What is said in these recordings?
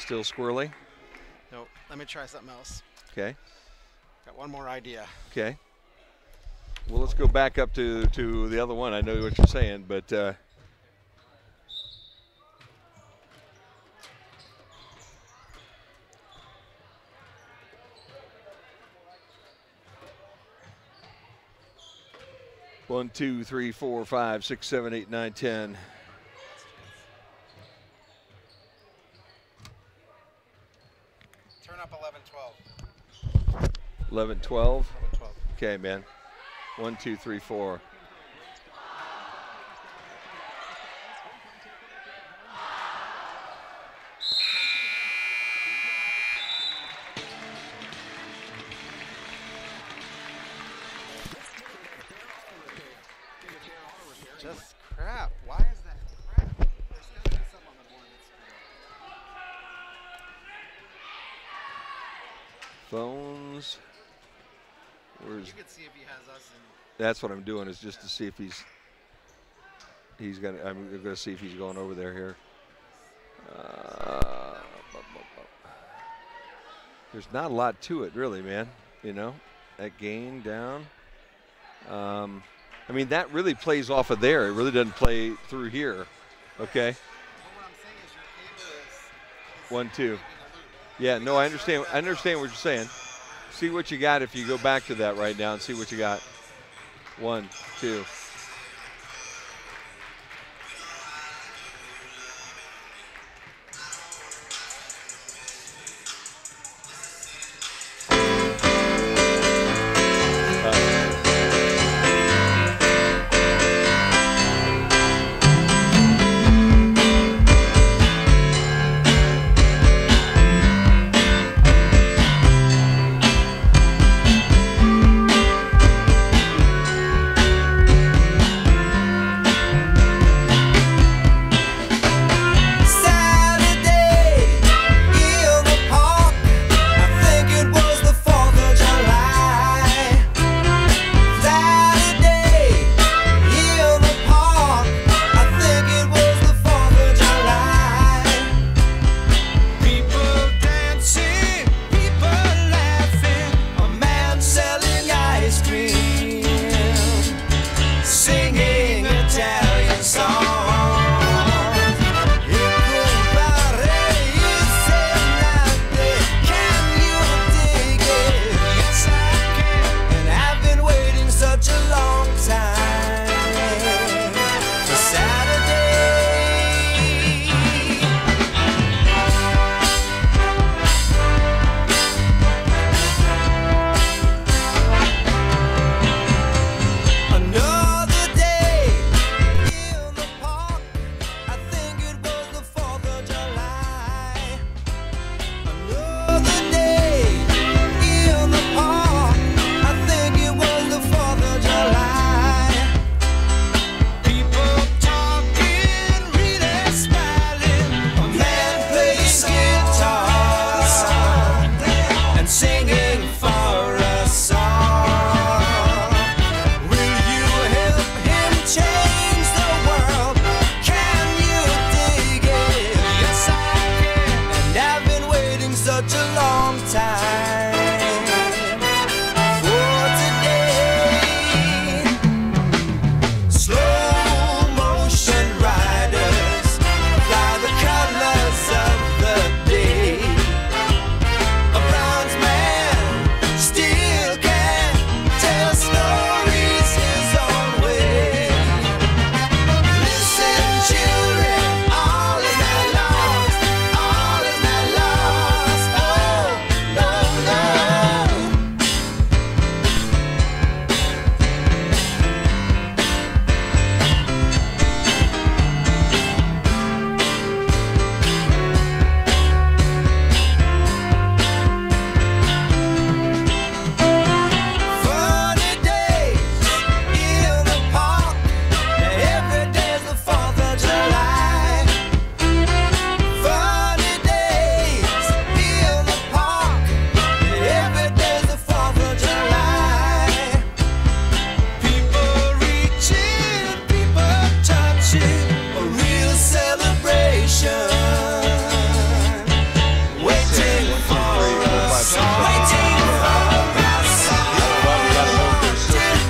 Still squirrely? Nope. Let me try something else. Okay. Got one more idea. Okay. Well, let's go back up to the other one. I know what you're saying, but 1, 2, 3, 4, 5, 6, 7, 8, 9, 10. Turn up 11, 12. 11, 12. 11, 12. Okay, man. 1, 2, 3, 4. Just crap. Why is that crap? There's gotta be something on the board that's Phones. Where's? You can see if he has us in. That's what I'm doing, is just to see if he's gonna. I'm gonna see if he's going over there here. There's not a lot to it, really, man. You know, that gain down. I mean, that really plays off of there. It really doesn't play through here. Okay. Well, what I'm saying is your cable is 1, 2. Yeah, no, I understand. I understand what you're saying. See what you got if you go back to that right now and see what you got. 1, 2.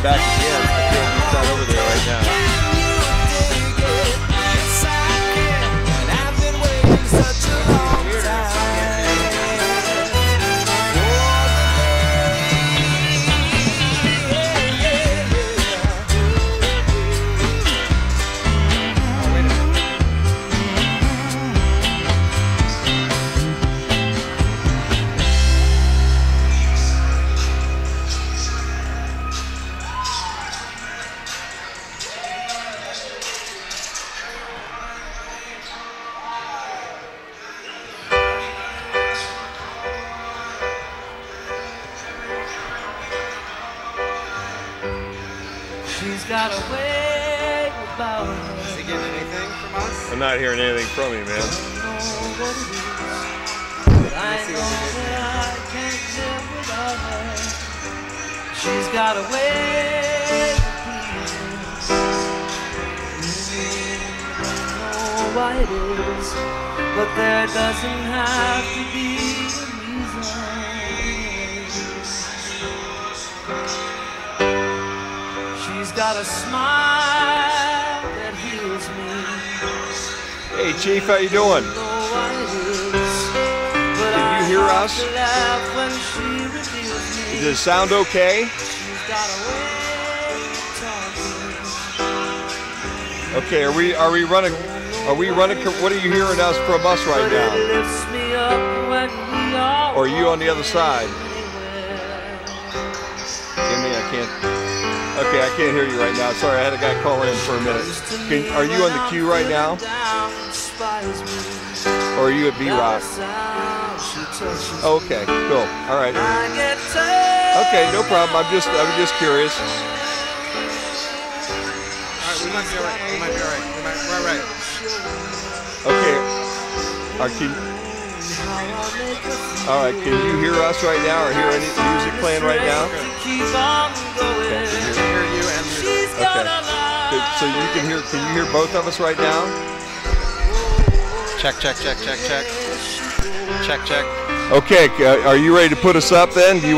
back again. I can't reach that over there right now. She's got a way about her. Is he getting anything from us? I'm not hearing anything from you, man. I know that I can't live without her. She's got a way of pleasing. I don't know why it is, but there doesn't have to be a reason. She's got a smile that heals me. Hey, Chief, how you doing? Can you hear us? Does it sound okay? Okay, are we running? What are you hearing us from us right now? Or are you on the other side? Jimmy, I can't. Okay, I can't hear you right now. Sorry, I had a guy call in for a minute. Are you on the queue right now? Or are you at B-Rock? Oh, okay, cool. All right. Okay, no problem. I'm just curious. All right, we might be all right. We might be all right. We're all right. Okay. All right, can you hear us right now or hear any music playing right now? Okay. Okay. So can you hear both of us right now? Check. Okay, are you ready to put us up then? Do you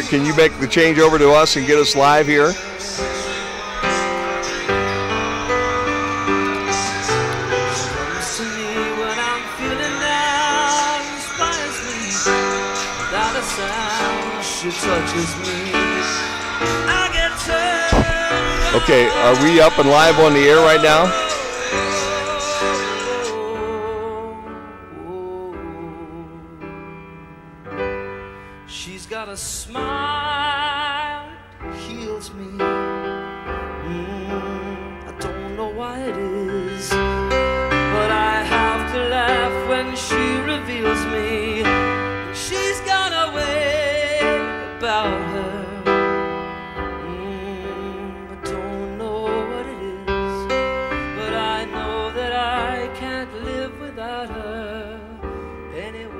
can you make the change over to us and get us live here? Okay, are we up and live on the air right now? She's got a smile that heals me. I don't know why it is, but I have to laugh when she reveals me. She's got a way about her. I don't know what it is, but I know that I can't live without her anyway.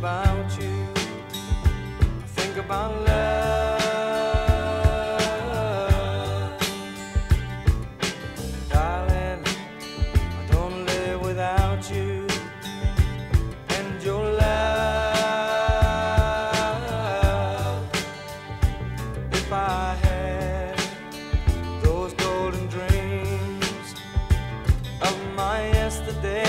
about you, I think about love. Darling, I don't live without you and your love. If I had those golden dreams of my yesterday,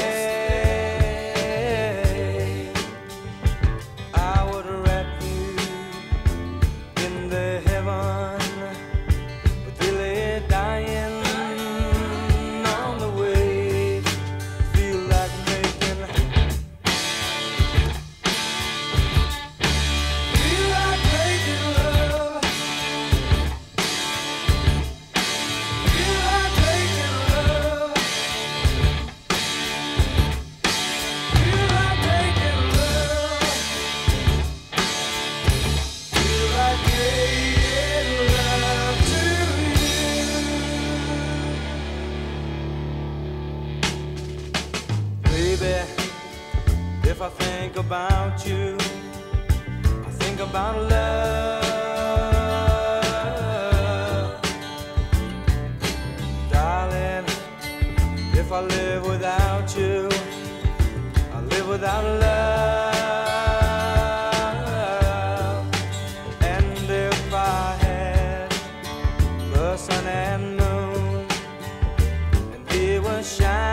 if I think about you, I think about love. Darling, if I live without you, I live without love. And if I had the sun and moon, and they were shining,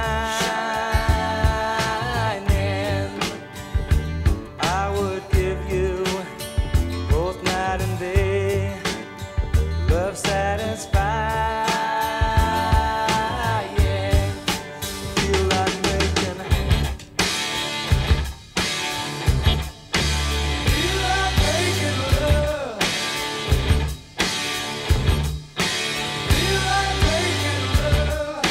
satisfying, feel like making, feel like making love, feel like making love,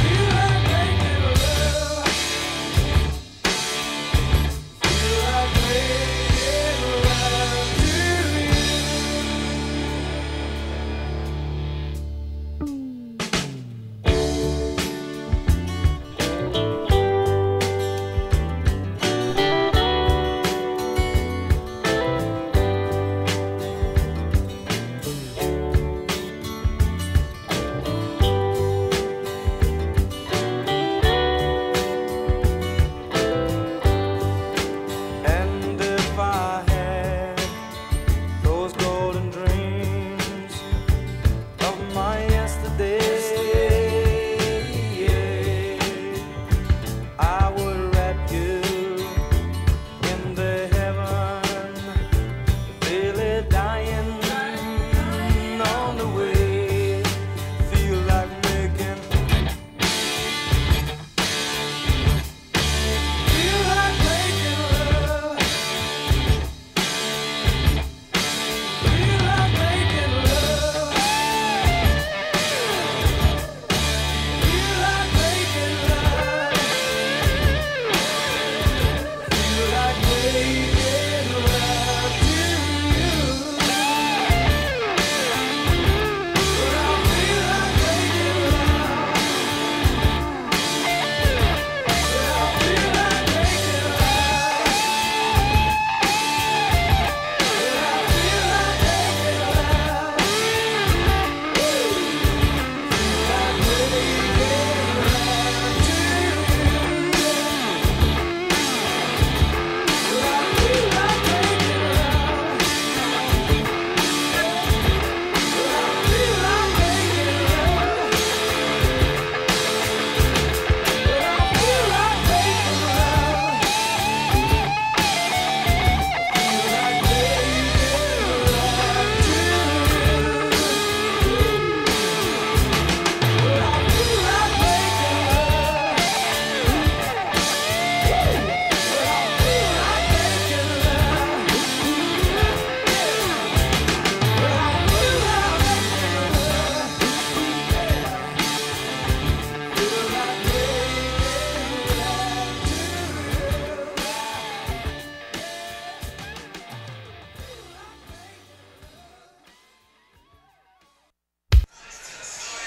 feel like making love, feel like making love to you. And if I had those golden dreams of my yesterday,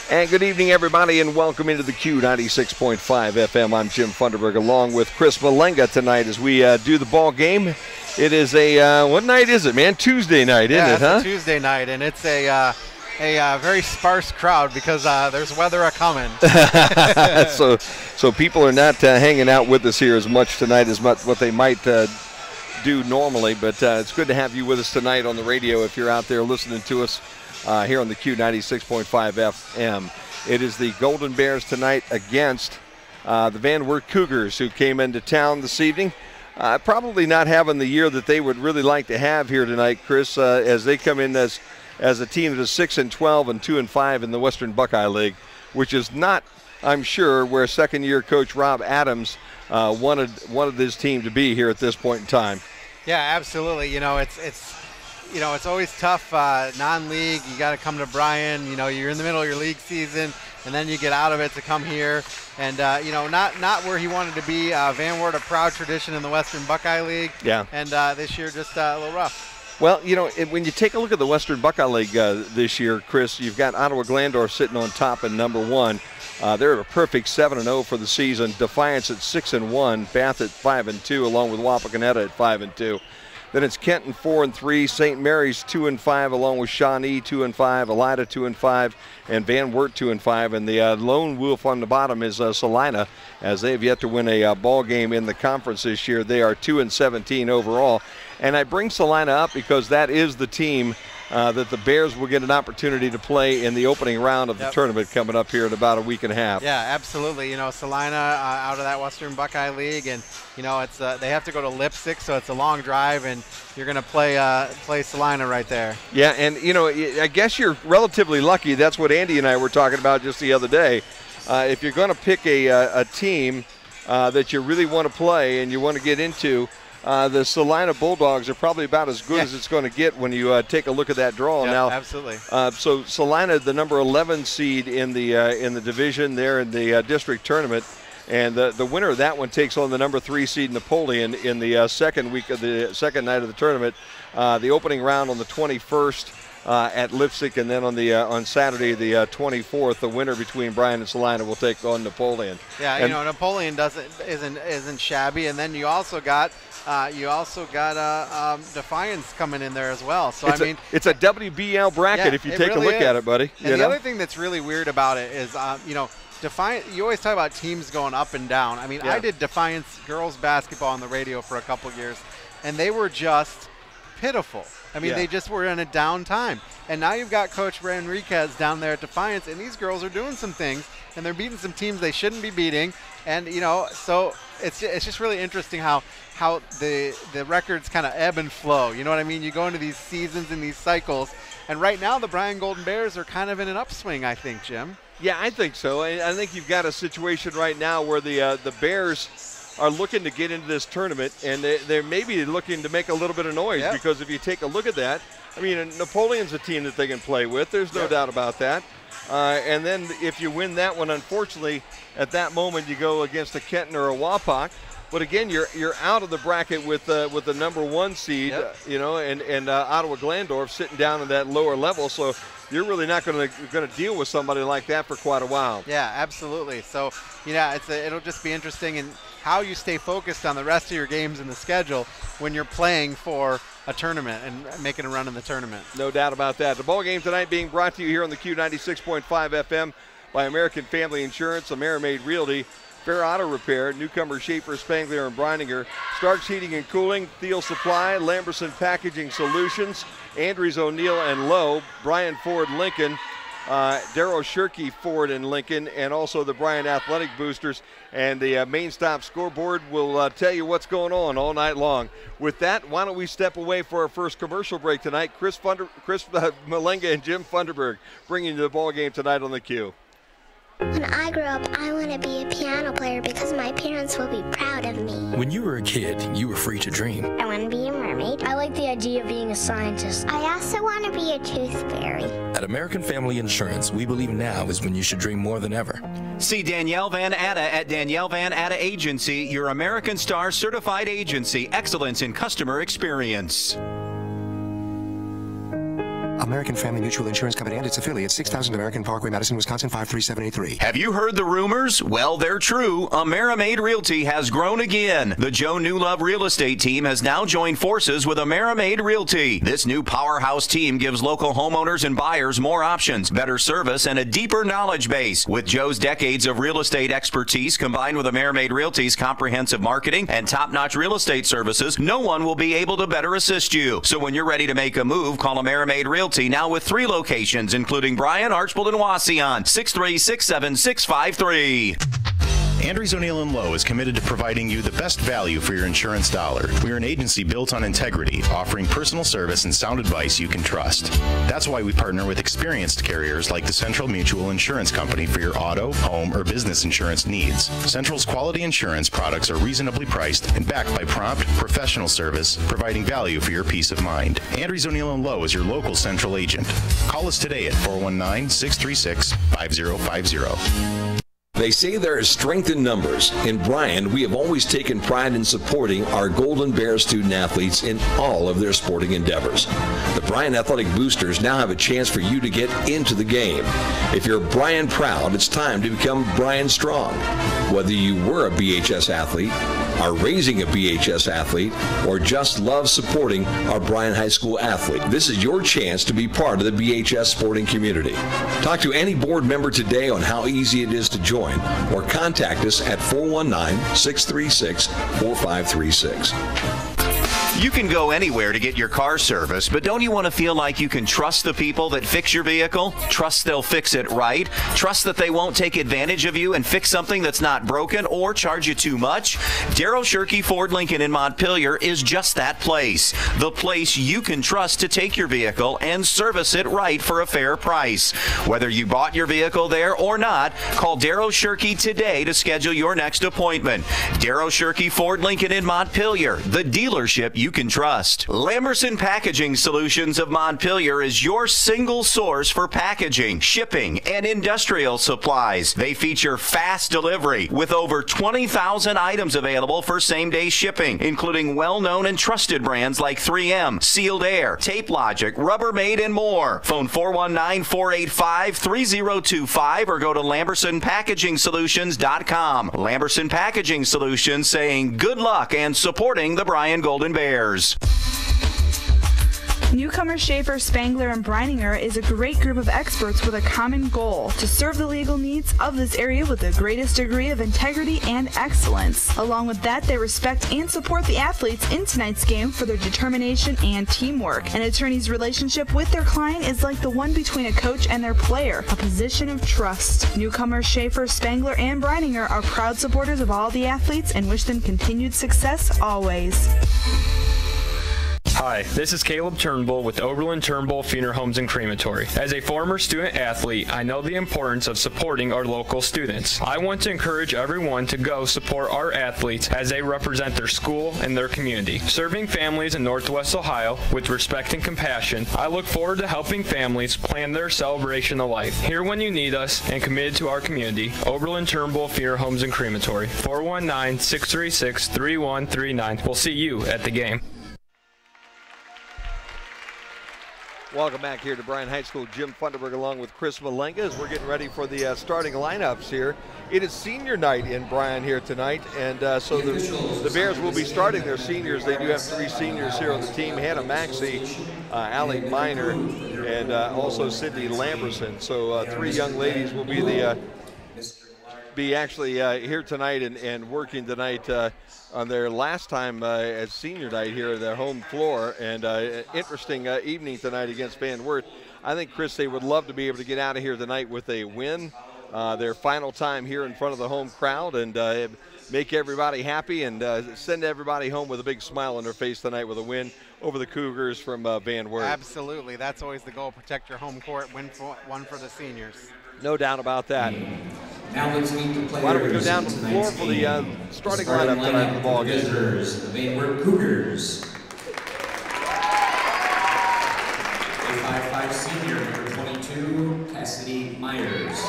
And good evening, everybody, and welcome into the Q96.5 FM. I'm Jim Funderburg, along with Chris Malenga tonight as we do the ball game. It is a, what night is it, man? Tuesday night, isn't it, huh? It's a Tuesday night, and it's a very sparse crowd because there's weather a-coming. So people are not hanging out with us here as much tonight as much what they might do normally, but it's good to have you with us tonight on the radio if you're out there listening to us. Here on the Q96.5 FM. It is the Golden Bears tonight against the Van Wert Cougars, who came into town this evening. Probably not having the year that they would really like to have here tonight, Chris, as they come in as a team that is 6-12 and 2-5 in the Western Buckeye League, which is not, I'm sure, where second-year coach Rob Adams wanted his team to be here at this point in time. Yeah, absolutely. It's always tough, non-league. You got to come to Bryan. You're in the middle of your league season, and then you get out of it to come here. And, not where he wanted to be. Van Wert, a proud tradition in the Western Buckeye League. Yeah. And this year just a little rough. Well, when you take a look at the Western Buckeye League this year, Chris, you've got Ottawa Glandorf sitting on top at number 1. They're at a perfect 7-0 for the season. Defiance at 6-1. Bath at 5-2, along with Wapakoneta at 5-2. Then it's Kenton 4-3, St. Mary's 2-5, along with Shawnee 2-5, Elida 2-5, and Van Wert 2-5. And the lone wolf on the bottom is Salina, as they have yet to win a ball game in the conference this year. They are 2-17 overall. And I bring Salina up because that is the team that the Bears will get an opportunity to play in the opening round of the tournament coming up here in about a week and a half. Yeah, absolutely. Salina out of that Western Buckeye League, and it's they have to go to Lipstick, so it's a long drive, and you're going to play Salina right there. Yeah, and I guess you're relatively lucky. That's what Andy and I were talking about just the other day. If you're going to pick a team that you really want to play and you want to get into, the Salina Bulldogs are probably about as good as it's going to get when you take a look at that draw. Yep, now, absolutely. So Salina, the number 11 seed in the division there in the district tournament, and the winner of that one takes on the number 3 seed Napoleon in the second week of the second night of the tournament. The opening round on the 21st. At Lipstick, and then on Saturday the 24th, the winner between Bryan and Salina will take on Napoleon. Yeah, Napoleon isn't shabby, and then you also got Defiance coming in there as well. So it's a WBL bracket if you take a look at it, buddy. And the other thing that's really weird about it is Defiance. You always talk about teams going up and down. I did Defiance girls basketball on the radio for a couple years, and they were just pitiful. They just were in a down time. And now you've got Coach Ray Enriquez down there at Defiance, and these girls are doing some things, and they're beating some teams they shouldn't be beating. And, so it's just really interesting how the records kind of ebb and flow. You know what I mean? You go into these seasons and these cycles, and right now the Bryan Golden Bears are kind of in an upswing, I think, Jim. Yeah, I think so. I think you've got a situation right now where the Bears are looking to get into this tournament, and they're maybe looking to make a little bit of noise because if you take a look at that, Napoleon's a team that they can play with. There's no doubt about that. And then if you win that one, unfortunately, at that moment you go against a Kenton or a Wapak. But again, you're out of the bracket with the number 1 seed, and Ottawa Glandorf sitting down in that lower level. So you're really not going to deal with somebody like that for quite a while. Yeah, absolutely. So it'll just be interesting in how you stay focused on the rest of your games in the schedule when you're playing for a tournament and making a run in the tournament. No doubt about that. The ball game tonight being brought to you here on the Q96.5 FM by American Family Insurance, Amerimaid Realty, Fair Auto Repair, Newcomer Schaefer, Spangler, and Breininger, Starks Heating and Cooling, Thiel Supply, Lamberson Packaging Solutions, Andrews O'Neill and Lowe, Bryan Ford Lincoln, Darrow Shirkey Ford and Lincoln, and also the Bryan Athletic Boosters. And the main stop scoreboard will tell you what's going on all night long. With that, why don't we step away for our first commercial break tonight. Chris Malenga and Jim Funderburg bringing you the ball game tonight on the Q. When I grow up, I want to be a piano player because my parents will be proud of me. When you were a kid, you were free to dream. I want to be a mermaid. I like the idea of being a scientist. I also want to be a tooth fairy. At American Family Insurance, we believe now is when you should dream more than ever. See Danielle Van Atta at Danielle Van Atta Agency, your American Star certified agency, excellence in customer experience. American Family Mutual Insurance Company and its affiliates, 6000 American Parkway, Madison, Wisconsin, 53783. Have you heard the rumors? Well, they're true. AmeriMade Realty has grown again. The Joe Newlove Real Estate team has now joined forces with AmeriMade Realty. This new powerhouse team gives local homeowners and buyers more options, better service, and a deeper knowledge base. With Joe's decades of real estate expertise combined with AmeriMade Realty's comprehensive marketing and top-notch real estate services, no one will be able to better assist you. So when you're ready to make a move, call AmeriMade Realty now with 3 locations, including Bryan, Archbold, and Wasion. 6367653. Andrews O'Neill & Lowe is committed to providing you the best value for your insurance dollar. We are an agency built on integrity, offering personal service and sound advice you can trust. That's why we partner with experienced carriers like the Central Mutual Insurance Company for your auto, home, or business insurance needs. Central's quality insurance products are reasonably priced and backed by prompt, professional service, providing value for your peace of mind. Andrews O'Neill & Lowe is your local Central agent. Call us today at 419-636-5050. They say there is strength in numbers. In Bryan, we have always taken pride in supporting our Golden Bear student athletes in all of their sporting endeavors. The Bryan Athletic Boosters now have a chance for you to get into the game. If you're Bryan proud, it's time to become Bryan strong. Whether you were a BHS athlete, are raising a BHS athlete, or just love supporting our Bryan High School athlete, this is your chance to be part of the BHS sporting community. Talk to any board member today on how easy it is to join, or contact us at 419-636-4536. You can go anywhere to get your car serviced, but don't you want to feel like you can trust the people that fix your vehicle? Trust they'll fix it right? Trust that they won't take advantage of you and fix something that's not broken or charge you too much? Darryl Shirkey Ford Lincoln in Montpelier is just that place. The place you can trust to take your vehicle and service it right for a fair price. Whether you bought your vehicle there or not, call Darryl Shirkey today to schedule your next appointment. Darryl Shirkey Ford Lincoln in Montpelier, the dealership you can trust. Lamberson Packaging Solutions of Montpelier is your single source for packaging, shipping, and industrial supplies. They feature fast delivery with over 20,000 items available for same-day shipping, including well-known and trusted brands like 3M, Sealed Air, Tape Logic, Rubbermaid, and more. Phone 419-485-3025 or go to LambersonPackagingSolutions.com. Lamberson Packaging Solutions saying good luck and supporting the Bryan Golden Bears. Newcomer Schaefer, Spangler, and Breininger is a great group of experts with a common goal: to serve the legal needs of this area with the greatest degree of integrity and excellence. Along with that, they respect and support the athletes in tonight's game for their determination and teamwork. An attorney's relationship with their client is like the one between a coach and their player, a position of trust. Newcomer Schaefer, Spangler, and Breininger are proud supporters of all the athletes and wish them continued success always. Hi, this is Caleb Turnbull with Oberlin Turnbull Funeral Homes and Crematory. As a former student athlete, I know the importance of supporting our local students. I want to encourage everyone to go support our athletes as they represent their school and their community. Serving families in Northwest Ohio with respect and compassion, I look forward to helping families plan their celebration of life. Here when you need us and committed to our community, Oberlin Turnbull Funeral Homes and Crematory, 419-636-3139. We'll see you at the game. Welcome back here to Bryan High School. Jim Funderburg along with Chris Malenga as we're getting ready for the starting lineups here. It is senior night in Bryan here tonight, and so the Bears will be starting their seniors. They do have 3 seniors here on the team: Hannah Maxey, Allie Miner, and also Sydney Lamberson. So 3 young ladies will be actually here tonight and working tonight on their last time as senior night here at their home floor, and interesting evening tonight against Van Wert. I think, Chris, they would love to be able to get out of here tonight with a win, their final time here in front of the home crowd, and make everybody happy and send everybody home with a big smile on their face tonight with a win over the Cougars from Van Wert. Absolutely. That's always the goal: protect your home court, win one for the seniors. No doubt about that. Now let's meet the players. Why don't we go down to the floor for the starting lineup tonight of the ball game. Visitors, the Van Wert Cougars. A 5'5" senior, number 22, Cassidy Myers.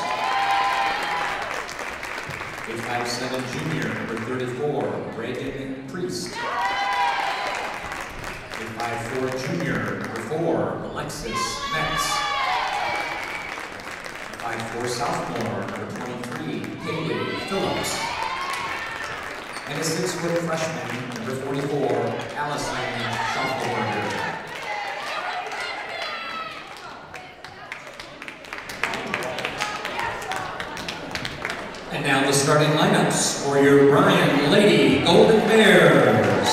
A 5'7" junior, number 34, Brandon Priest. A 5'4" junior, number 4, Alexis Metz. 5'4" sophomore, number 23, Kaylee Phillips. And a 6-foot freshman, number 44, Allison Shuffleberger. And now the starting lineups for your Bryan Lady Golden Bears.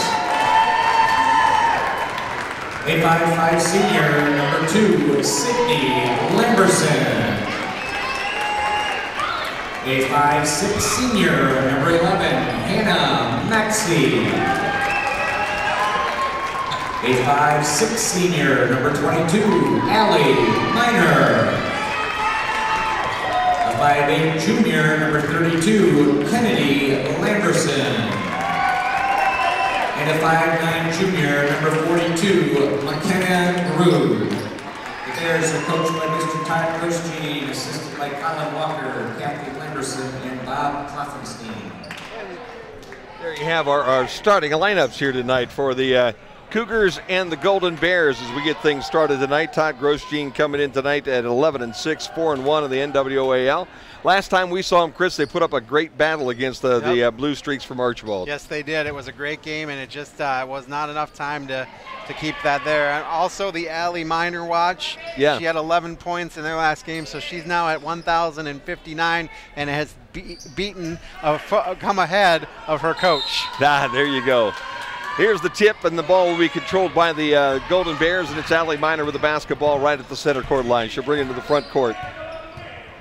A 5'5" senior, number 2, Sydney Lamberson. A 5'6" senior, number 11, Hannah Maxey. A 5'6" senior, number 22, Allie Miner. A 5'8" junior, number 32, Kennedy Lamberson. And a 5'9" junior, number 42, McKenna Grube. The Bears are coached by Mr. Todd Grosjean, assisted by Colin Walker, Kathy Lamberson, and Bob Kloffenstein. There you have our starting lineups here tonight for the Cougars and the Golden Bears as we get things started tonight. Todd Grosjean coming in tonight at 11-6, 4-1 in the NWAL. Last time we saw them, Chris, they put up a great battle against the Blue Streaks from Archibald. Yes, they did. It was a great game, and it just was not enough time to keep that there. And also the Allie Miner watch. Yeah. She had 11 points in their last game, so she's now at 1,059 and has come ahead of her coach. There you go. Here's the tip, and the ball will be controlled by the Golden Bears, and it's Allie Miner with the basketball right at the center court line. She'll bring it to the front court.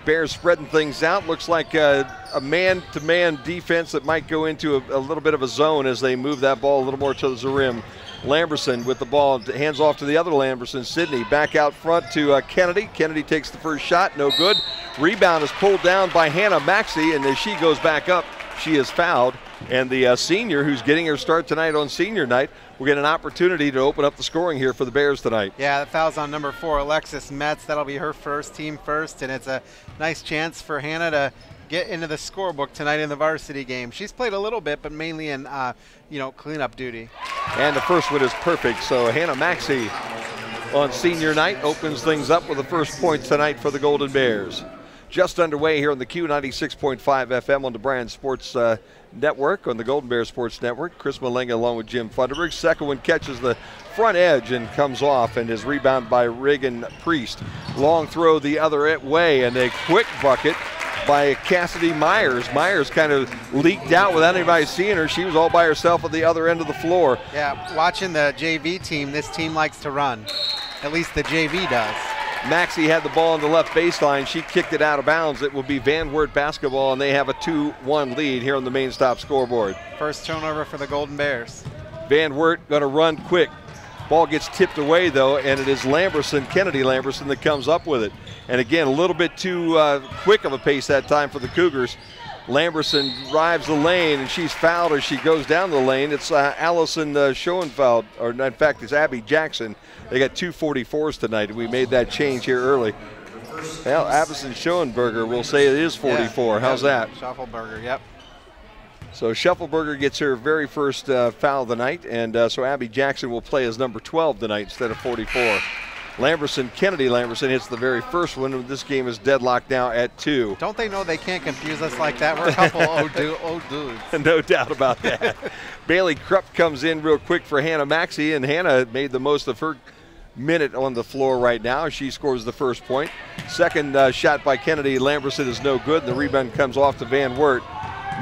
Bears spreading things out. Looks like a man-to-man defense that might go into a little bit of a zone as they move that ball a little more to the rim. Lamberson with the ball, hands off to the other Lamberson, Sydney. Back out front to Kennedy. Kennedy takes the first shot, no good. Rebound is pulled down by Hannah Maxey, and as she goes back up, she is fouled. And the senior who's getting her start tonight on senior night will get an opportunity to open up the scoring here for the Bears tonight. Yeah, the foul's on number 4, Alexis Metz. That'll be her first, team first, and it's a nice chance for Hannah to get into the scorebook tonight in the varsity game. She's played a little bit, but mainly in cleanup duty. And the first one is perfect. So Hannah Maxey on senior night opens things up with the first point tonight for the Golden Bears. Just underway here on the Q96.5 FM on the Bryan Sports Network, on the Golden Bears Sports Network. Chris Malenga along with Jim Funderburg. Second one catches the front edge and comes off and is rebounded by Reagan Priest. Long throw the other way and a quick bucket by Cassidy Myers. Myers kind of leaked out without anybody seeing her. She was all by herself at the other end of the floor. Yeah, watching the JV team, this team likes to run. At least the JV does. Maxey had the ball on the left baseline. She kicked it out of bounds. It will be Van Wert basketball, and they have a 2-1 lead here on the main stop scoreboard. First turnover for the Golden Bears. Van Wert going to run quick. Ball gets tipped away, though, and it is Lamberson, Kennedy Lamberson, that comes up with it. And again, a little bit too quick of a pace that time for the Cougars. Lamberson drives the lane, and she's fouled as she goes down the lane. It's Allison Schoenfeld, or in fact, it's Abby Jackson. They got 2 44s tonight, and we made that change here early. Well, Allison Schoenberger will say it is 44. Yeah, how's that? Shuffleberger, yep. So Shuffleberger gets her very first foul of the night, and so Abby Jackson will play as number 12 tonight instead of 44. Lamberson, Kennedy Lamberson hits the very first one. This game is deadlocked now at 2. Don't they know they can't confuse us like that? We're a couple old dudes. No doubt about that. Bailey Krupp comes in real quick for Hannah Maxey, and Hannah made the most of her minute on the floor right now. She scores the first point. Second shot by Kennedy Lamberson is no good, and the rebound comes off to Van Wert.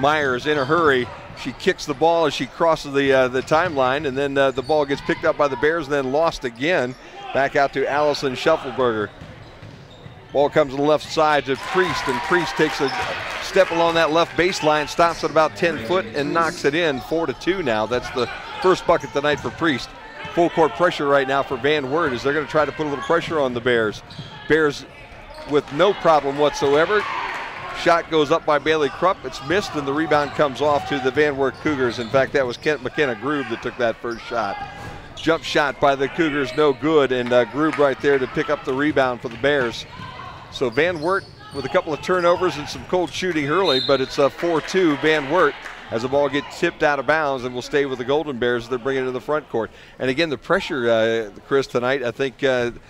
Myers in a hurry. She kicks the ball as she crosses the timeline, and then the ball gets picked up by the Bears and then lost again. Back out to Allison Shuffleberger. Ball comes to the left side to Priest, and Priest takes a step along that left baseline, stops at about 10 foot, and knocks it in. 4-2 now. That's the first bucket tonight for Priest. Full court pressure right now for Van Wert as they're going to try to put a little pressure on the Bears. Bears with no problem whatsoever. Shot goes up by Bailey Krupp. It's missed, and the rebound comes off to the Van Wert Cougars. In fact, that was McKenna Grube that took that first shot. Jump shot by the Cougars, no good, and Grube right there to pick up the rebound for the Bears. So Van Wert with a couple of turnovers and some cold shooting early, but it's a 4-2 Van Wert. as the ball gets tipped out of bounds and will stay with the Golden Bears. They're bringing it to the front court. And again, the pressure, Chris, tonight, I think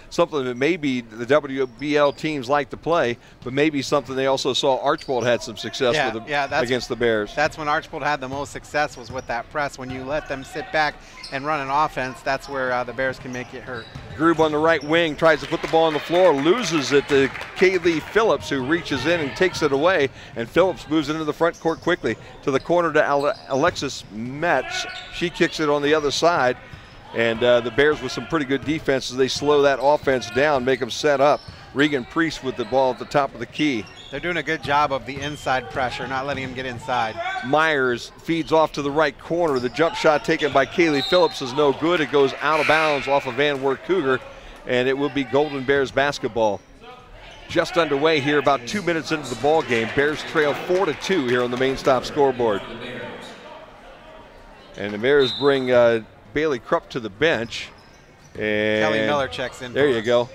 something that maybe the WBL teams like to play, but maybe something they also saw Archbold had some success with against the Bears. That's when Archbold had the most success, was with that press. When you let them sit back and run an offense, that's where the Bears can make it hurt. Grube on the right wing tries to put the ball on the floor, loses it to Kaylee Phillips, who reaches in and takes it away, and Phillips moves into the front court quickly to the corner to Alexis Metz. She kicks it on the other side, and the Bears with some pretty good defense as they slow that offense down, make them set up. Regan Priest with the ball at the top of the key. They're doing a good job of the inside pressure, not letting him get inside. Myers feeds off to the right corner. The jump shot taken by Kaylee Phillips is no good. It goes out of bounds off of Van Wert Cougar, and it will be Golden Bears basketball. Just underway here, about 2 minutes into the ball game. Bears trail 4-2 here on the main stop scoreboard. And the Bears bring Bailey Krupp to the bench. And Kelly Miller checks in. There you go.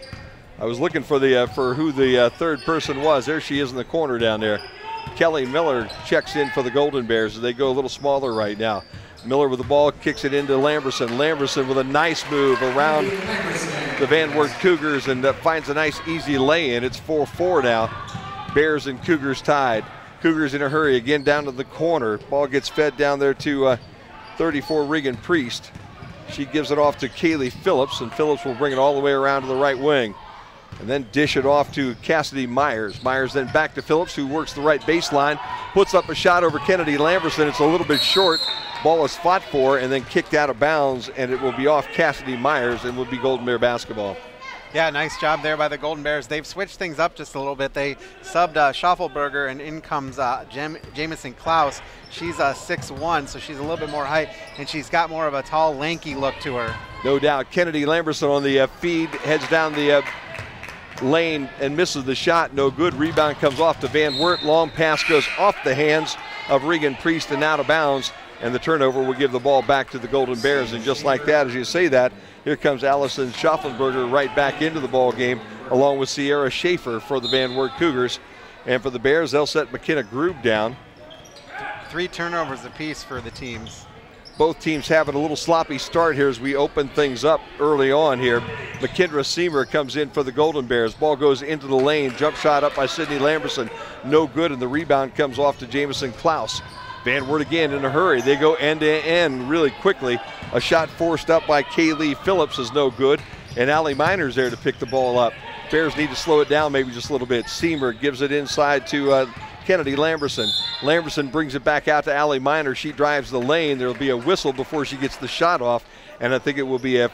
I was looking for who the third person was. There she is in the corner down there. Kelly Miller checks in for the Golden Bears. They go a little smaller right now. Miller with the ball, kicks it into Lamberson. Lamberson with a nice move around the Van Wert Cougars and finds a nice easy lay-in. It's 4-4 now. Bears and Cougars tied. Cougars in a hurry again down to the corner. Ball gets fed down there to 34 Regan Priest. She gives it off to Kaylee Phillips, and Phillips will bring it all the way around to the right wing. And then dish it off to Cassidy Myers. Myers then back to Phillips, who works the right baseline, puts up a shot over Kennedy Lamberson. It's a little bit short. Ball is fought for and then kicked out of bounds, and it will be off Cassidy Myers and will be Golden Bear basketball. Yeah, nice job there by the Golden Bears. They've switched things up just a little bit. They subbed Schaffelberger, and in comes Jamison Klaus. She's 6'1", so she's a little bit more height, and she's got more of a tall, lanky look to her. No doubt. Kennedy Lamberson on the feed, heads down the lane and misses the shot. No good. Rebound comes off to Van Wert. Long pass goes off the hands of Regan Priest and out of bounds, and the turnover will give the ball back to the Golden Bears. And just like that, as you say that, here comes Allison Schaffelberger right back into the ball game, along with Sierra Schaefer for the Van Wert Cougars. And for the Bears, they'll set McKenna Grube down. 3 turnovers apiece for the teams. Both teams having a little sloppy start here as we open things up early on here. McKendra Seymour comes in for the Golden Bears. Ball goes into the lane. Jump shot up by Sydney Lamberson. No good, and the rebound comes off to Jamison Klaus. Van Wert again in a hurry. They go end to end really quickly. A shot forced up by Kaylee Phillips is no good, and Allie Miner's there to pick the ball up. Bears need to slow it down maybe just a little bit. Seymour gives it inside to Kennedy Lamberson. Lamberson brings it back out to Allie Miner. She drives the lane. There will be a whistle before she gets the shot off, and I think it will be a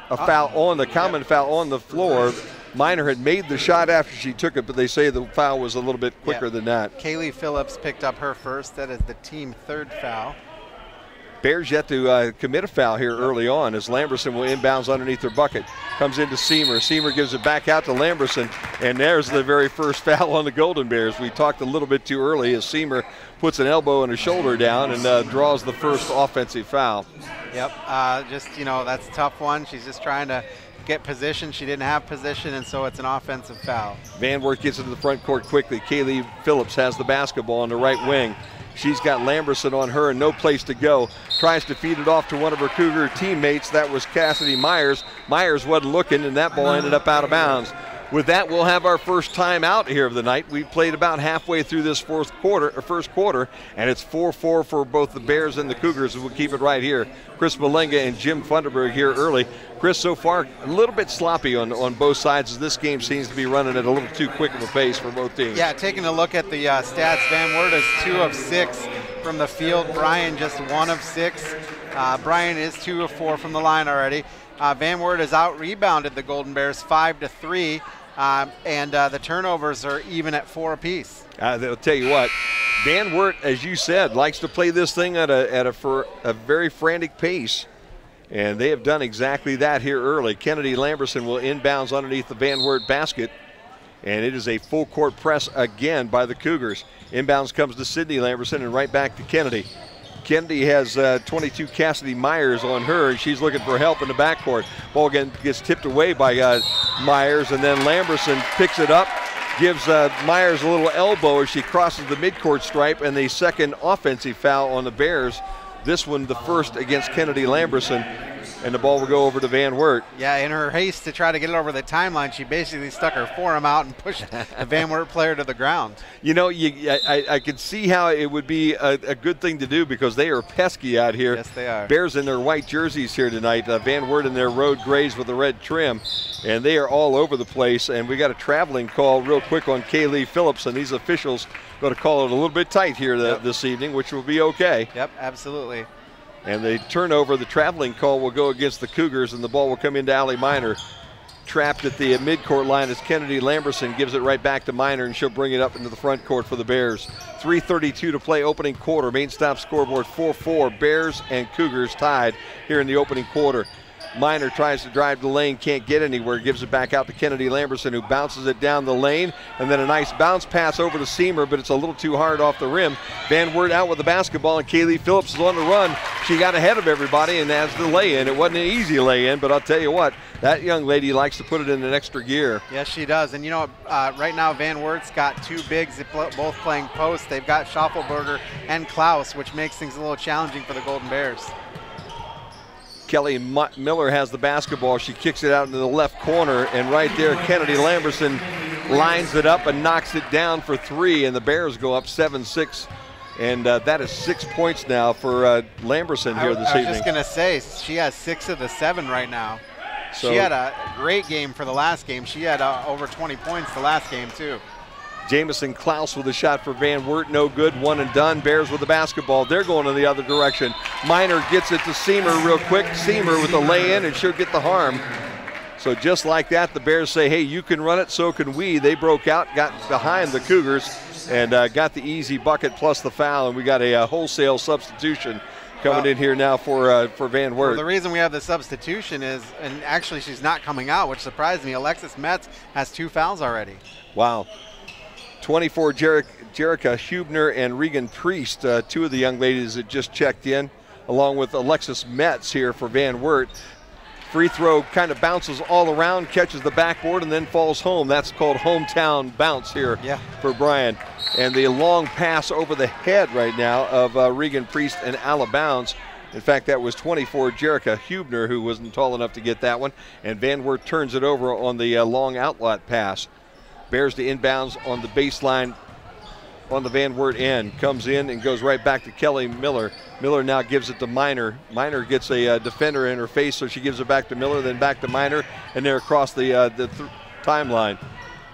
foul on the common foul on the floor. Miner had made the shot after she took it, but they say the foul was a little bit quicker than that. Kaylee Phillips picked up her first. That is the team 3rd foul. Bears yet to commit a foul here early on as Lamberson will inbounds underneath her bucket. Comes into Seymour. Seymour gives it back out to Lamberson, and there's the very first foul on the Golden Bears. We talked a little bit too early as Seymour puts an elbow and a shoulder down and draws the first offensive foul. Yep, that's a tough one. She's just trying to get position. She didn't have position, and so it's an offensive foul. Van Wert gets into the front court quickly. Kaylee Phillips has the basketball on the right wing. She's got Lamberson on her and no place to go. Tries to feed it off to one of her Cougar teammates. That was Cassidy Myers. Myers wasn't looking, and that ball ended up out of bounds. With that, we'll have our first time out here of the night. We played about halfway through this first quarter, and it's 4-4 for both the Bears and the Cougars, and we'll keep it right here. Chris Malenga and Jim Funderburg here early. Chris, so far, a little bit sloppy on both sides as this game seems to be running at a little too quick of a pace for both teams. Yeah, taking a look at the stats, Van Wert is 2 of 6 from the field. Bryan just 1 of 6. Bryan is 2 of 4 from the line already. Van Wert has out-rebounded the Golden Bears 5-3. And the turnovers are even at 4 apiece. They'll tell you what, Van Wert, as you said, likes to play this thing at a very frantic pace, and they have done exactly that here early. Kennedy Lamberson will inbounds underneath the Van Wert basket, and it is a full court press again by the Cougars. Inbounds comes to Sydney Lamberson and right back to Kennedy. Kennedy has 22 Cassidy Myers on her, and she's looking for help in the backcourt. Ball again gets tipped away by Myers, and then Lamberson picks it up, gives Myers a little elbow as she crosses the midcourt stripe, and the second offensive foul on the Bears. This one the first against Kennedy Lamberson, and the ball will go over to Van Wert. Yeah, in her haste to try to get it over the timeline, she basically stuck her forearm out and pushed the Van Wert player to the ground. You know, I could see how it would be a good thing to do because they are pesky out here. Yes, they are. Bears in their white jerseys here tonight. Van Wert in their road grays with the red trim, and they are all over the place. And we got a traveling call real quick on Kaylee Phillips, and these officials going to call it a little bit tight here this evening, which will be okay. Yep, absolutely. And the turnover, the traveling call will go against the Cougars, and the ball will come into Allie Miner. Trapped at the midcourt line as Kennedy Lamberson gives it right back to Miner, and she'll bring it up into the front court for the Bears. 3:32 to play opening quarter. Main stop scoreboard 4-4. Bears and Cougars tied here in the opening quarter. Miner tries to drive the lane, can't get anywhere, gives it back out to Kennedy Lamberson, who bounces it down the lane, and then a nice bounce pass over to Seamer, but it's a little too hard off the rim. Van Wert out with the basketball, and Kaylee Phillips is on the run. She got ahead of everybody, and that's the lay-in. It wasn't an easy lay-in, but I'll tell you what, that young lady likes to put it in an extra gear. Yes, she does. And you know, right now Van Wert's got two bigs, both playing post. They've got Schaffelberger and Klaus, which makes things a little challenging for the Golden Bears. Kelly Miller has the basketball. She kicks it out into the left corner, and right there Kennedy Lamberson lines it up and knocks it down for three, and the Bears go up 7-6, and that is 6 points now for Lamberson here this evening. I was just going to say, she has 6 of the 7 right now. So, she had a great game for the last game. She had over 20 points the last game too. Jamison Klaus with a shot for Van Wert, no good, one and done. Bears with the basketball. They're going in the other direction. Miner gets it to Seamer real quick. Seamer with a lay-in, and she'll get the harm. So just like that, the Bears say, hey, you can run it, so can we. They broke out, got behind the Cougars, and got the easy bucket plus the foul, and we got a wholesale substitution coming in here now for Van Wert. Well, the reason we have the substitution is, and actually she's not coming out, which surprised me, Alexis Metz has 2 fouls already. Wow. 24, Jerica Hubner and Regan Priest, 2 of the young ladies that just checked in, along with Alexis Metz here for Van Wert. Free throw kind of bounces all around, catches the backboard, and then falls home. That's called hometown bounce here for Brian. And the long pass over the head right now of Regan Priest and out of bounds. In fact, that was 24, Jerica Hubner, who wasn't tall enough to get that one. And Van Wert turns it over on the long outlet pass. Bears to inbounds on the baseline on the Van Wert end. Comes in and goes right back to Kelly Miller. Miller now gives it to Miner. Miner gets a defender in her face, so she gives it back to Miller, then back to Miner, and they're across the timeline.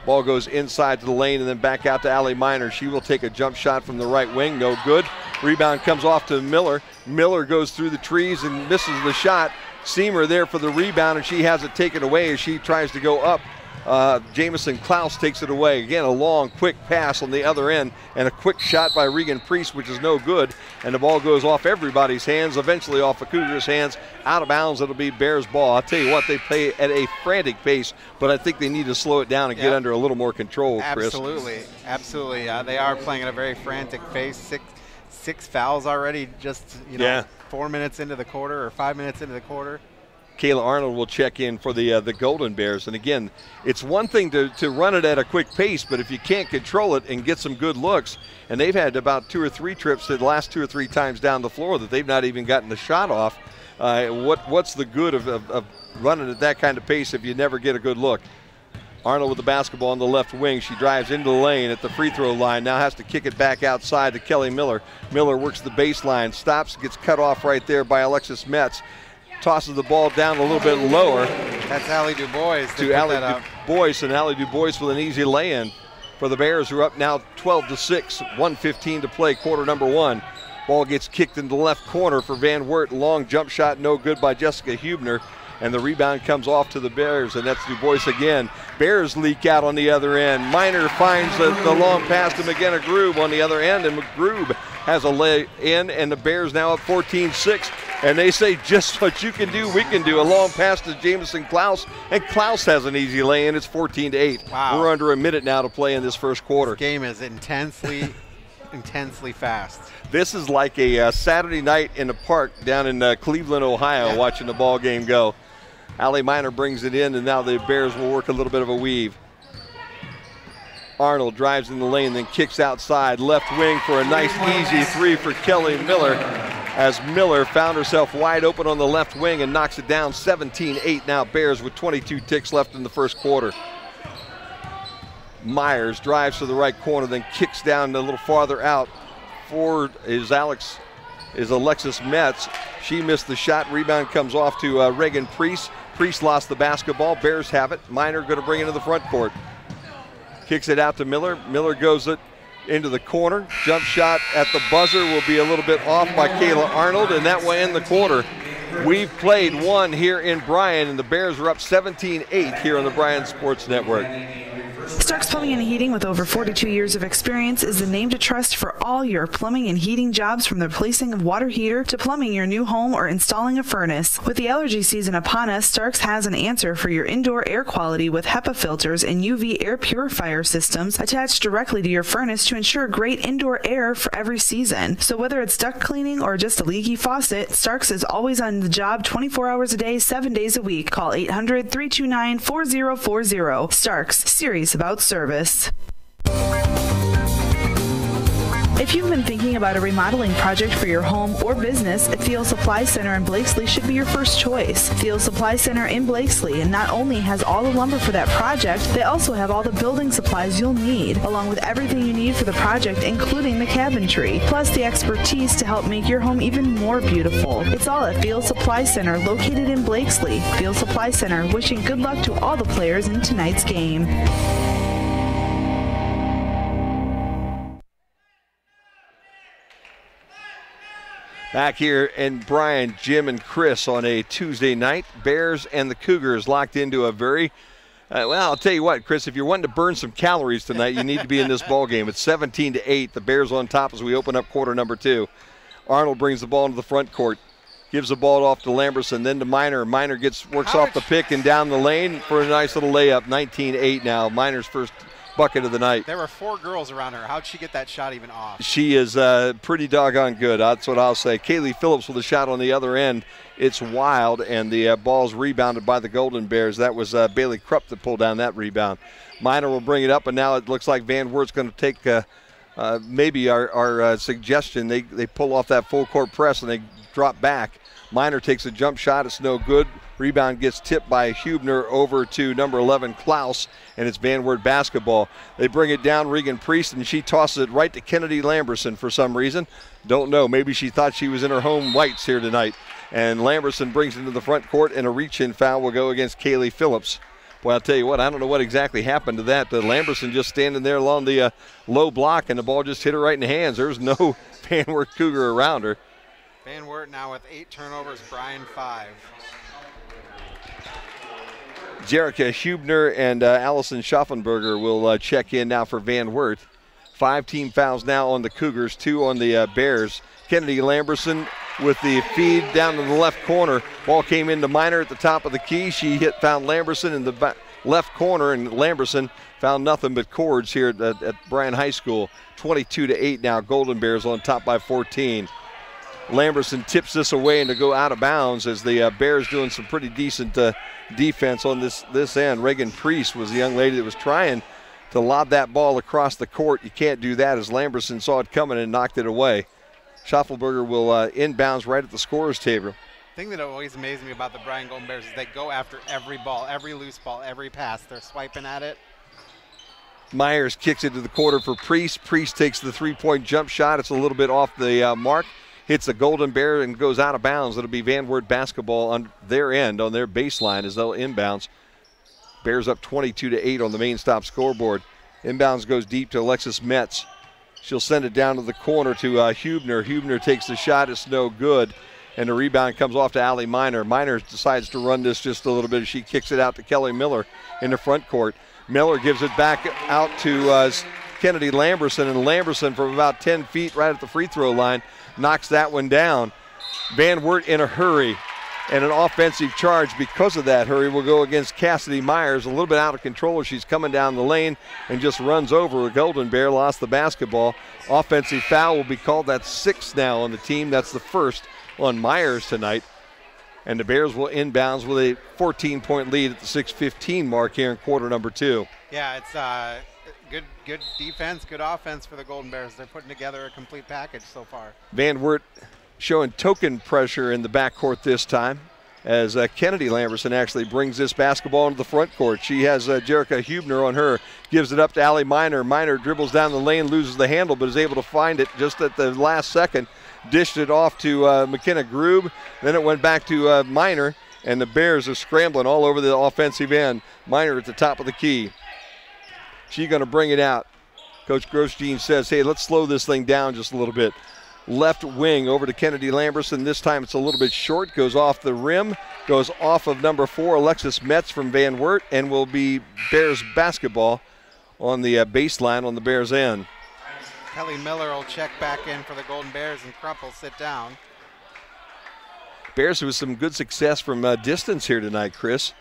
Ball goes inside to the lane and then back out to Allie Miner. She will take a jump shot from the right wing, no good. Rebound comes off to Miller. Miller goes through the trees and misses the shot. Seamer there for the rebound, and she has it taken away as she tries to go up. Jamison Klaus takes it away. Again, a long, quick pass on the other end, and a quick shot by Regan Priest, which is no good. And the ball goes off everybody's hands, eventually off the Cougars' hands. Out of bounds, it'll be Bears ball. I'll tell you what, they play at a frantic pace, but I think they need to slow it down and get under a little more control, Chris. Absolutely, absolutely. They are playing at a very frantic pace. Six fouls already, just 4 minutes into the quarter or 5 minutes into the quarter. Kayla Arnold will check in for the Golden Bears. And again, it's one thing to run it at a quick pace, but if you can't control it and get some good looks, and they've had about 2 or 3 trips the last 2 or 3 times down the floor that they've not even gotten the shot off, what's the good of running at that kind of pace if you never get a good look? Arnold with the basketball on the left wing. She drives into the lane at the free throw line. Now has to kick it back outside to Kelly Miller. Miller works the baseline, stops, gets cut off right there by Alexis Metz. Tosses the ball down a little bit lower. That's Allie Dubois. To Allie Dubois, and Allie Dubois with an easy lay-in for the Bears, who are up now 12-6, 1:15 to play, quarter number 1. Ball gets kicked in the left corner for Van Wert. Long jump shot, no good by Jessica Hubner. And the rebound comes off to the Bears, and that's Dubois again. Bears leak out on the other end. Miner finds the long pass to McGenna Grube on the other end, and Grube has a lay in, and the Bears now up 14-6. And they say just what you can do, we can do. A long pass to Jamison Klaus, and Klaus has an easy lay-in. It's 14-8. Wow. We're under a minute now to play in this first quarter. This game is intensely fast. This is like a Saturday night in the park down in Cleveland, Ohio, watching the ball game go. Allie Miner brings it in, and now the Bears will work a little bit of a weave. Arnold drives in the lane, then kicks outside. Left wing for a nice, easy three for Kelly Miller, as Miller found herself wide open on the left wing and knocks it down. 17-8 now Bears with 22 ticks left in the first quarter. Myers drives to the right corner, then kicks down a little farther out. Forward is Alexis Metz. She missed the shot. Rebound comes off to Reagan Priest. Priest lost the basketball. Bears have it. Miner going to bring it to the front court. Kicks it out to Miller. Miller goes it into the corner. Jump shot at the buzzer will be a little bit off by Kayla Arnold, and that will end the quarter. We've played one here in Bryan, and the Bears are up 17-8 here on the Bryan Sports Network. Starks Plumbing and Heating, with over 42 years of experience, is the name to trust for all your plumbing and heating jobs, from the replacing of water heater to plumbing your new home or installing a furnace. With the allergy season upon us, Starks has an answer for your indoor air quality with HEPA filters and UV air purifier systems attached directly to your furnace to ensure great indoor air for every season. So whether it's duct cleaning or just a leaky faucet, Starks is always on the job 24 hours a day, 7 days a week. Call 800-329-4040. Starks, serious about service. If you've been thinking about a remodeling project for your home or business, Thiel Supply Center in Blakesley should be your first choice. Thiel Supply Center in Blakesley, and not only has all the lumber for that project, they also have all the building supplies you'll need, along with everything you need for the project, including the cabinetry, plus the expertise to help make your home even more beautiful. It's all at Thiel Supply Center, located in Blakesley. Thiel Supply Center, wishing good luck to all the players in tonight's game. Back here in Bryan, Jim and Chris on a Tuesday night. Bears and the Cougars locked into a very, well, I'll tell you what, Chris, if you're wanting to burn some calories tonight, you need to be in this ball game. It's 17-8. The Bears on top as we open up quarter number 2. Arnold brings the ball into the front court. Gives the ball off to Lamberson, then to Miner. Miner works off the pick and down the lane for a nice little layup. 19-8 now. Miner's first bucket of the night. There were 4 girls around her. How'd she get that shot even off? She is pretty doggone good. That's what I'll say. Kaylee Phillips with a shot on the other end. It's wild, and the ball's rebounded by the Golden Bears. That was Bailey Krupp that pulled down that rebound. Miner will bring it up, and now it looks like Van Wert's going to take maybe our suggestion. They pull off that full court press, and they drop back. Miner takes a jump shot. It's no good. Rebound gets tipped by Hubner over to number 11, Klaus, and it's Van Wert basketball. They bring it down, Regan Priest, and she tosses it right to Kennedy Lamberson for some reason. Don't know. Maybe she thought she was in her home whites here tonight. And Lamberson brings it into the front court, and a reach-in foul will go against Kaylee Phillips. Boy, I'll tell you what, I don't know what exactly happened to that. Lamberson just standing there along the low block, and the ball just hit her right in the hands. There's no Van Wert Cougar around her. Van Wert now with 8 turnovers, Bryan 5. Jerica Hubner and Allison Schaffenberger will check in now for Van Wert. 5 team fouls now on the Cougars, 2 on the Bears. Kennedy Lamberson with the feed down to the left corner. Ball came into Miner at the top of the key. She found Lamberson in the left corner, and Lamberson found nothing but cords here at Bryan High School. 22-8 now. Golden Bears on top by 14. Lamberson tips this away and to go out of bounds as the Bears doing some pretty decent defense on this end. Reagan Priest was the young lady that was trying to lob that ball across the court. You can't do that as Lamberson saw it coming and knocked it away. Schaffelberger will inbounds right at the scorer's table. The thing that always amazes me about the Bryan Golden Bears is they go after every ball, every loose ball, every pass. They're swiping at it. Myers kicks it to the corner for Priest. Priest takes the three-point jump shot. It's a little bit off the mark. Hits the Golden Bear and goes out of bounds. It'll be Van Wert basketball on their end, on their baseline as they'll inbounds. Bears up 22-8 on the main stop scoreboard. Inbounds goes deep to Alexis Metz. She'll send it down to the corner to Hubner. Hubner takes the shot. It's no good. And the rebound comes off to Allie Miner. Miner decides to run this just a little bit as she kicks it out to Kelly Miller in the front court. Miller gives it back out to Kennedy Lamberson, and Lamberson from about 10 feet right at the free throw line knocks that one down. Van Wert in a hurry, and an offensive charge because of that hurry will go against Cassidy Myers. A little bit out of control as she's coming down the lane and just runs over a Golden Bear, lost the basketball. Offensive foul will be called. That's 6 now on the team. That's the first on Myers tonight. And the Bears will inbounds with a 14-point lead at the 6:15 mark here in quarter number 2. Yeah, it's good defense, good offense for the Golden Bears. They're putting together a complete package so far. Van Wert showing token pressure in the backcourt this time as Kennedy Lamberson actually brings this basketball into the front court. She has Jerica Hubner on her, gives it up to Allie Miner. Miner dribbles down the lane, loses the handle, but is able to find it just at the last second. Dished it off to McKenna Grube. Then it went back to Miner, and the Bears are scrambling all over the offensive end. Miner at the top of the key. She's going to bring it out. Coach Grosjean says, hey, let's slow this thing down just a little bit. Left wing over to Kennedy Lamberson. This time it's a little bit short, goes off the rim, goes off of number 4, Alexis Metz from Van Wert, and will be Bears basketball on the baseline on the Bears end. Kelly Miller will check back in for the Golden Bears, and Krupp will sit down. Bears with some good success from distance here tonight, Chris,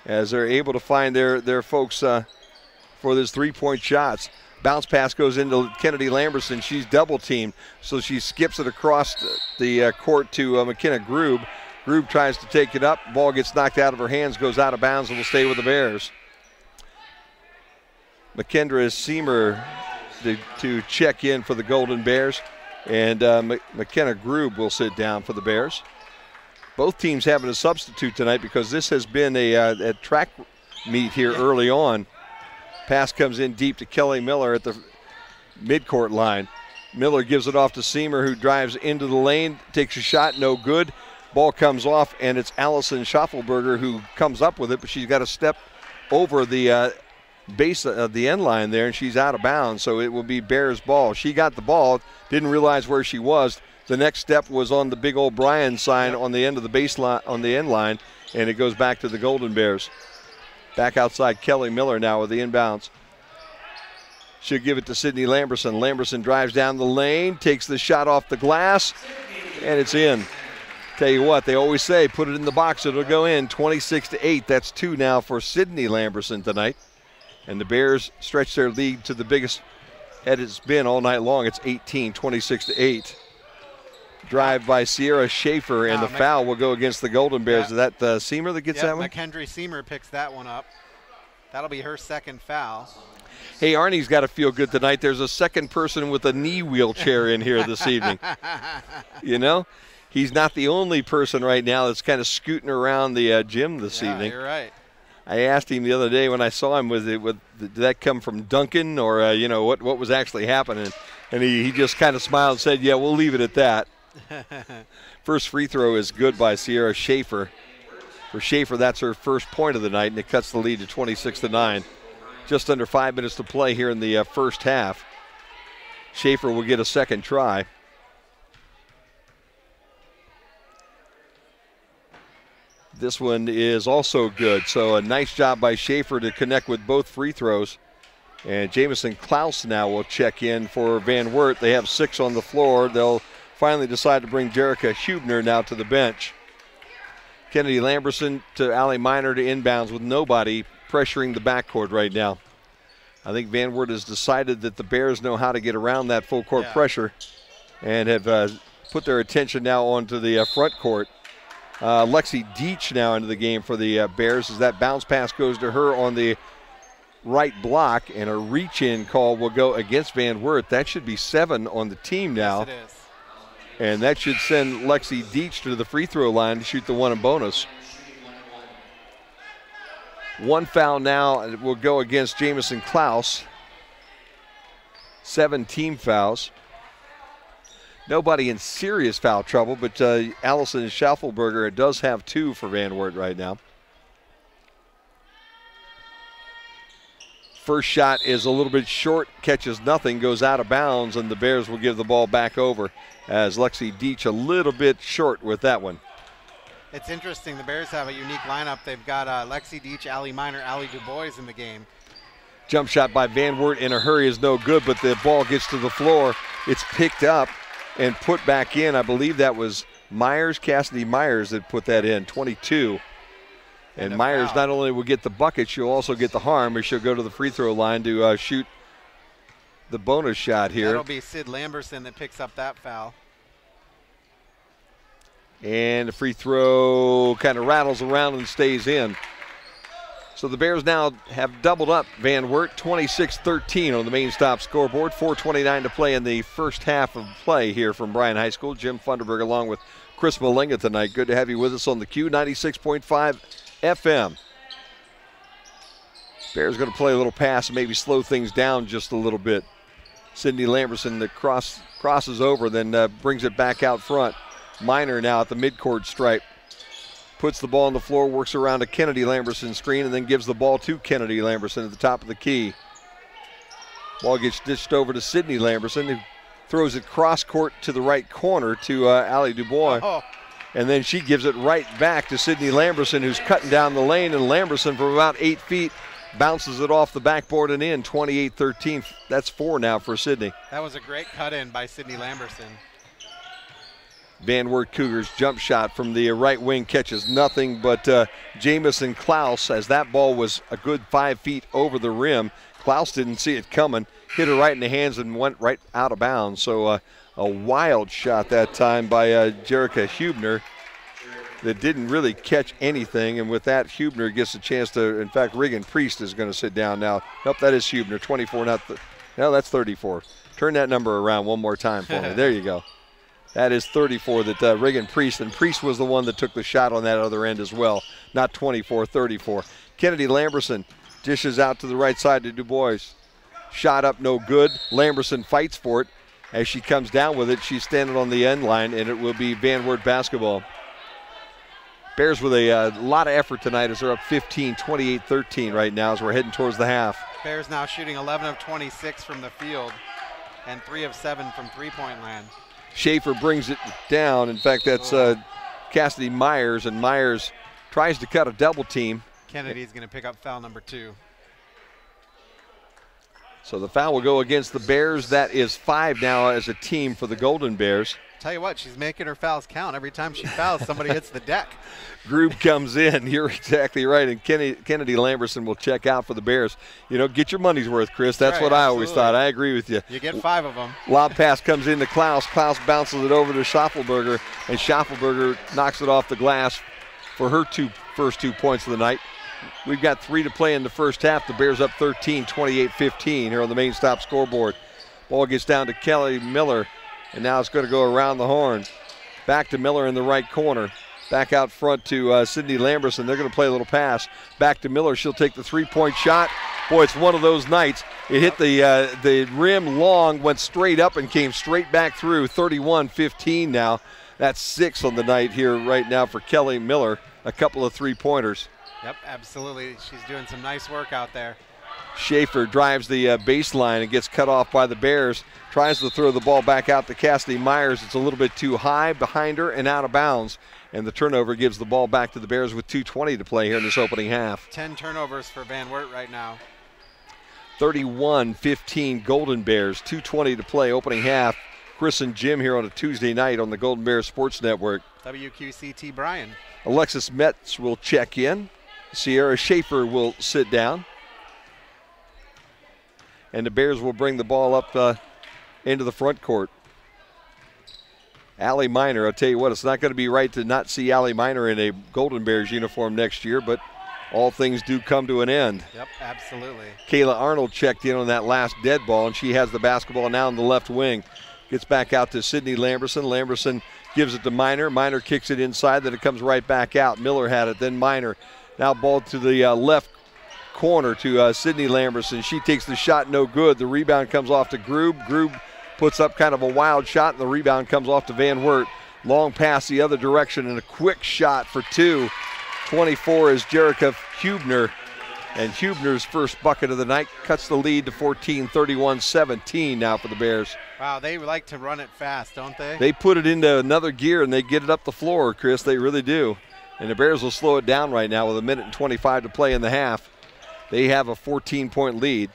as they're able to find their folks for those three-point shots. Bounce pass goes into Kennedy Lamberson. She's double-teamed, so she skips it across the court to McKenna Grube. Grube tries to take it up. Ball gets knocked out of her hands, goes out of bounds, and will stay with the Bears. McKendra Seamer to check in for the Golden Bears, and McKenna Grube will sit down for the Bears. Both teams having a substitute tonight because this has been a track meet here early on. Pass comes in deep to Kelly Miller at the midcourt line. Miller gives it off to Seamer, who drives into the lane, takes a shot, no good. Ball comes off, and it's Allison Schaffelberger who comes up with it, but she's got to step over the base of the end line there, and she's out of bounds, so it will be Bears ball. She got the ball, didn't realize where she was. The next step was on the big old Bryan sign on the end of the baseline, on the end line, and it goes back to the Golden Bears. Back outside, Kelly Miller now with the inbounds. She'll give it to Sydney Lamberson. Lamberson drives down the lane, takes the shot off the glass, and it's in. Tell you what, they always say, put it in the box, it'll go in. 26-8, that's 2 now for Sydney Lamberson tonight. And the Bears stretch their lead to the biggest head it's been all night long. It's 18, 26-8. Drive by Sierra Schaefer, and the foul will go against the Golden Bears. Is that Seamer that gets that one? McKendry Seamer picks that one up. That'll be her second foul. Hey, Arnie's got to feel good tonight. There's a second person with a knee wheelchair in here this evening. You know? He's not the only person right now that's kind of scooting around the gym this evening. You're right. I asked him the other day when I saw him, did that come from Duncan or, what was actually happening? And he just kind of smiled and said, yeah, we'll leave it at that. First free throw is good by Sierra Schaefer. For Schaefer, that's her first point of the night, and it cuts the lead to 26-9. Just under 5 minutes to play here in the first half. Schaefer will get a second try. This one is also good. So a nice job by Schaefer to connect with both free throws. And Jamison Klaus now will check in for Van Wert. They have 6 on the floor. They'll finally decide to bring Jerica Hubner now to the bench. Kennedy Lamberson to Allie Miner to inbounds with nobody pressuring the backcourt right now. I think Van Wert has decided that the Bears know how to get around that full court pressure and have put their attention now onto the front court. Lexi Deach now into the game for the Bears as that bounce pass goes to her on the right block, and a reach-in call will go against Van Wert. That should be 7 on the team now. Yes, it is. And that should send Lexi Deach to the free throw line to shoot the one and bonus. 1 foul now will go against Jamison Klaus. 7 team fouls. Nobody in serious foul trouble, but Allison Schaffelberger does have 2 for Van Wert right now. First shot is a little bit short, catches nothing, goes out of bounds, and the Bears will give the ball back over as Lexi Deach a little bit short with that one. It's interesting. The Bears have a unique lineup. They've got Lexi Deach, Allie Miner, Allie DuBois in the game. Jump shot by Van Wert in a hurry is no good, but the ball gets to the floor. It's picked up and put back in. I believe that was Cassidy Myers that put that in, 22. And Myers not only will get the bucket, she'll also get the harm, as she'll go to the free throw line to shoot the bonus shot here. That'll be Sid Lamberson that picks up that foul. And the free throw kind of rattles around and stays in. So the Bears now have doubled up Van Wert, 26-13 on the main stop scoreboard. 4:29 to play in the first half of play here from Bryan High School. Jim Funderburg along with Chris Malinga tonight. Good to have you with us on the Q 96.5 FM. Bears going to play a little pass and maybe slow things down just a little bit. Sydney Lamberson that crosses over, then brings it back out front. Miner now at the midcourt stripe. Puts the ball on the floor, works around a Kennedy Lamberson screen, and then gives the ball to Kennedy Lamberson at the top of the key. Ball gets dished over to Sydney Lamberson, who throws it cross court to the right corner to Allie Dubois. Oh. And then she gives it right back to Sydney Lamberson, who's cutting down the lane, and Lamberson from about 8 feet bounces it off the backboard and in. 28-13. That's 4 now for Sydney. That was a great cut in by Sydney Lamberson. Van Wert Cougars jump shot from the right wing catches nothing but Jamison Klaus, as that ball was a good 5 feet over the rim. Klaus didn't see it coming, hit her right in the hands and went right out of bounds. So a wild shot that time by Jerica Hubner that didn't really catch anything. And with that, Hubner gets a chance to, in fact, Regan Priest is going to sit down now. Nope, that is Hubner, 24, no, that's 34. Turn that number around one more time for me. There you go. That is 34 that Regan Priest, and Priest was the one that took the shot on that other end as well, not 24, 34. Kennedy Lamberson dishes out to the right side to Dubois. Shot up, no good. Lamberson fights for it. As she comes down with it, she's standing on the end line, and it will be Van Wert basketball. Bears with a lot of effort tonight as they're up 15, 28-13 right now as we're heading towards the half. Bears now shooting 11 of 26 from the field and 3 of 7 from three-point land. Schaefer brings it down. In fact, that's Cassidy Myers, and Myers tries to cut a double team. Kennedy's going to pick up foul number 2. So the foul will go against the Bears. That is 5 now as a team for the Golden Bears. Tell you what, she's making her fouls count. Every time she fouls, somebody hits the deck. Grube comes in. You're exactly right. And Kennedy Lamberson will check out for the Bears. You know, get your money's worth, Chris. That's right, what I always thought. I agree with you. You get 5 of them. Lob pass comes into Klaus. Klaus bounces it over to Schaffelberger, and Schaffelberger knocks it off the glass for her first 2 points of the night. We've got 3 to play in the first half. The Bears up 13, 28-15 here on the main stop scoreboard. Ball gets down to Kelly Miller, and now it's going to go around the horn. Back to Miller in the right corner. Back out front to Sydney Lamberson. They're going to play a little pass. Back to Miller. She'll take the three-point shot. Boy, it's one of those nights. It hit the rim long, went straight up and came straight back through. 31-15 now. That's 6 on the night here right now for Kelly Miller. A couple of three-pointers. Yep, absolutely. She's doing some nice work out there. Schaefer drives the baseline and gets cut off by the Bears. Tries to throw the ball back out to Cassidy Myers. It's a little bit too high behind her and out of bounds. And the turnover gives the ball back to the Bears with 2:20 to play here in this opening half. 10 turnovers for Van Wert right now. 31-15 Golden Bears. 2:20 to play opening half. Chris and Jim here on a Tuesday night on the Golden Bears Sports Network. WQCT Bryan. Alexis Metz will check in. Sierra Schaefer will sit down. And the Bears will bring the ball up into the front court. Allie Miner, I'll tell you what, it's not going to be right to not see Allie Miner in a Golden Bears uniform next year, but all things do come to an end. Yep, absolutely. Kayla Arnold checked in on that last dead ball, and she has the basketball now in the left wing. Gets back out to Sydney Lamberson. Lamberson gives it to Miner. Miner kicks it inside, then it comes right back out. Miller had it, then Miner. Now ball to the left corner to Sydney Lamberson. She takes the shot, no good. The rebound comes off to Grube. Grube puts up kind of a wild shot, and the rebound comes off to Van Wert. Long pass the other direction, and a quick shot for 2. 24 is Jerica Hubner, and Hubner's first bucket of the night cuts the lead to 14, 31-17 now for the Bears. Wow, they like to run it fast, don't they? They put it into another gear, and they get it up the floor, Chris. They really do. And the Bears will slow it down right now with 1:25 to play in the half. They have a 14-point lead,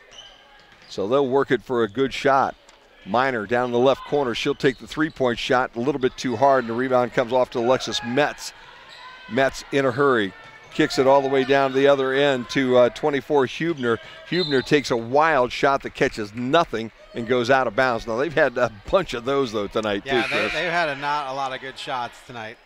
so they'll work it for a good shot. Miner down in the left corner. She'll take the three-point shot a little bit too hard, and the rebound comes off to Alexis Metz. Metz in a hurry. Kicks it all the way down to the other end to 24 Hubner. Hubner takes a wild shot that catches nothing and goes out of bounds. Now, they've had a bunch of those, though, tonight, yeah, too, Chris. They've had not a lot of good shots tonight.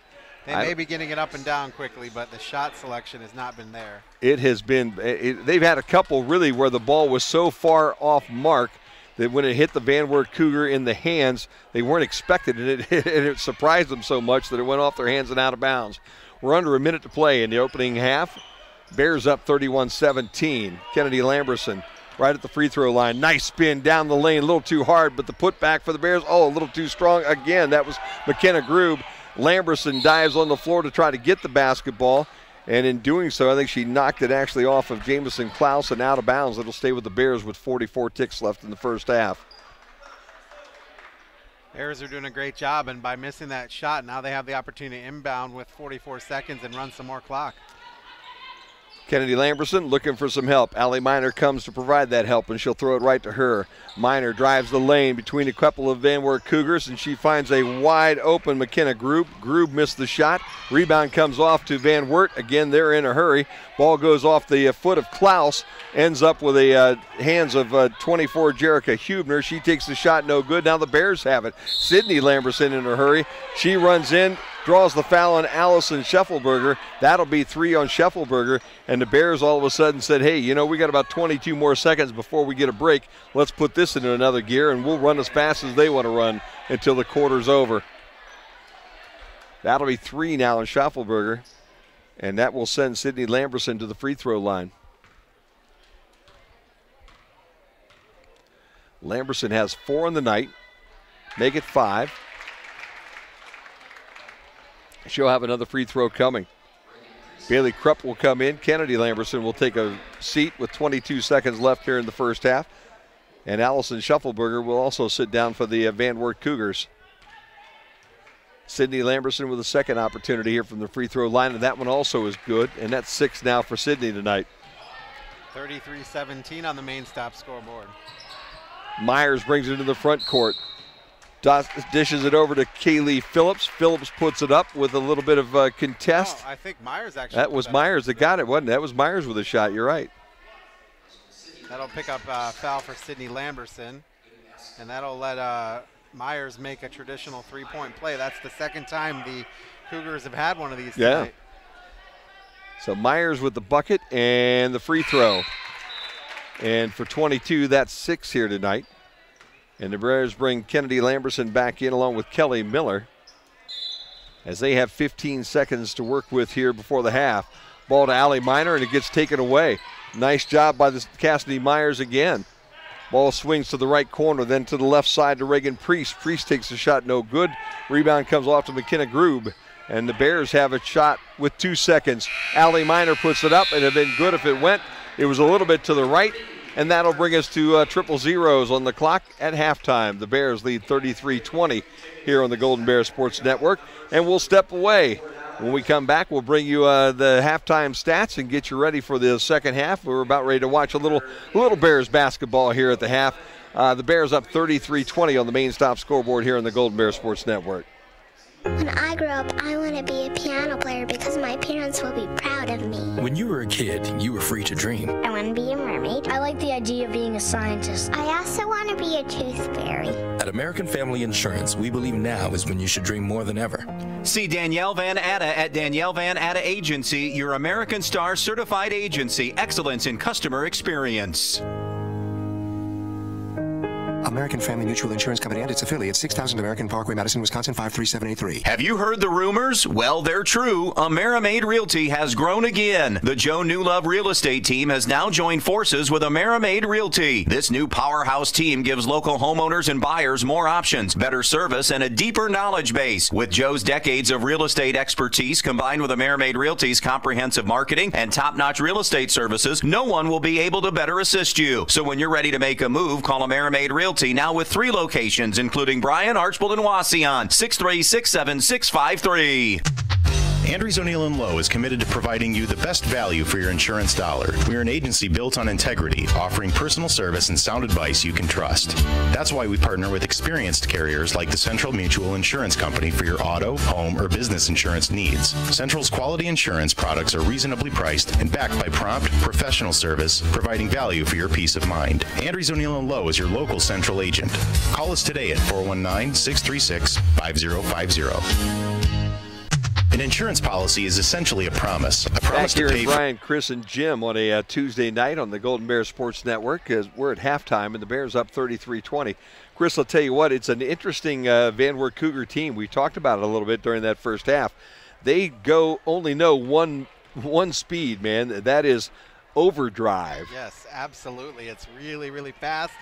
They may be getting it up and down quickly, but the shot selection has not been there. It has been, they've had a couple really where the ball was so far off mark that when it hit the Van Wert Cougar in the hands, they weren't expecting it, and it surprised them so much that it went off their hands and out of bounds. We're under a minute to play in the opening half. Bears up 31-17. Kennedy Lamberson right at the free throw line. Nice spin down the lane, a little too hard, but the putback for the Bears, a little too strong. Again, that was McKenna Grube. Lamberson dives on the floor to try to get the basketball, and in doing so, I think she knocked it actually off of Jamison Klaus and out of bounds. It'll stay with the Bears with 44 ticks left in the first half. Bears are doing a great job, and by missing that shot, now they have the opportunity to inbound with 44 seconds and run some more clock. Kennedy Lamberson looking for some help. Allie Miner comes to provide that help, and she'll throw it right to her. Miner drives the lane between a couple of Van Wert Cougars, and she finds a wide open McKenna Grube. Grube missed the shot. Rebound comes off to Van Wert. Again, they're in a hurry. Ball goes off the foot of Klaus, ends up with the hands of 24 Jerica Hubner. She takes the shot, no good. Now the Bears have it. Sydney Lamberson in a hurry. She runs in, draws the foul on Allison Scheffelberger. That'll be 3 on Scheffelberger. And the Bears all of a sudden said, hey, you know, we got about 22 more seconds before we get a break. Let's put this into another gear, and we'll run as fast as they want to run until the quarter's over. That'll be 3 now on Scheffelberger. And that will send Sydney Lamberson to the free throw line. Lamberson has 4 on the night. Make it 5. She'll have another free throw coming. Bailey Krupp will come in. Kennedy Lamberson will take a seat with 22 seconds left here in the first half. And Allison Scheffelberger will also sit down for the Van Wert Cougars. Sydney Lamberson with a second opportunity here from the free throw line, and that one also is good. And that's 6 now for Sydney tonight. 33-17 on the main stop scoreboard. Myers brings it into the front court. Dishes it over to Kaylee Phillips. Phillips puts it up with a little bit of contest. I think Myers actually. That was Myers that got it, wasn't it? That was Myers with a shot. You're right. That'll pick up a foul for Sydney Lamberson, and that'll let Myers make a traditional three-point play. That's the second time the Cougars have had one of these tonight. So Myers with the bucket and the free throw. And for 22, that's 6 here tonight. And the Bears bring Kennedy Lamberson back in along with Kelly Miller as they have 15 seconds to work with here before the half. Ball to Allie Miner, and it gets taken away. Nice job by the Cassidy Myers again. Ball swings to the right corner, then to the left side to Reagan Priest. Priest takes the shot, no good. Rebound comes off to McKenna Grube. And the Bears have a shot with 2 seconds. Allie Miner puts it up, and it had been good if it went. It was a little bit to the right. And that'll bring us to triple zeros on the clock at halftime. The Bears lead 33-20 here on the Golden Bear Sports Network. And we'll step away. When we come back, we'll bring you the halftime stats and get you ready for the second half. We're about ready to watch a little Bears basketball here at the half. The Bears up 33-20 on the main stop scoreboard here on the Golden Bear Sports Network. When I grow up, I want to be a piano player because my parents will be proud of me. When you were a kid, you were free to dream. I want to be a mermaid. I like the idea of being a scientist. I also want to be a tooth fairy. At American Family Insurance, we believe now is when you should dream more than ever. See Danielle Van Atta at Danielle Van Atta Agency, your American Star certified agency. Excellence in customer experience. American Family Mutual Insurance Company and its affiliates, 6000 American Parkway, Madison, Wisconsin, 53783. Have you heard the rumors? Well, they're true. AmeriMade Realty has grown again. The Joe Newlove Real Estate team has now joined forces with AmeriMade Realty. This new powerhouse team gives local homeowners and buyers more options, better service, and a deeper knowledge base. With Joe's decades of real estate expertise combined with AmeriMade Realty's comprehensive marketing and top-notch real estate services, no one will be able to better assist you. So when you're ready to make a move, call AmeriMade Realty, now with 3 locations, including Bryan, Archbold, and Wauseon. 6367653. Andrews O'Neill & Lowe is committed to providing you the best value for your insurance dollar. We are an agency built on integrity, offering personal service and sound advice you can trust. That's why we partner with experienced carriers like the Central Mutual Insurance Company for your auto, home, or business insurance needs. Central's quality insurance products are reasonably priced and backed by prompt, professional service, providing value for your peace of mind. Andrews O'Neill & Lowe is your local Central agent. Call us today at 419-636-5050. An insurance policy is essentially a promise. A Back promise here to in pay Brian, Chris, and Jim on a Tuesday night on the Golden Bears Sports Network. As we're at halftime, and the Bears up 33-20. Chris, I'll tell you what, it's an interesting Van Wert Cougar team. We talked about it a little bit during that first half. They only know one speed, man. That is overdrive. Yes, absolutely. It's really, really fast.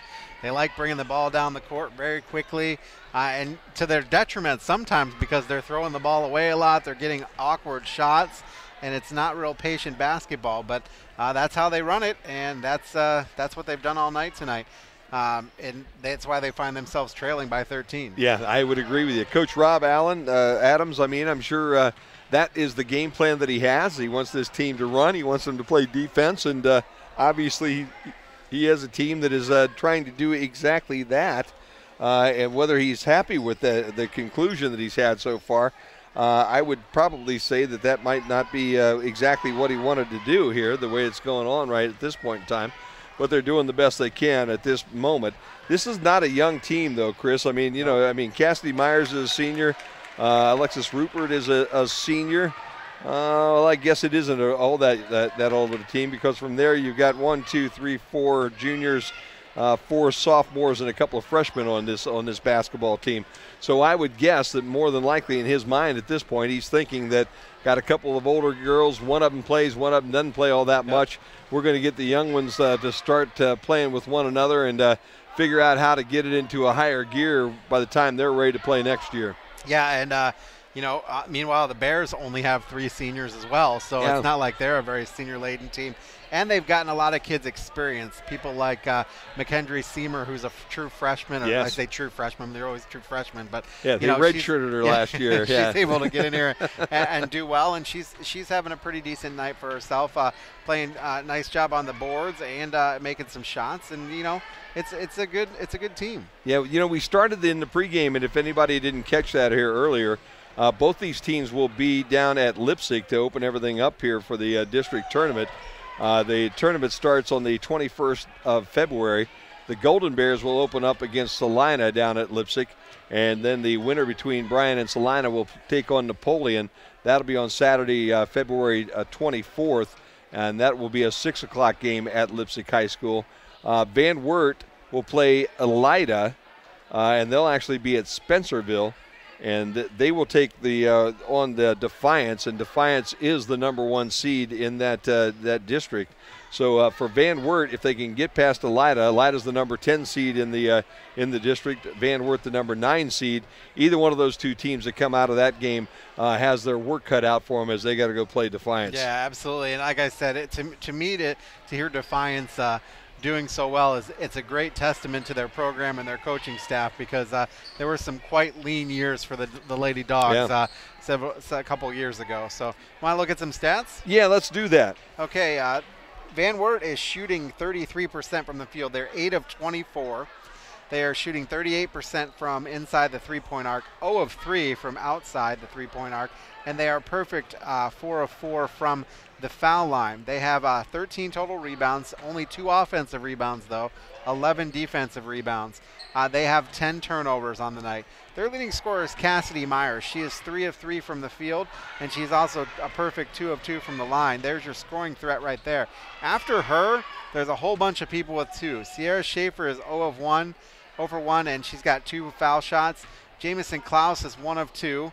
They like bringing the ball down the court very quickly, and to their detriment sometimes because they're throwing the ball away a lot. They're getting awkward shots, and it's not real patient basketball. But that's how they run it, and that's what they've done all night tonight. And that's why they find themselves trailing by 13. Yeah, I would agree with you. Coach Rob Adams, I mean, I'm sure that is the game plan that he has. He wants this team to run. He wants them to play defense, and obviously he has a team that is trying to do exactly that. And whether he's happy with the conclusion that he's had so far, I would probably say that might not be exactly what he wanted to do here, the way it's going on right at this point in time. But they're doing the best they can at this moment. This is not a young team, though, Chris. I mean, Cassidy Myers is a senior. Alexis Rupert is a senior. Well, I guess it isn't all that old of a team, because from there you've got 4 juniors, 4 sophomores, and a couple of freshmen on this basketball team. So I would guess that more than likely in his mind at this point, he's thinking that got a couple of older girls, one of them plays, one of them doesn't play all that much. We're going to get the young ones to start playing with one another and figure out how to get it into a higher gear by the time they're ready to play next year. Yeah, and meanwhile, the Bears only have 3 seniors as well, so it's not like they're a very senior-laden team. And they've gotten a lot of kids experience. People like McKendry Seymour, who's a true freshman. Yes. I say true freshman. They're always true freshmen. But yeah, they redshirted her last year. She's able to get in here and do well, and she's having a pretty decent night for herself, playing a nice job on the boards and making some shots. And, it's a good team. Yeah, we started in the pregame, and if anybody didn't catch that here earlier, both these teams will be down at Leipzig to open everything up here for the district tournament. The tournament starts on the 21st of February. The Golden Bears will open up against Salina down at Leipzig, and then the winner between Bryan and Salina will take on Napoleon. That'll be on Saturday, February 24th, and that will be a 6 o'clock game at Leipzig High School. Van Wert will play Elida, and they'll actually be at Spencerville. And they will take on the Defiance, and Defiance is the number 1 seed in that district. So for Van Wert, if they can get past Elida's the number 10 seed in the district. Van Wert the number 9 seed. Either one of those 2 teams that come out of that game has their work cut out for them, as they got to go play Defiance. Yeah, absolutely. And like I said, to me to hear Defiance doing so well it's a great testament to their program and their coaching staff, because there were some quite lean years for the Lady Dogs a couple years ago. So want to look at some stats? Yeah, let's do that. Okay, Van Wert is shooting 33% from the field. They're 8 of 24. They are shooting 38% from inside the three-point arc, 0 of 3 from outside the three-point arc, and they are perfect 4 of 4 from the foul line. They have 13 total rebounds, only 2 offensive rebounds though, 11 defensive rebounds. They have 10 turnovers on the night. Their leading scorer is Cassidy Myers. She is 3 of 3 from the field, and she's also a perfect 2 of 2 from the line. There's your scoring threat right there. After her, there's a whole bunch of people with 2. Sierra Schaefer is 0 for 1, and she's got 2 foul shots. Jamison Klaus is 1 of 2.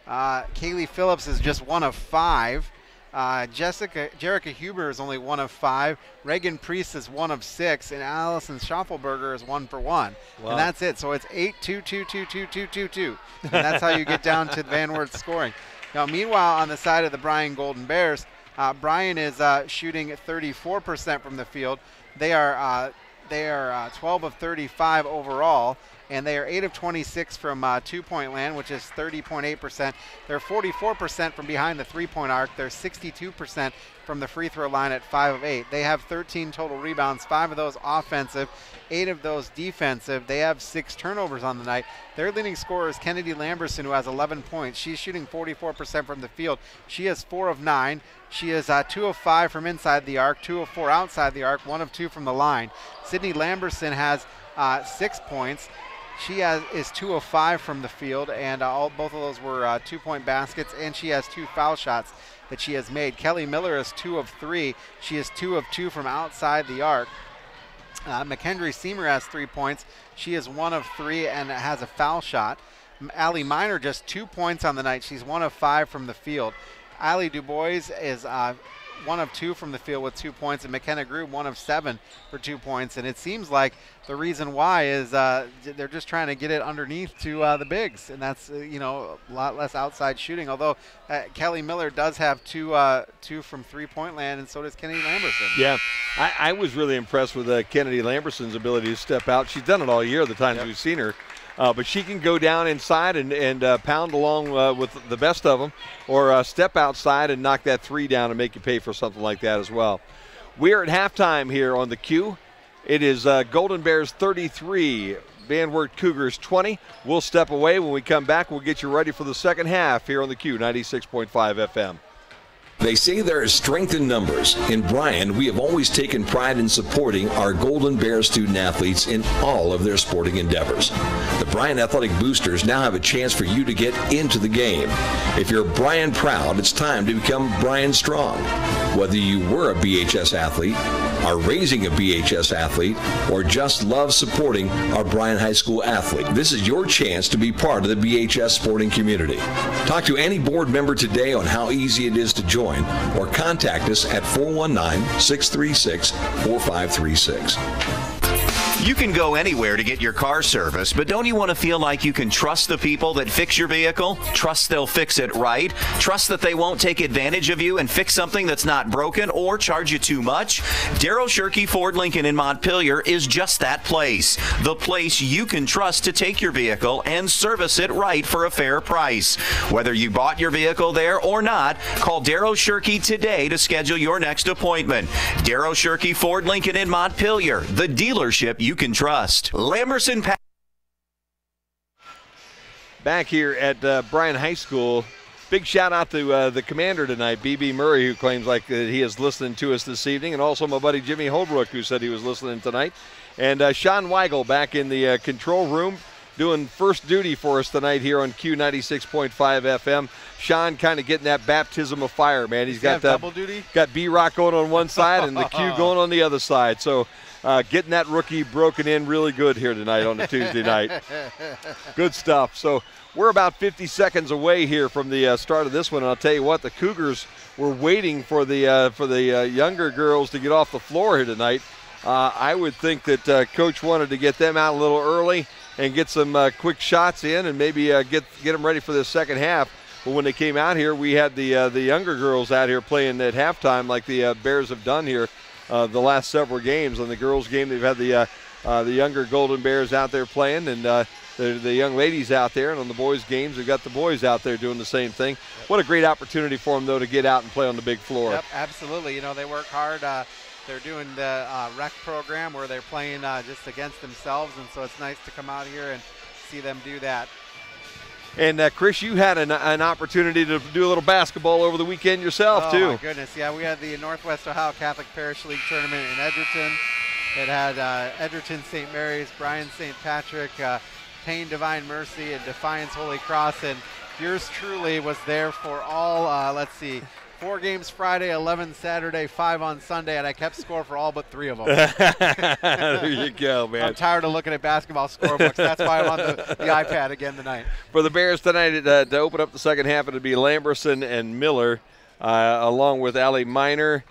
Kaylee Phillips is just 1 of 5. Jerica Huber is only 1 of 5. Reagan Priest is 1 of 6, and Allison Schaffelberger is 1 for 1. Wow. And that's it. So it's 8-2-2-2-2-2-2-2. And that's how you get down to Van Wert's scoring. Now, meanwhile, on the side of the Bryan Golden Bears, Bryan is shooting 34% from the field. They are 12 of 35 overall, and they are 8 of 26 from two-point land, which is 30.8%. They're 44% from behind the three-point arc. They're 62% from the free throw line at 5 of 8. They have 13 total rebounds, 5 of those offensive, 8 of those defensive. They have 6 turnovers on the night. Their leading scorer is Kennedy Lamberson, who has 11 points. She's shooting 44% from the field. She is 4 of 9. She is 2 of 5 from inside the arc, 2 of 4 outside the arc, 1 of 2 from the line. Sydney Lamberson has 6 points. She is 2 of 5 from the field, and both of those were 2-point baskets, and she has 2 foul shots that she has made. Kelly Miller is 2 of 3. She is 2 of 2 from outside the arc. McKendry Seymour has 3 points. She is 1 of 3 and has a foul shot. Allie Miner just 2 points on the night. She's 1 of 5 from the field. Allie Dubois is 1 of 2 from the field with 2 points, and McKenna Grube 1 of 7 for 2 points. And it seems like the reason why is they're just trying to get it underneath to the bigs, and that's a lot less outside shooting. Although Kelly Miller does have two from 3-point land, and so does Kennedy Lamberson. Yeah, I was really impressed with Kennedy Lamberson's ability to step out. She's done it all year, the times we've seen her. But she can go down inside and pound along with the best of them, or step outside and knock that 3 down and make you pay for something like that as well. We're at halftime here on the Q. It is Golden Bears 33, Van Wert Cougars 20. We'll step away. When we come back, we'll get you ready for the second half here on the Q, 96.5 FM. They say there is strength in numbers. In Bryan, we have always taken pride in supporting our Golden Bear student athletes in all of their sporting endeavors. The Bryan Athletic Boosters now have a chance for you to get into the game. If you're Bryan proud, it's time to become Bryan strong. Whether you were a BHS athlete, are raising a BHS athlete, or just love supporting our Bryan High School athlete, this is your chance to be part of the BHS sporting community. Talk to any board member today on how easy it is to join, or contact us at 419-636-4536. You can go anywhere to get your car serviced, but don't you want to feel like you can trust the people that fix your vehicle? Trust they'll fix it right? Trust that they won't take advantage of you and fix something that's not broken or charge you too much? Darrow Shirkey Ford Lincoln in Montpelier is just that place. The place you can trust to take your vehicle and service it right for a fair price. Whether you bought your vehicle there or not, call Darrow Shirkey today to schedule your next appointment. Darrow Shirkey Ford Lincoln in Montpelier, the dealership you can trust. Lamberson. Back here at Bryan High School, big shout out to the commander tonight, B.B. Murray, who claims like he is listening to us this evening, and also my buddy Jimmy Holbrook, who said he was listening tonight. And Sean Weigel back in the control room doing first duty for us tonight here on Q 96.5 FM. Sean kind of getting that baptism of fire, man. He's got double duty? Got B-Rock going on one side and the Q going on the other side. So getting that rookie broken in really good here tonight on the Tuesday night. Good stuff. So we're about 50 seconds away here from the start of this one. And I'll tell you what, the Cougars were waiting for the younger girls to get off the floor here tonight. I would think that Coach wanted to get them out a little early and get some quick shots in and maybe get them ready for the second half. But when they came out here, we had the younger girls out here playing at halftime like the Bears have done here the last several games. On the girls' game, they've had the younger Golden Bears out there playing, and the young ladies out there. And on the boys' games, we've got the boys out there doing the same thing. Yep. What a great opportunity for them, though, to get out and play on the big floor. Yep, absolutely. They work hard. They're doing the rec program where they're playing just against themselves, and so it's nice to come out here and see them do that. And Chris, you had an opportunity to do a little basketball over the weekend yourself, too. Oh, my goodness. Yeah, we had the Northwest Ohio Catholic Parish League tournament in Edgerton. It had Edgerton St. Mary's, Bryan St. Patrick, Payne Divine Mercy, and Defiance Holy Cross. And yours truly was there for all, 4 games Friday, 11 Saturday, 5 on Sunday, and I kept score for all but 3 of them. There you go, man. I'm tired of looking at basketball scorebooks. That's why I'm on the iPad again tonight. For the Bears tonight, to open up the second half, it'll be Lamberson and Miller, along with Allie Miner,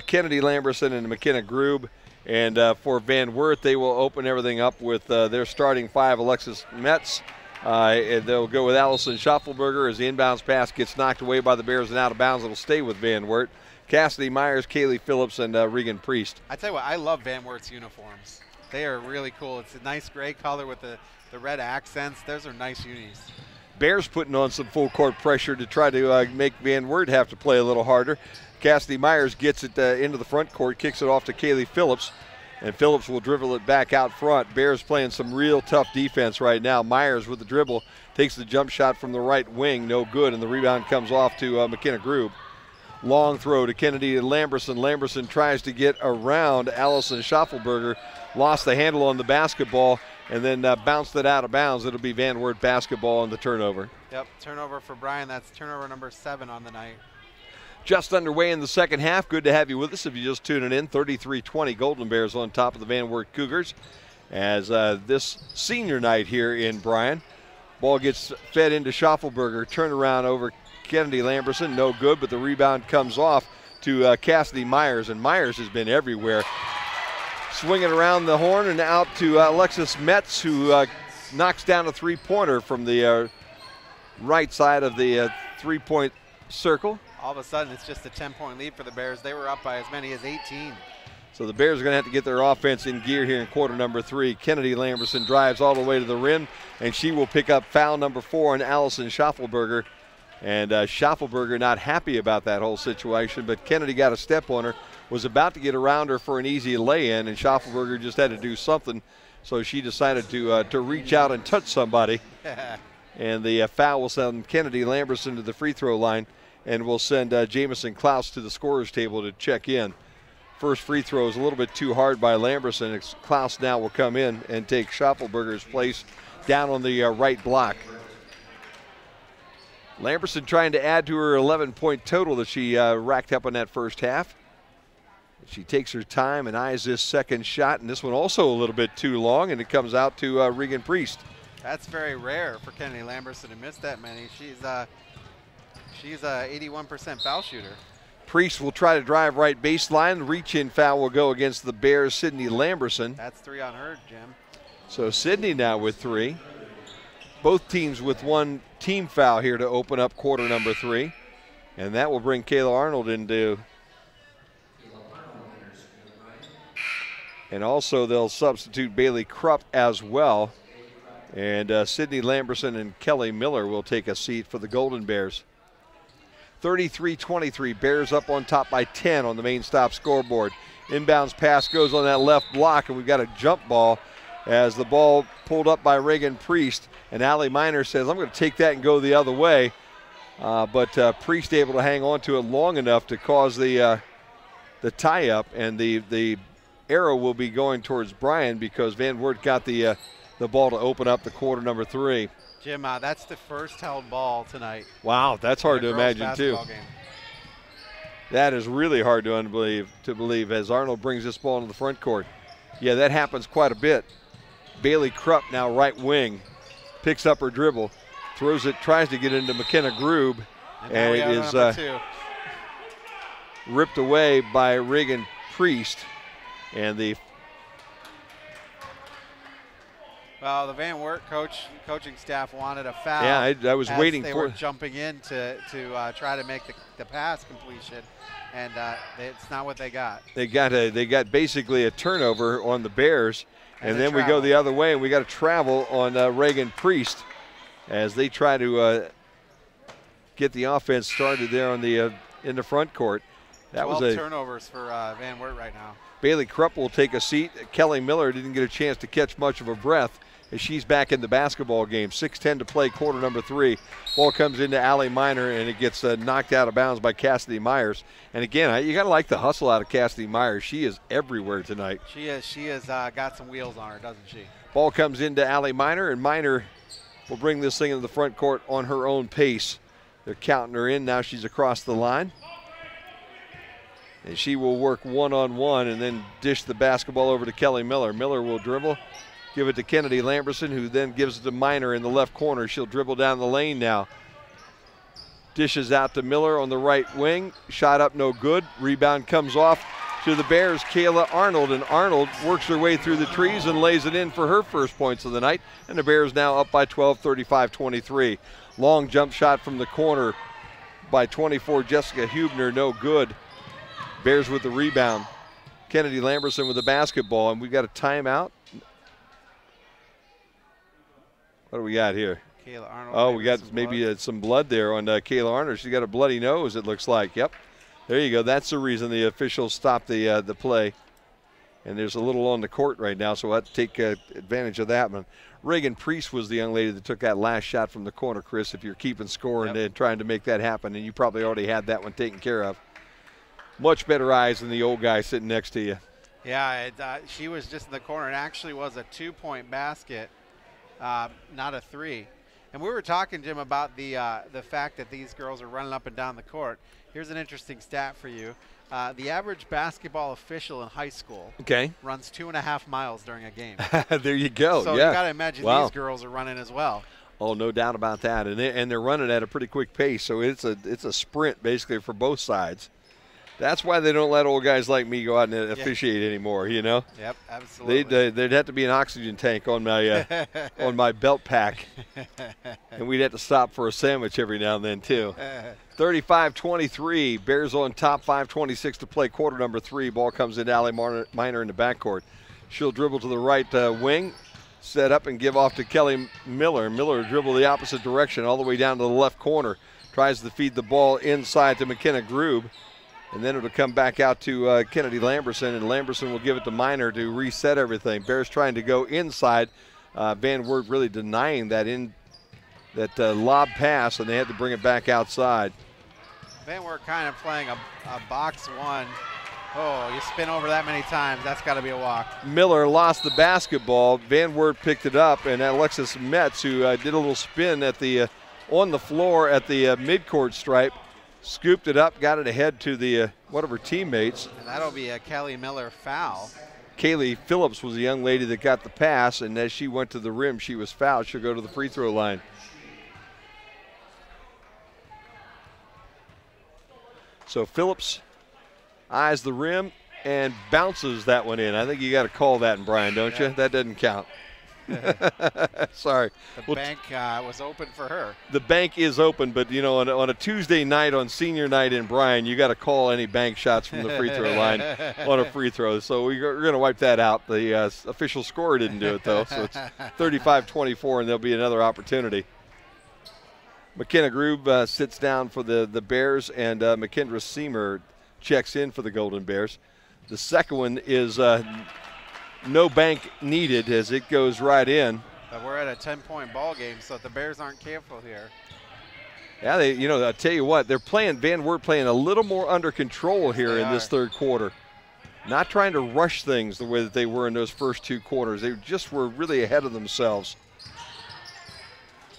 Kennedy Lamberson, and McKenna Grube. And for Van Wert, they will open everything up with their starting 5, Alexis Metz. And they'll go with Allison Schaffelberger as the inbounds pass gets knocked away by the Bears and out of bounds. It'll stay with Van Wert. Cassidy Myers, Kaylee Phillips, and Regan Priest. I tell you what, I love Van Wert's uniforms. They are really cool. It's a nice gray color with the red accents. Those are nice unis. Bears putting on some full court pressure to try to make Van Wert have to play a little harder. Cassidy Myers gets it into the front court, kicks it off to Kaylee Phillips. And Phillips will dribble it back out front. Bears playing some real tough defense right now. Myers with the dribble takes the jump shot from the right wing, no good, and the rebound comes off to McKenna Grube. Long throw to Kennedy and Lamberson. Lamberson tries to get around Allison Schaffelberger. Lost the handle on the basketball, and then bounced it out of bounds. It'll be Van Wert basketball on the turnover. Yep, turnover for Bryan. That's turnover number 7 on the night. Just underway in the second half. Good to have you with us if you're just tuning in. 33-20 Golden Bears on top of the Van Wert Cougars as this senior night here in Bryan. Ball gets fed into Schaffelberger. Turnaround over Kennedy Lamberson. No good, but the rebound comes off to Cassidy Myers, and Myers has been everywhere. Swinging around the horn and out to Alexis Metz, who knocks down a three-pointer from the right side of the three-point circle. All of a sudden, it's just a 10-point lead for the Bears. They were up by as many as 18. So the Bears are going to have to get their offense in gear here in quarter number 3. Kennedy Lamberson drives all the way to the rim, and she will pick up foul number 4 on Allison Schaffelberger. And Schaffelberger not happy about that whole situation, but Kennedy got a step on her, was about to get around her for an easy lay-in, and Schaffelberger just had to do something. So she decided to reach out and touch somebody. And the foul will send Kennedy Lamberson to the free throw line, and will send Jamison Klaus to the scorer's table to check in. First free throw is a little bit too hard by Lamberson. Klaus now will come in and take Schaffelberger's place down on the right block. Lamberson trying to add to her 11-point total that she racked up in that first half. She takes her time and eyes this second shot, and this one also a little bit too long, and it comes out to Regan Priest. That's very rare for Kennedy Lamberson to miss that many. She's a 81% foul shooter. Priest will try to drive right baseline. Reach-in foul will go against the Bears' Sydney Lamberson. That's 3 on her, Jim. So Sydney now with 3. Both teams with 1 team foul here to open up quarter number 3. And that will bring Kayla Arnold into. And also they'll substitute Bailey Krupp as well. And Sydney Lamberson and Kelly Miller will take a seat for the Golden Bears. 33-23, Bears up on top by 10 on the main stop scoreboard. Inbounds pass goes on that left block, and we've got a jump ball as the ball pulled up by Reagan Priest. And Allie Miner says, I'm going to take that and go the other way. But Priest able to hang on to it long enough to cause the tie-up, and the arrow will be going towards Bryan because Van Wert got the ball to open up the quarter number 3. Jim, that's the first held ball tonight. Wow, that's hard to imagine too. Game. That is really hard to believe as Arnold brings this ball into the front court. Yeah, that happens quite a bit. Bailey Krupp now right wing, picks up her dribble, throws it, tries to get into McKenna Grube, and it is ripped away by Regan Priest. And well, the Van Wert coaching staff wanted a foul. Yeah, I was waiting they for were jumping in to try to make the pass completion, and it's not what they got. They got basically a turnover on the Bears, and then we go travel. the other way, and we got a travel on Reagan Priest as they try to get the offense started there on the in the front court. That 12 was turnovers for Van Wert right now. Bailey Krupp will take a seat. Kelly Miller didn't get a chance to catch much of a breath as she's back in the basketball game. 6:10 to play, quarter number 3. Ball comes into Allie Miner, and it gets knocked out of bounds by Cassidy Myers. And again, you got to like the hustle out of Cassidy Myers. She is everywhere tonight. She has got some wheels on her, doesn't she? Ball comes into Allie Miner, and Miner will bring this thing into the front court on her own pace. They're counting her in. Now she's across the line. And she will work one-on-one and then dish the basketball over to Kelly Miller. Miller will dribble, give it to Kennedy Lamberson, who then gives it to Miner in the left corner. She'll dribble down the lane now. Dishes out to Miller on the right wing. Shot up, no good. Rebound comes off to the Bears, Kayla Arnold. And Arnold works her way through the trees and lays it in for her first points of the night. And the Bears now up by 12, 35-23. Long jump shot from the corner by 24, Jessica Hubner, no good. Bears with the rebound. Kennedy Lamberson with the basketball, and we've got a timeout. What do we got here? Kayla Arnold. Oh, we got maybe some blood there on Kayla Arnold. She's got a bloody nose, it looks like. Yep. There you go. That's the reason the officials stopped the play. And there's a little on the court right now, so we'll have to take advantage of that one. Reagan Priest was the young lady that took that last shot from the corner, Chris, if you're keeping score and trying to make that happen, and you probably already had that one taken care of. Much better eyes than the old guy sitting next to you. Yeah, she was just in the corner. It actually was a 2-point basket, not a 3. And we were talking, Jim, about the fact that these girls are running up and down the court. Here's an interesting stat for you. The average basketball official in high school runs 2.5 miles during a game. There you go. So you got to imagine these girls are running as well. Oh, no doubt about that. And they're running at a pretty quick pace, so it's a sprint basically for both sides. That's why they don't let old guys like me go out and officiate anymore, you know? Yep, absolutely. They'd have to be an oxygen tank on my on my belt pack, and we'd have to stop for a sandwich every now and then too. 35-23, Bears on top, 5:26 to play, quarter number 3. Ball comes into Allie Miner in the backcourt. She'll dribble to the right wing, set up and give off to Kelly Miller. Miller dribble the opposite direction all the way down to the left corner. Tries to feed the ball inside to McKenna Grube. And then it'll come back out to Kennedy Lamberson, and Lamberson will give it to Miner to reset everything. Bears trying to go inside. Van Wert really denying that lob pass, and they had to bring it back outside. Van Wert kind of playing a box one. Oh, you spin over that many times, that's got to be a walk. Miller lost the basketball. Van Wert picked it up, and Alexis Metz, who did a little spin at on the floor at the midcourt stripe, scooped it up, got it ahead to one of her teammates. And that'll be a Kelly Miller foul. Kaylee Phillips was the young lady that got the pass, and as she went to the rim, she was fouled. She'll go to the free throw line. So Phillips eyes the rim and bounces that one in. I think you got to call that, Brian, don't you? That doesn't count. Sorry. The bank was open for her. The bank is open, but you know, on a Tuesday night, on senior night in Bryan, you got to call any bank shots from the free throw line on a free throw. So we're going to wipe that out. The official scorer didn't do it though, so it's 35-24, and there'll be another opportunity. McKenna Grube sits down for the Bears, and McKendra Seamer checks in for the Golden Bears. The second one is no bank needed as it goes right in. But we're at a 10-point ball game, so if the Bears aren't careful here. Yeah, I'll tell you what, they're playing, Van Wert playing a little more under control here in this third quarter. Not trying to rush things the way that they were in those first 2 quarters. They just were really ahead of themselves.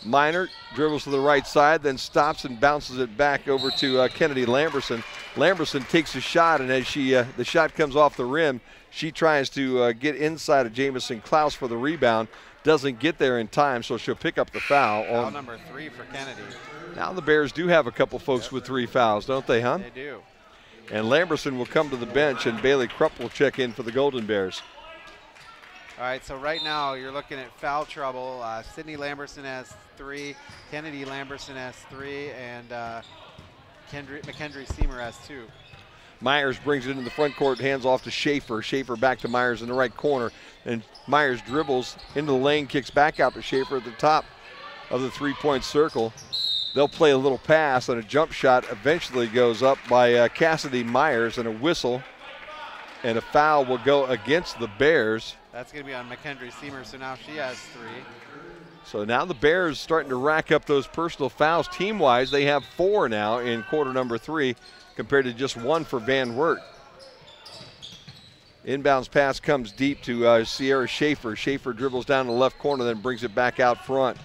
Miner dribbles to the right side, then stops and bounces it back over to Kennedy Lamberson. Lamberson takes a shot, and as the shot comes off the rim, she tries to get inside of Jamison Klaus for the rebound. Doesn't get there in time, so she'll pick up the foul. Foul number 3 for Kennedy. Now the Bears do have a couple folks with 3 fouls, don't they, huh? They do. And Lamberson will come to the bench, and Bailey Krupp will check in for the Golden Bears. All right, so right now you're looking at foul trouble. Sydney Lamberson has 3, Kennedy Lamberson has 3, and McKendry Seamer has 2. Myers brings it in the front court, hands off to Schaefer. Schaefer back to Myers in the right corner. And Myers dribbles into the lane, kicks back out to Schaefer at the top of the 3-point circle. They'll play a little pass, and a jump shot eventually goes up by Cassidy Myers, and a whistle. And a foul will go against the Bears. That's going to be on McKendry Seamer, so now she has 3. So now the Bears starting to rack up those personal fouls. Team-wise, they have 4 now in quarter number 3. Compared to just 1 for Van Wert. Inbounds pass comes deep to Sierra Schaefer. Schaefer dribbles down the left corner, then brings it back out front.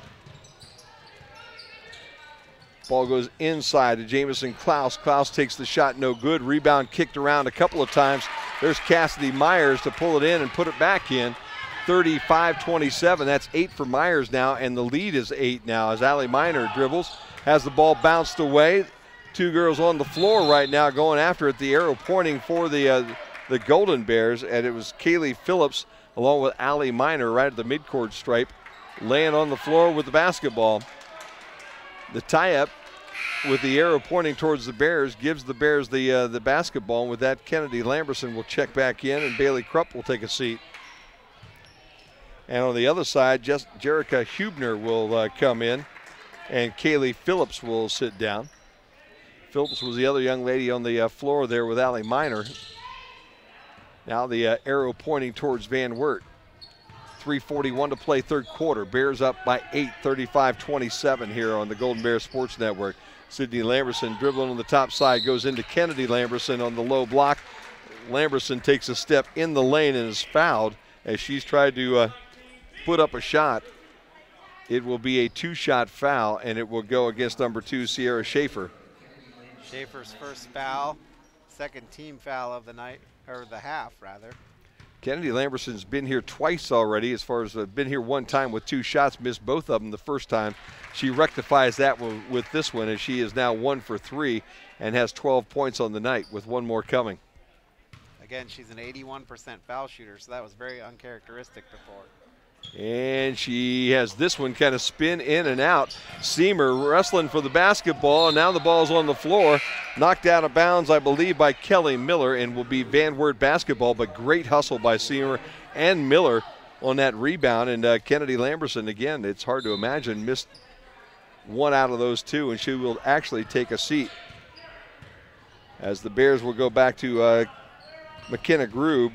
Ball goes inside to Jamison Klaus. Klaus takes the shot, no good. Rebound kicked around a couple of times. There's Cassidy Myers to pull it in and put it back in. 35-27, that's 8 for Myers now, and the lead is 8 now as Allie Miner dribbles, has the ball bounced away. 2 girls on the floor right now going after it. The arrow pointing for the Golden Bears, and it was Kaylee Phillips along with Allie Miner right at the midcourt stripe, laying on the floor with the basketball. The tie-up with the arrow pointing towards the Bears gives the Bears the basketball. And with that, Kennedy Lamberson will check back in, and Bailey Krupp will take a seat. And on the other side, just Jerica Hubner will come in, and Kaylee Phillips will sit down. Phillips was the other young lady on the floor there with Allie Miner. Now the arrow pointing towards Van Wert. 3:41 to play third quarter. Bears up by 8, 35-27 here on the Golden Bears Sports Network. Sydney Lamberson dribbling on the top side, goes into Kennedy Lamberson on the low block. Lamberson takes a step in the lane and is fouled as she's tried to put up a shot. It will be a 2-shot foul, and it will go against number 2, Sierra Schaefer. Schaefer's first foul, second team foul of the night, or the half, rather. Kennedy Lamberson's been here twice already, as far as been here one time with 2 shots, missed both of them the first time. She rectifies that with this one, as she is now 1 for 3 and has 12 points on the night with 1 more coming. Again, she's an 81% foul shooter, so that was very uncharacteristic before. And she has this one kind of spin in and out. Seamer wrestling for the basketball, and now the ball's on the floor. Knocked out of bounds, I believe, by Kelly Miller, and will be Van Wert basketball, but great hustle by Seamer and Miller on that rebound. And Kennedy Lamberson, again, it's hard to imagine, missed 1 out of those 2, and she will actually take a seat. As the Bears will go back to McKenna Grube,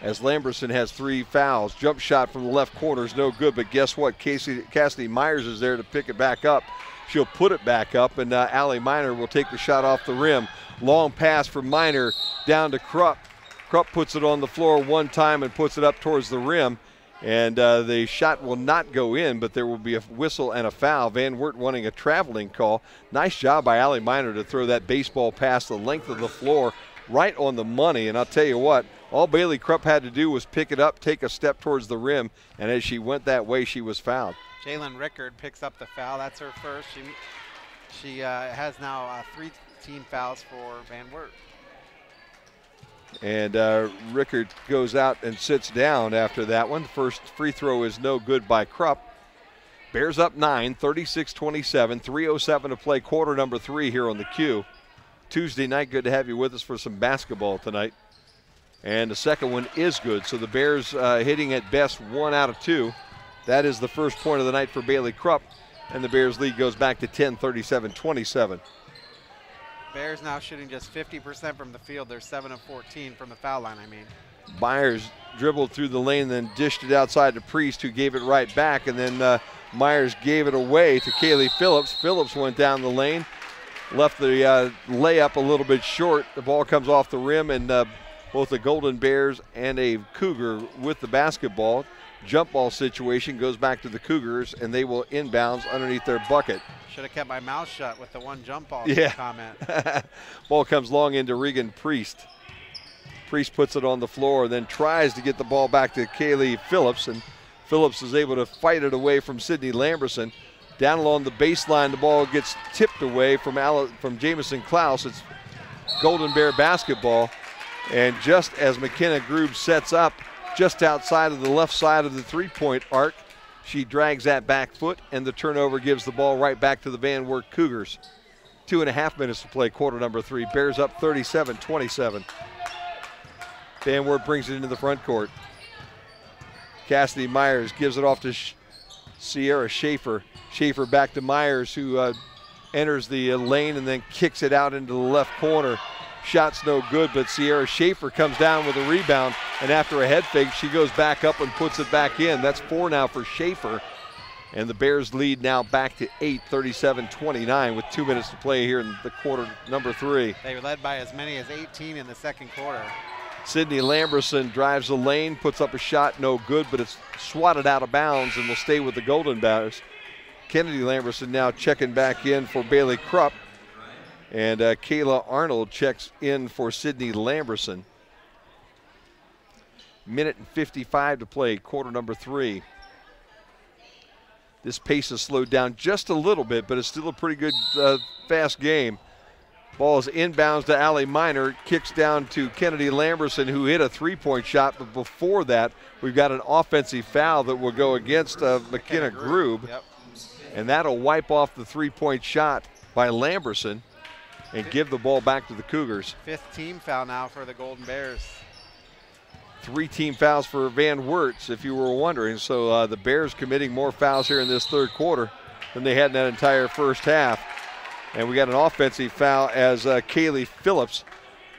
as Lamberson has 3 fouls. Jump shot from the left corner is no good, but guess what? Cassidy Myers is there to pick it back up. She'll put it back up, and Allie Miner will take the shot off the rim. Long pass from Miner down to Krupp. Krupp puts it on the floor one time and puts it up towards the rim, and the shot will not go in, but there will be a whistle and a foul. Van Wert wanting a traveling call. Nice job by Allie Miner to throw that baseball past the length of the floor right on the money, and I'll tell you what, all Bailey Krupp had to do was pick it up, take a step towards the rim, and as she went that way, she was fouled. Jalen Rickard picks up the foul. That's her first. She has now 3 team fouls for Van Wert. And Rickard goes out and sits down after that one. First free throw is no good by Krupp. Bears up 9, 36-27, 3:07 to play, quarter number 3 here on the Q. Tuesday night, good to have you with us for some basketball tonight. And the second one is good, so the Bears hitting at best 1 out of 2. That is the first point of the night for Bailey Krupp, and the Bears lead goes back to 10, 37-27. Bears now shooting just 50% from the field. They're 7 of 14 from the foul line, Myers dribbled through the lane, then dished it outside to Priest, who gave it right back, and then Myers gave it away to Kaylee Phillips. Phillips went down the lane, left the layup a little bit short. The ball comes off the rim, and both the Golden Bears and a Cougar with the basketball. Jump ball situation goes back to the Cougars, and they will inbounds underneath their bucket. Should have kept my mouth shut with the one jump ball comment. Ball comes long into Regan Priest. Priest puts it on the floor, then tries to get the ball back to Kaylee Phillips, and Phillips is able to fight it away from Sydney Lamberson. Down along the baseline, the ball gets tipped away from Jamison Klaus. It's Golden Bear basketball. And just as McKenna Grube sets up just outside of the left side of the three-point arc, she drags that back foot, and the turnover gives the ball right back to the Van Wert Cougars. 2.5 minutes to play, quarter number 3. Bears up 37-27. Van Wert brings it into the front court. Cassidy Myers gives it off to Sierra Schaefer. Schaefer back to Myers, who enters the lane and then kicks it out into the left corner. Shot's no good, but Sierra Schaefer comes down with a rebound, and after a head fake, she goes back up and puts it back in. That's 4 now for Schaefer, and the Bears lead now back to 8, 37-29 with 2 minutes to play here in the quarter number 3. They were led by as many as 18 in the second quarter. Sydney Lamberson drives the lane, puts up a shot, no good, but it's swatted out of bounds and will stay with the Golden Bears. Kennedy Lamberson now checking back in for Bailey Krupp. And Kayla Arnold checks in for Sydney Lamberson. Minute and 55 to play, quarter number 3. This pace has slowed down just a little bit, but it's still a pretty good, fast game. Ball is inbounds to Allie Miner, kicks down to Kennedy Lamberson, who hit a three-point shot, but before that, we've got an offensive foul that will go against McKenna Grube. Yep. And that'll wipe off the three-point shot by Lamberson and give the ball back to the Cougars. 5th team foul now for the Golden Bears. 3 team fouls for Van Wert, if you were wondering. So the Bears committing more fouls here in this third quarter than they had in that entire first half. And we got an offensive foul as Kaylee Phillips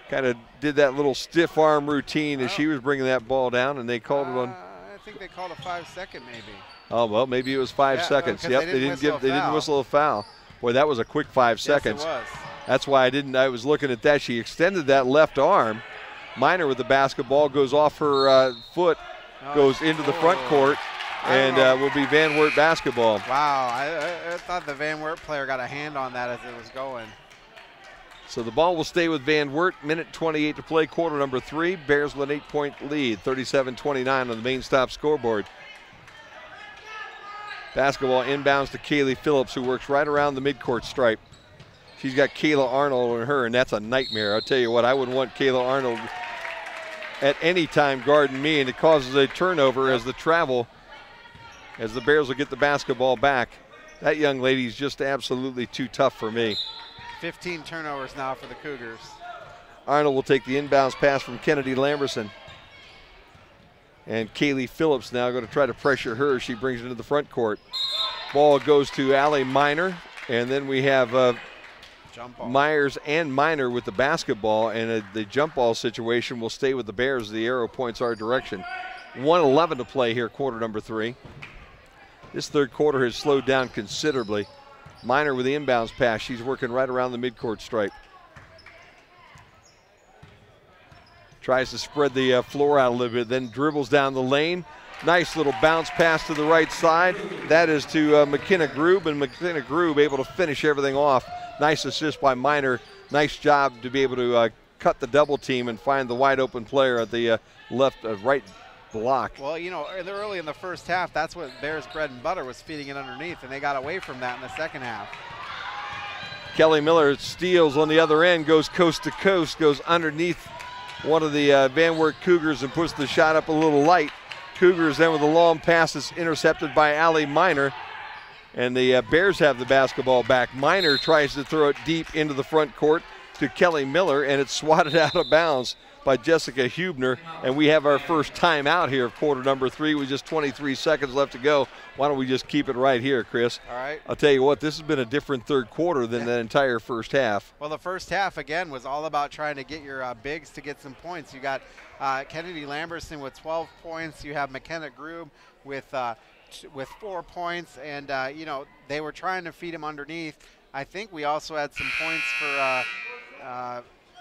kind of did that little stiff arm routine as she was bringing that ball down, and they called it on. I think they called a 5-second maybe. Oh, well, maybe it was 5 seconds. Yep, they didn't whistle a foul. Boy, that was a quick 5 seconds. Yes, it was. That's why I was looking at that. She extended that left arm. Minor with the basketball, goes off her foot, goes into the front court, and will be Van Wert basketball. Wow, I thought the Van Wert player got a hand on that as it was going. So the ball will stay with Van Wert. Minute 28 to play, quarter number 3. Bears with an 8-point lead, 37-29 on the main stop scoreboard. Basketball inbounds to Kaylee Phillips, who works right around the midcourt stripe. She's got Kayla Arnold on her, and that's a nightmare. I'll tell you what, I wouldn't want Kayla Arnold at any time guarding me, and it causes a turnover as the Bears will get the basketball back. That young lady's just absolutely too tough for me. 15 turnovers now for the Cougars. Arnold will take the inbounds pass from Kennedy Lamberson. And Kaylee Phillips now going to try to pressure her. She brings it into the front court. Ball goes to Allie Minor, and then we have Myers and Minor with the basketball, and the jump ball situation will stay with the Bears. The arrow points our direction. 1:11 to play here, quarter number 3. This third quarter has slowed down considerably. Minor with the inbounds pass. She's working right around the midcourt stripe. Tries to spread the floor out a little bit, then dribbles down the lane. Nice little bounce pass to the right side. That is to McKenna Grube, and McKenna Grube able to finish everything off. Nice assist by Minor. Nice job to be able to cut the double team and find the wide open player at the right block. Well, early in the first half, that's what Bears bread and butter was, feeding it underneath, and they got away from that in the second half. Kelly Miller steals on the other end, goes coast to coast, goes underneath one of the Van Wert Cougars and puts the shot up a little light. Cougars then with a long pass is intercepted by Allie Minor, and the Bears have the basketball back. Minor tries to throw it deep into the front court to Kelly Miller, and it's swatted out of bounds by Jessica Hubner, and we have our first timeout here of quarter number 3 with just 23 seconds left to go. Why don't we just keep it right here, Chris? All right. I'll tell you what, this has been a different third quarter than the entire first half. Well, the first half, again, was all about trying to get your bigs to get some points. You got Kennedy Lamberson with 12 points. You have McKenna Grube with 4 points, and, they were trying to feed him underneath. I think we also had some points for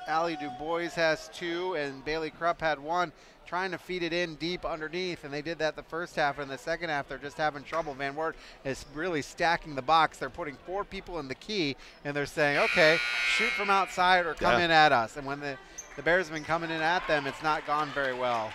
Allie DuBois has 2, and Bailey Krupp had 1, trying to feed it in deep underneath, and they did that the first half. In the second half, they're just having trouble. Van Wert is really stacking the box. They're putting 4 people in the key, and they're saying, okay, shoot from outside or come in at us. And when the Bears have been coming in at them, it's not gone very well.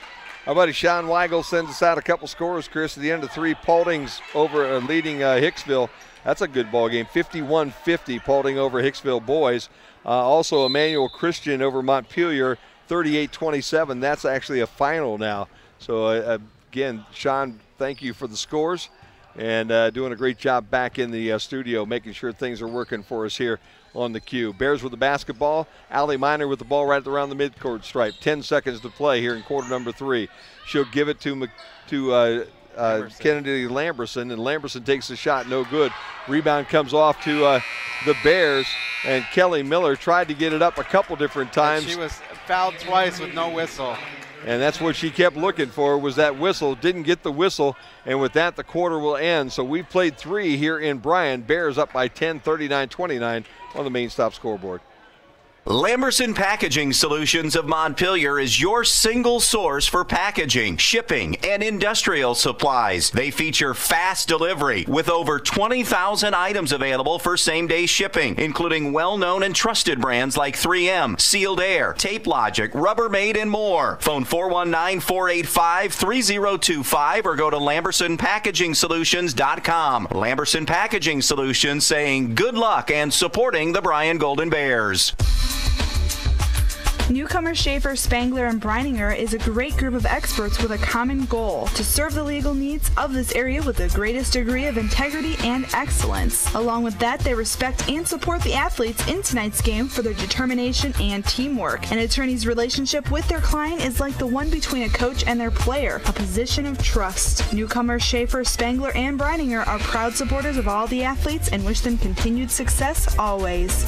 Our buddy Sean Weigel sends us out a couple scores, Chris, at the end of 3. Paulding's over leading Hicksville. That's a good ball game, 51-50, Paulding over Hicksville boys. Also, Emmanuel Christian over Montpelier, 38-27. That's actually a final now. So, again, Sean, thank you for the scores and doing a great job back in the studio, making sure things are working for us here on the Q. Bears with the basketball. Allie Minor with the ball right around the midcourt stripe. 10 seconds to play here in quarter number 3. She'll give it to Kennedy Lamberson, and Lamberson takes the shot, no good. Rebound comes off to the Bears, and Kelly Miller tried to get it up a couple different times. And she was fouled twice with no whistle. And that's what she kept looking for, was that whistle. Didn't get the whistle, and with that, the quarter will end. So we've played 3 here in Bryan. Bears up by 10, 39-29 on the main stop scoreboard. Lamberson Packaging Solutions of Montpelier is your single source for packaging, shipping, and industrial supplies. They feature fast delivery with over 20,000 items available for same-day shipping, including well-known and trusted brands like 3M, Sealed Air, Tape Logic, Rubbermaid, and more. Phone 419-485-3025 or go to LambersonPackagingSolutions.com. Lamberson Packaging Solutions, saying good luck and supporting the Bryan Golden Bears. Newcomer Schaefer, Spangler, and Breininger is a great group of experts with a common goal: to serve the legal needs of this area with the greatest degree of integrity and excellence. Along with that, they respect and support the athletes in tonight's game for their determination and teamwork. An attorney's relationship with their client is like the one between a coach and their player, a position of trust. Newcomer Schaefer, Spangler, and Breininger are proud supporters of all the athletes and wish them continued success always.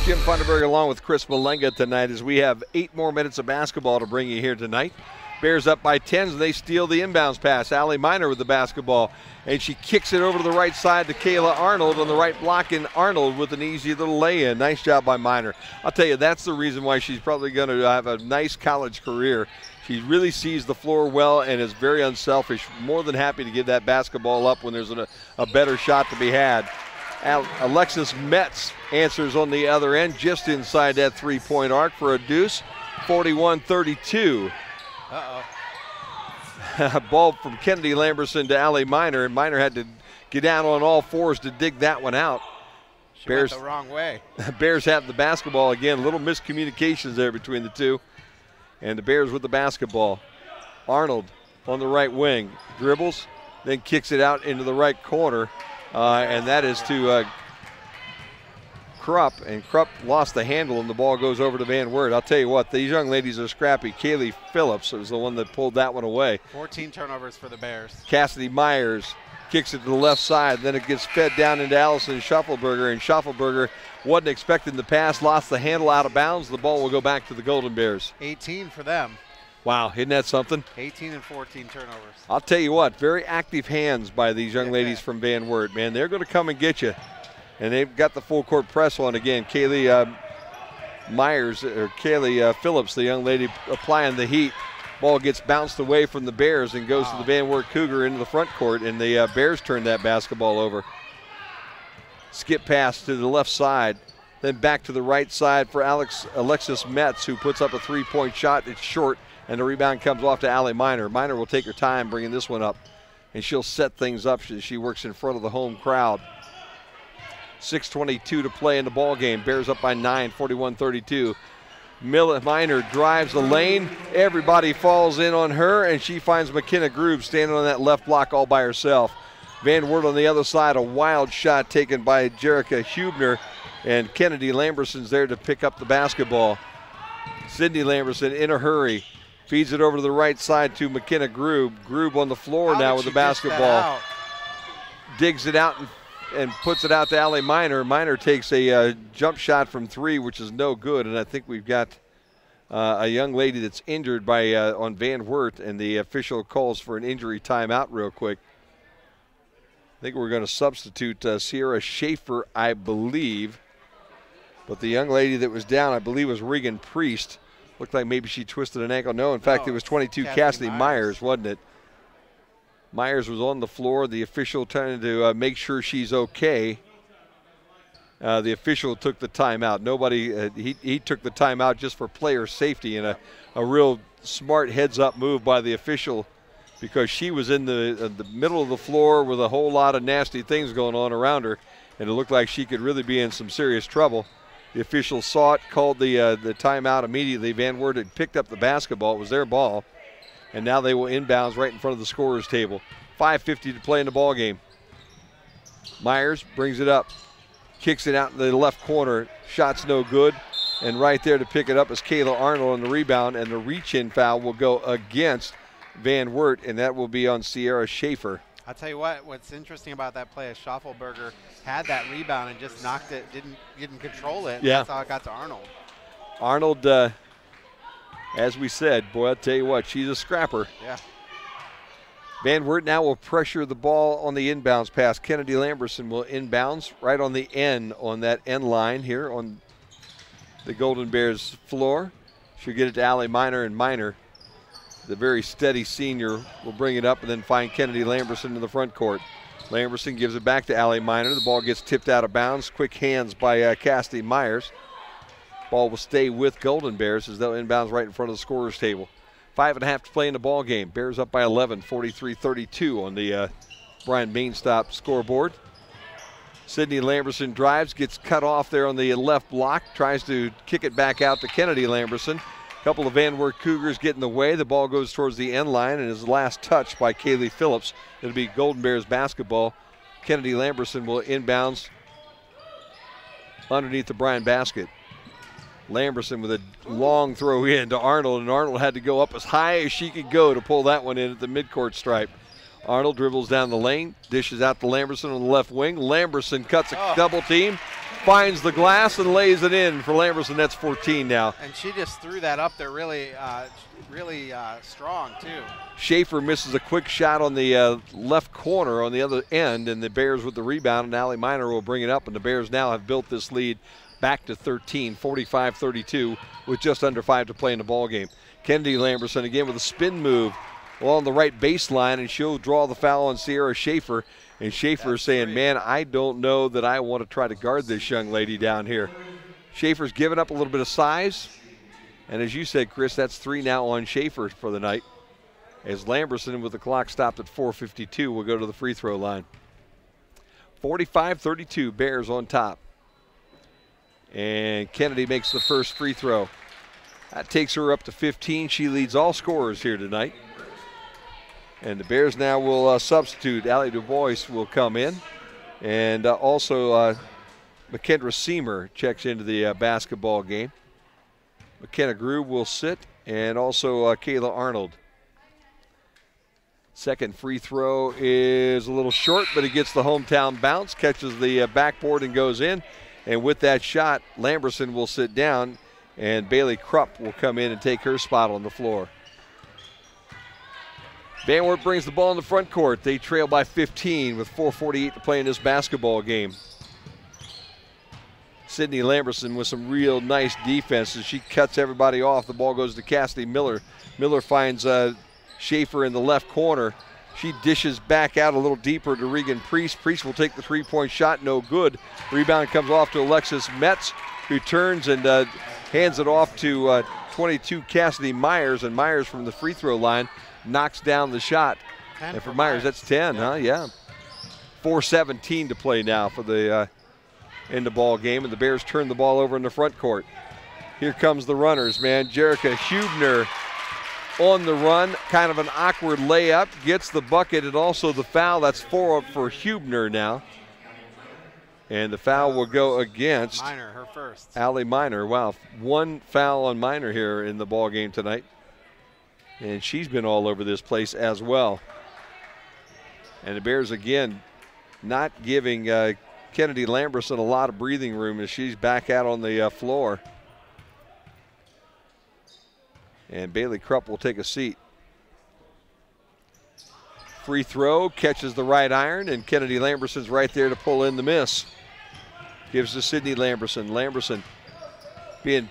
Jim Funderburg along with Chris Malenga tonight as we have 8 more minutes of basketball to bring you here tonight. Bears up by 10s, and they steal the inbounds pass. Allie Miner with the basketball, and she kicks it over to the right side to Kayla Arnold on the right block, and Arnold with an easy little lay-in. Nice job by Miner. I'll tell you, that's the reason why she's probably going to have a nice college career. She really sees the floor well and is very unselfish. More than happy to give that basketball up when there's a better shot to be had. Alexis Metz answers on the other end, just inside that three-point arc for a deuce, 41-32. Ball from Kennedy Lamberson to Allie Miner, and Miner had to get down on all fours to dig that one out. She went the wrong way. Bears have the basketball again. Little miscommunications there between the two. And the Bears with the basketball. Arnold on the right wing. Dribbles, then kicks it out into the right corner. And that is to Krupp. And Krupp lost the handle, and the ball goes over to Van Wert. I'll tell you what, these young ladies are scrappy. Kaylee Phillips was the one that pulled that one away. 14 turnovers for the Bears. Cassidy Myers kicks it to the left side. Then it gets fed down into Allison Shuffleberger, and Shuffleberger wasn't expecting the pass, lost the handle out of bounds. The ball will go back to the Golden Bears. 18 for them. Wow, isn't that something? 18 and 14 turnovers. I'll tell you what, very active hands by these young ladies from Van Wert, man. They're going to come and get you. And they've got the full court press on again. Kaylee Phillips, the young lady applying the heat. Ball gets bounced away from the Bears and goes to the Van Wert Cougar into the front court, and the Bears turn that basketball over. Skip pass to the left side, then back to the right side for Alexis Metz, who puts up a three-point shot. It's short, and the rebound comes off to Allie Miner. Miner will take her time bringing this one up, and she'll set things up as she works in front of the home crowd. 6:22 to play in the ball game. Bears up by 9, 41-32. Miner drives the lane. Everybody falls in on her, and she finds McKenna Grube standing on that left block all by herself. Van Wert on the other side, a wild shot taken by Jerica Hubner, and Kennedy Lamberson's there to pick up the basketball. Sydney Lamberson in a hurry, feeds it over to the right side to McKenna Grube. Grube on the floor now with the basketball. Digs it out and puts it out to Allie Miner. Miner takes a jump shot from three, which is no good, and I think we've got a young lady that's injured on Van Wert, and the official calls for an injury timeout real quick. I think we're going to substitute Sierra Schaefer, I believe. But the young lady that was down, I believe, was Regan Priest. Looked like maybe she twisted an ankle. No, in fact, it was 22 Cassidy Myers, wasn't it? Myers was on the floor. The official trying to make sure she's okay. The official took the timeout. Nobody, he took the timeout just for player safety, and a real smart heads-up move by the official, because she was in the middle of the floor with a whole lot of nasty things going on around her, and it looked like she could really be in some serious trouble. The official saw it, called the timeout immediately. Van Wert had picked up the basketball. It was their ball, and now they will inbounds right in front of the scorer's table. 5:50 to play in the ball game. Myers brings it up, kicks it out in the left corner. Shot's no good, and right there to pick it up is Kayla Arnold on the rebound, and the reach-in foul will go against Van Wert, and that will be on Sierra Schaefer. I'll tell you what's interesting about that play is Schaffelberger had that rebound and just knocked it, didn't control it. Yeah. That's how it got to Arnold. Arnold, as we said, boy, I'll tell you what, she's a scrapper. Yeah. Van Wert now will pressure the ball on the inbounds pass. Kennedy Lamberson will inbounds right on the end, on that end line here on the Golden Bears floor. She'll get it to Allie Miner, and Miner, the very steady senior, will bring it up and then find Kennedy Lamberson in the front court. Lamberson gives it back to Allie Miner. The ball gets tipped out of bounds. Quick hands by Cassidy Myers. Ball will stay with Golden Bears as they'll inbounds right in front of the scorer's table. 5.5 to play in the ball game. Bears up by 11, 43-32 on the Brian Bainstop scoreboard. Sydney Lamberson drives, gets cut off there on the left block, tries to kick it back out to Kennedy Lamberson. A couple of Van Wert Cougars get in the way. The ball goes towards the end line and is last touched by Kaylee Phillips. It'll be Golden Bears basketball. Kennedy Lamberson will inbounds underneath the Brian basket. Lamberson with a long throw in to Arnold, and Arnold had to go up as high as she could go to pull that one in at the midcourt stripe. Arnold dribbles down the lane, dishes out to Lamberson on the left wing. Lamberson cuts a double team, finds the glass and lays it in for Lamberson. That's 14 now. And she just threw that up there really. really strong, too. Schaefer misses a quick shot on the left corner on the other end, and the Bears with the rebound, and Allie Miner will bring it up, and the Bears now have built this lead back to 13, 45-32, with just under 5 to play in the ball game. Kennedy Lamberson again with a spin move along the right baseline, and she'll draw the foul on Sierra Schaefer. And Schaefer is saying, man, I don't know that I want to try to guard this young lady down here. Schaefer's given up a little bit of size. And as you said, Chris, that's 3 now on Schaefer for the night. As Lamberson, with the clock stopped at 4:52, will go to the free throw line. 45-32, Bears on top. And Kennedy makes the first free throw. That takes her up to 15. She leads all scorers here tonight. And the Bears now will substitute. Allie DuBois will come in. And also McKendra Seamer checks into the basketball game. McKenna Grube will sit, and also Kayla Arnold. Second free throw is a little short, but he gets the hometown bounce, catches the backboard and goes in. And with that shot, Lamberson will sit down, and Bailey Krupp will come in and take her spot on the floor. Van Wert brings the ball in the front court. They trail by 15 with 4:48 to play in this basketball game. Sydney Lamberson with some real nice defense as she cuts everybody off. The ball goes to Cassidy Miller. Miller finds Schaefer in the left corner. She dishes back out a little deeper to Regan Priest. Priest will take the three-point shot, no good. Rebound comes off to Alexis Metz, who turns and hands it off to 22 Cassidy Myers, and Myers from the free throw line knocks down the shot. And for Myers, that's 10, huh? Yeah. 4:17 to play now for the in the ball game, and the Bears turn the ball over in the front court. Here comes the runners, man. Jerica Hubner on the run, kind of an awkward layup, gets the bucket and also the foul. That's 4 for Hubner now. And the foul will go against Miner, her first. Allie Miner. Wow, 1 foul on Miner here in the ball game tonight. And she's been all over this place as well. And the Bears again not giving Kennedy Lamberson a lot of breathing room as she's back out on the floor. And Bailey Krupp will take a seat. Free throw, catches the right iron, and Kennedy Lamberson's right there to pull in the miss. Gives to Sydney Lamberson. Lamberson being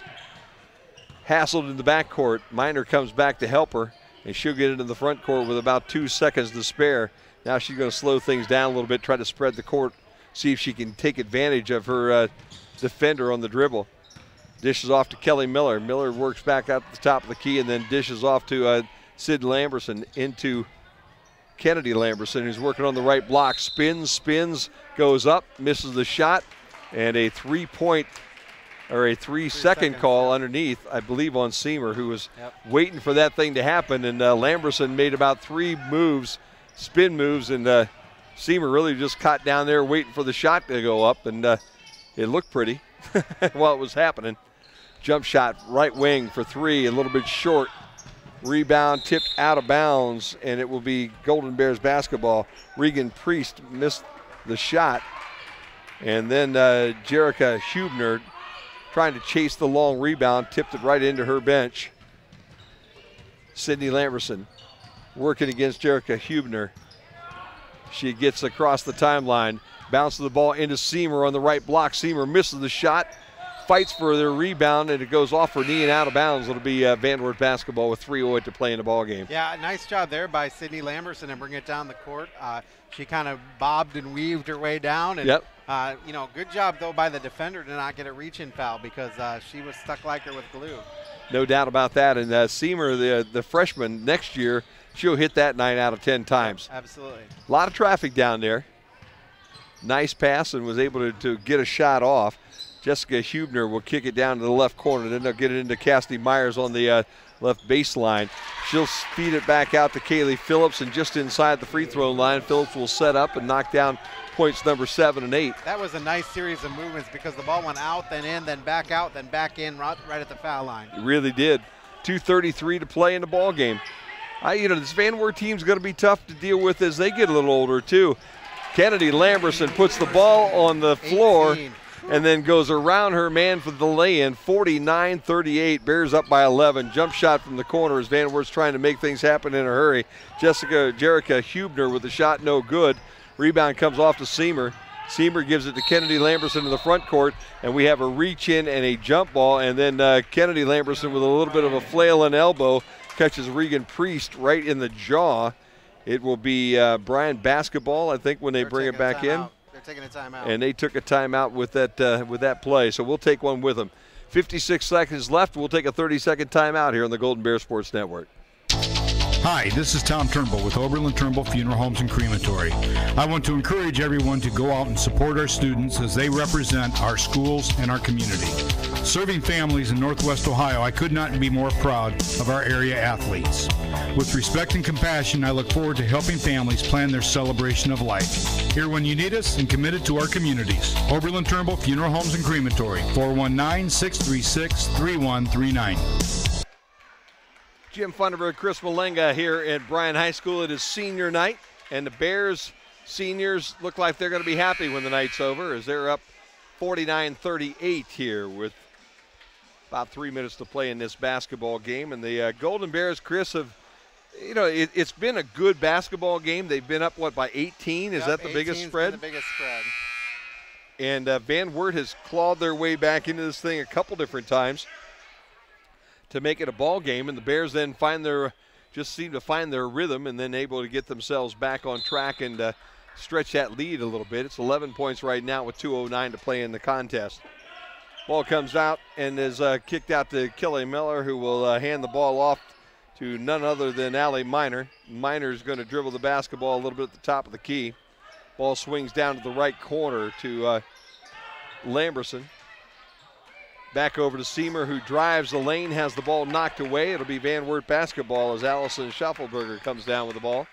hassled in the backcourt. Miner comes back to help her, and she'll get into the front court with about 2 seconds to spare. Now she's going to slow things down a little bit, try to spread the court, see if she can take advantage of her defender on the dribble. Dishes off to Kelly Miller. Miller works back out the top of the key and then dishes off to Sid Lamberson into Kennedy Lamberson, who's working on the right block. Spins, goes up, misses the shot, and a 3-second call underneath, I believe, on Seamer, who was waiting for that thing to happen. And Lamberson made about 3 moves, spin moves, and Seamer really just caught down there waiting for the shot to go up, and it looked pretty while it was happening. Jump shot, right wing for 3, a little bit short. Rebound tipped out of bounds, and it will be Golden Bears basketball. Regan Priest missed the shot, and then Jerica Hubner trying to chase the long rebound, tipped it right into her bench. Sydney Lamberson working against Jerica Hubner. She gets across the timeline, bounces the ball into Seamer on the right block. Seamer misses the shot, fights for their rebound, and it goes off her knee and out of bounds. It'll be Van Wert basketball with 3:08 to play in the ball game. Yeah, nice job there by Sydney Lamberson and bring it down the court. She kind of bobbed and weaved her way down. And, good job, though, by the defender to not get a reach-in foul because she was stuck like her with glue. No doubt about that. And Seamer, the freshman, next year, she'll hit that 9 out of 10 times. Absolutely. A lot of traffic down there. Nice pass and was able to get a shot off. Jessica Hubner will kick it down to the left corner. Then they'll get it into Cassidy Myers on the left baseline. She'll feed it back out to Kaylee Phillips, and just inside the free throw line, Phillips will set up and knock down points number 7 and 8. That was a nice series of movements because the ball went out, then in, then back out, then back in right at the foul line. It really did. 2:33 to play in the ball game. This Van Wert team's going to be tough to deal with as they get a little older too. Kennedy Lamberson puts the ball on the floor. and then goes around her man for the lay-in, 49-38. Bears up by 11. Jump shot from the corner as Van Wert's trying to make things happen in a hurry. Jerica Hubner with the shot, no good. Rebound comes off to Seamer. Seamer gives it to Kennedy Lamberson in the front court, and we have a reach-in and a jump ball, and then Kennedy Lamberson with a little bit of a flail and elbow catches Regan Priest right in the jaw. It will be Bryant basketball, I think, when they bring it back in. They're taking a timeout. And they took a timeout with that play, so we'll take one with them. 56 seconds left. We'll take a 30-second timeout here on the Golden Bear Sports Network. Hi, this is Tom Turnbull with Oberlin Turnbull Funeral Homes and Crematory. I want to encourage everyone to go out and support our students as they represent our schools and our community. Serving families in Northwest Ohio, I could not be more proud of our area athletes. With respect and compassion, I look forward to helping families plan their celebration of life. Here when you need us and committed to our communities. Oberlin Turnbull Funeral Homes and Crematory, 419-636-3139. Jim Funderburg, Chris Malenga here at Bryan High School. It is senior night, and the Bears seniors look like they're going to be happy when the night's over as they're up 49-38 here with about 3 minutes to play in this basketball game. And the Golden Bears, Chris, have, it's been a good basketball game. They've been up, by 18? Is that the biggest spread? The biggest spread. And Van Wert has clawed their way back into this thing a couple different times to make it a ball game, and the Bears then seem to find their rhythm and then able to get themselves back on track and stretch that lead a little bit. It's 11 points right now with 2:09 to play in the contest. Ball comes out and is kicked out to Kelly Miller, who will hand the ball off to none other than Allie Miner. Miner's going to dribble the basketball a little bit at the top of the key. Ball swings down to the right corner to Lamberson. Back over to Seamer, who drives the lane, has the ball knocked away. It'll be Van Wert basketball as Allison Schaffelberger comes down with the ball.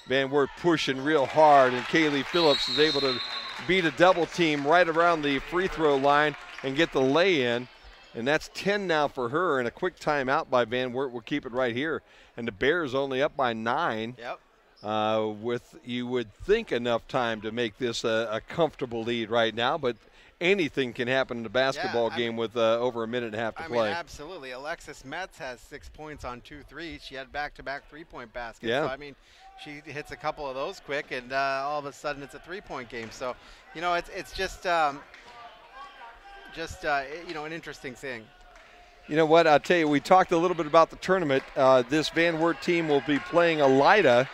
Van Wert pushing real hard, and Kaylee Phillips is able to beat a double team right around the free throw line and get the lay-in. And that's 10 now for her, and a quick timeout by Van Wert will keep it right here. And the Bears only up by 9. Yep. With, you would think, enough time to make this a comfortable lead right now, but anything can happen in a basketball game with over a minute and a half to play. Absolutely. Alexis Metz has 6 points on 2 threes. She had back-to-back three-point baskets. Yeah. So, she hits a couple of those quick, and all of a sudden it's a three-point game. So, it's just an interesting thing. You know what? I'll tell you, we talked a little bit about the tournament. This Van Wert team will be playing Elida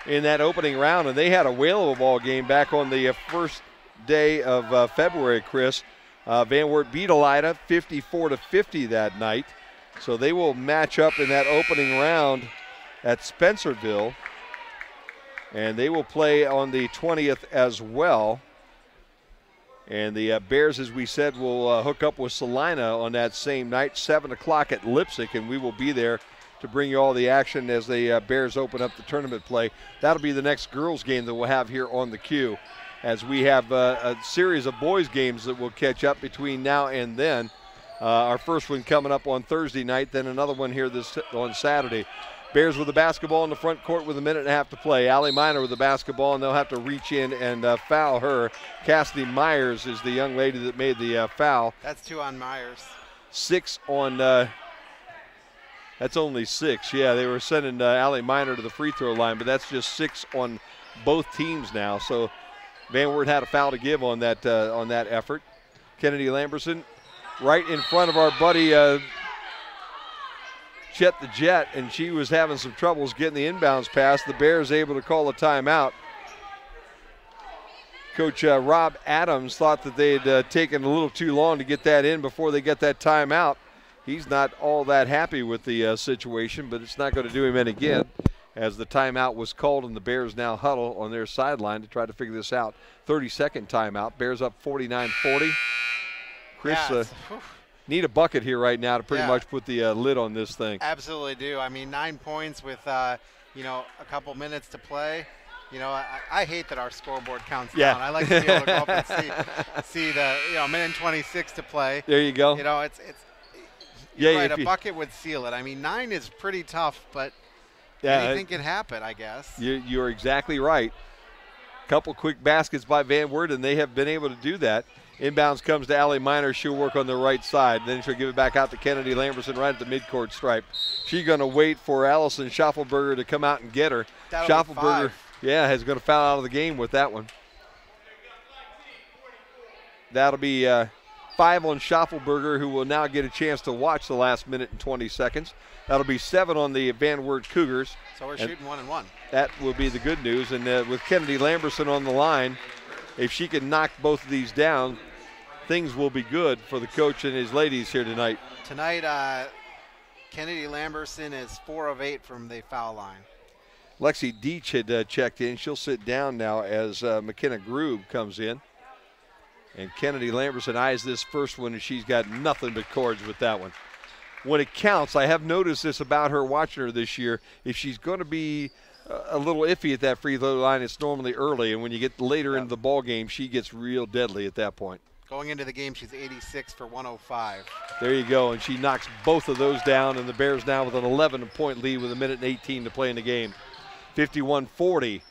in that opening round, and they had a whale of a ball game back on the first day of February, Chris. Van Wert beat Elida 54-50 that night. So they will match up in that opening round at Spencerville. And they will play on the 20th as well. And the Bears, as we said, will hook up with Salina on that same night, 7 o'clock at Lipsick, and we will be there to bring you all the action as the Bears open up the tournament play. That'll be the next girls game that we'll have here on the queue, as we have a series of boys games that will catch up between now and then. Our first one coming up on Thursday night, then another one here on Saturday. Bears with the basketball in the front court with a minute and a half to play. Allie Miner with the basketball, and they'll have to reach in and foul her. Cassidy Myers is the young lady that made the foul. That's 2 on Myers. 6 on, that's only 6. Yeah, they were sending Allie Miner to the free throw line, but that's just 6 on both teams now. So Van Wert had a foul to give on that effort. Kennedy Lamberson right in front of our buddy Chet the Jet, and she was having some troubles getting the inbounds pass. The Bears able to call a timeout. Coach Rob Adams thought that they had taken a little too long to get that in before they get that timeout. He's not all that happy with the situation, but it's not going to do him any good, as the timeout was called and the Bears now huddle on their sideline to try to figure this out. 30-second timeout. Bears up 49-40. Chris, need a bucket here right now to pretty much put the lid on this thing. Absolutely do. 9 points with, a couple minutes to play. I hate that our scoreboard counts down. I like to be able to go up and see the, minute and 26 to play. There you go. It's you're right, a bucket would seal it. 9 is pretty tough, but anything can happen, I guess. You're exactly right. Couple quick baskets by Van Wert, and they have been able to do that. Inbounds comes to Allie Miner. She'll work on the right side. Then she'll give it back out to Kennedy Lamberson right at the midcourt stripe. She's going to wait for Allison Schaffelberger to come out and get her. Schaffelberger, is going to foul out of the game with that one. That'll be 5 on Schaffelberger, who will now get a chance to watch the last minute and 20 seconds. That'll be 7 on the Van Wert Cougars. So we're shooting 1 and 1. That will be the good news. And with Kennedy Lamberson on the line, if she can knock both of these down, things will be good for the coach and his ladies here tonight. Tonight, Kennedy Lamberson is 4 of 8 from the foul line. Lexi Deach had checked in. She'll sit down now as McKenna Grube comes in. And Kennedy Lamberson eyes this first one, and she's got nothing but cords with that one. When it counts, I have noticed this about her watching her this year. If she's going to be a little iffy at that free throw line, it's normally early. And when you get later into the ball game, she gets real deadly at that point. Going into the game, she's 86 for 105. There you go, and she knocks both of those down, and the Bears now with an 11-point lead with 1:18 to play in the game. 51-40.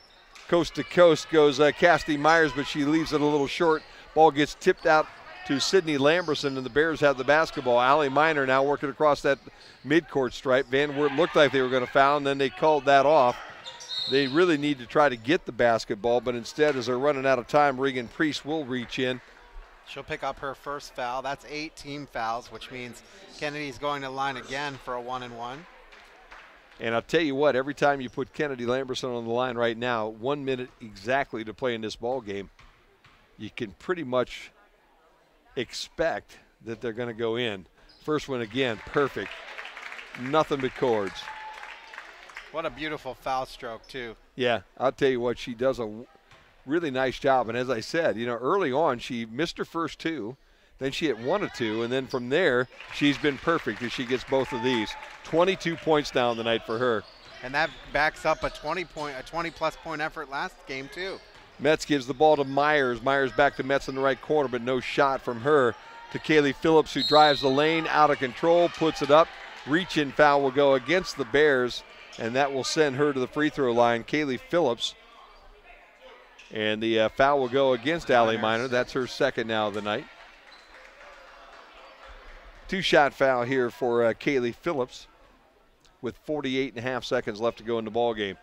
Coast to coast goes Cassidy Myers, but she leaves it a little short. Ball gets tipped out to Sydney Lamberson, and the Bears have the basketball. Allie Miner now working across that midcourt stripe. Van Wert looked like they were going to foul, and then they called that off. They really need to try to get the basketball, but instead, as they're running out of time, Regan Priest will reach in. She'll pick up her first foul. That's 8 team fouls, which means Kennedy's going to the line again for a 1 and 1. And I'll tell you what, every time you put Kennedy Lamberson on the line right now, 1 minute exactly to play in this ball game, you can pretty much expect that they're going to go in. First one again, perfect. Nothing but cords. What a beautiful foul stroke, too. Yeah, I'll tell you what, she does a really nice job. And as I said, early on she missed her first 2. Then she hit 1 of 2, and then from there she's been perfect as she gets both of these. 22 points down the night for her. And that backs up a 20-plus point effort last game, too. Metz gives the ball to Myers. Myers back to Metz in the right corner, but no shot from her to Kaylee Phillips, who drives the lane out of control, puts it up. Reach-in foul will go against the Bears, and that will send her to the free throw line. Kaylee Phillips. And the foul will go against Allie Miner. That's her second now of the night. 2-shot foul here for Kaylee Phillips with 48.5 seconds left to go in the ball game.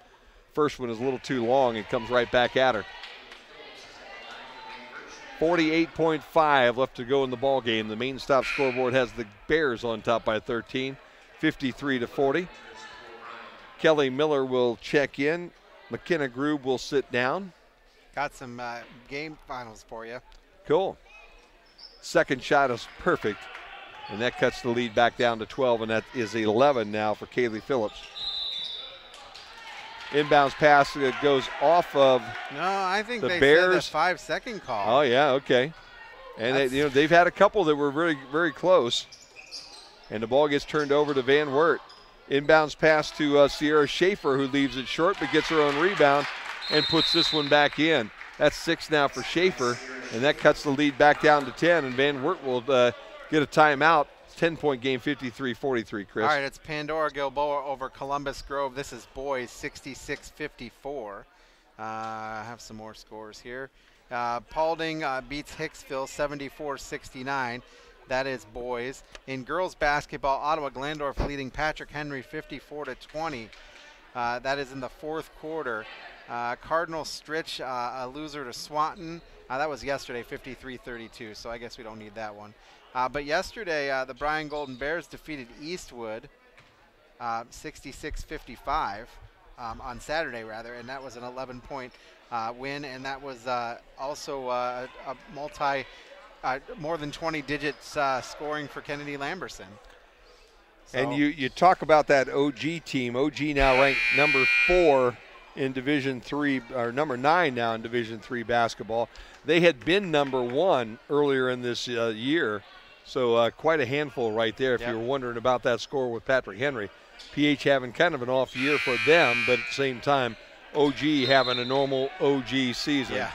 First one is a little too long and comes right back at her. 48.5 left to go in the ball game. The main stop scoreboard has the Bears on top by 13, 53-40. Kelly Miller will check in. McKenna Grube will sit down. Got some game finals for you. Cool. Second shot is perfect, and that cuts the lead back down to 12, and that is 11 now for Kaylee Phillips. Inbounds pass goes off of I think the they Bears. said a 5-second call. Oh, yeah, okay. And they've had a couple that were very, very close. And the ball gets turned over to Van Wert. Inbounds pass to Sierra Schaefer, who leaves it short but gets her own rebound and puts this one back in. That's 6 now for Schaefer, and that cuts the lead back down to 10, and Van Wert will get a timeout. 10-point game, 53-43, Chris. All right, it's Pandora Gilboa over Columbus Grove. This is boys, 66-54. I have some more scores here. Paulding beats Hicksville, 74-69. That is boys. In girls basketball, Ottawa Glandorf leading Patrick Henry 54-20. That is in the fourth quarter. Cardinal Stritch, a loser to Swanton. That was yesterday, 53-32, so I guess we don't need that one. But yesterday, the Bryan Golden Bears defeated Eastwood 66-55 on Saturday, rather, and that was an 11-point win, and that was also a more than 20 digits scoring for Kennedy Lamberson. So. And you talk about that OG team. OG now ranked number 4 in Division III, or number 9 now in Division III basketball. They had been number 1 earlier in this year, so quite a handful right there if you were wondering about that score with Patrick Henry. PH having kind of an off year for them, but at the same time, OG having a normal OG season. Yeah.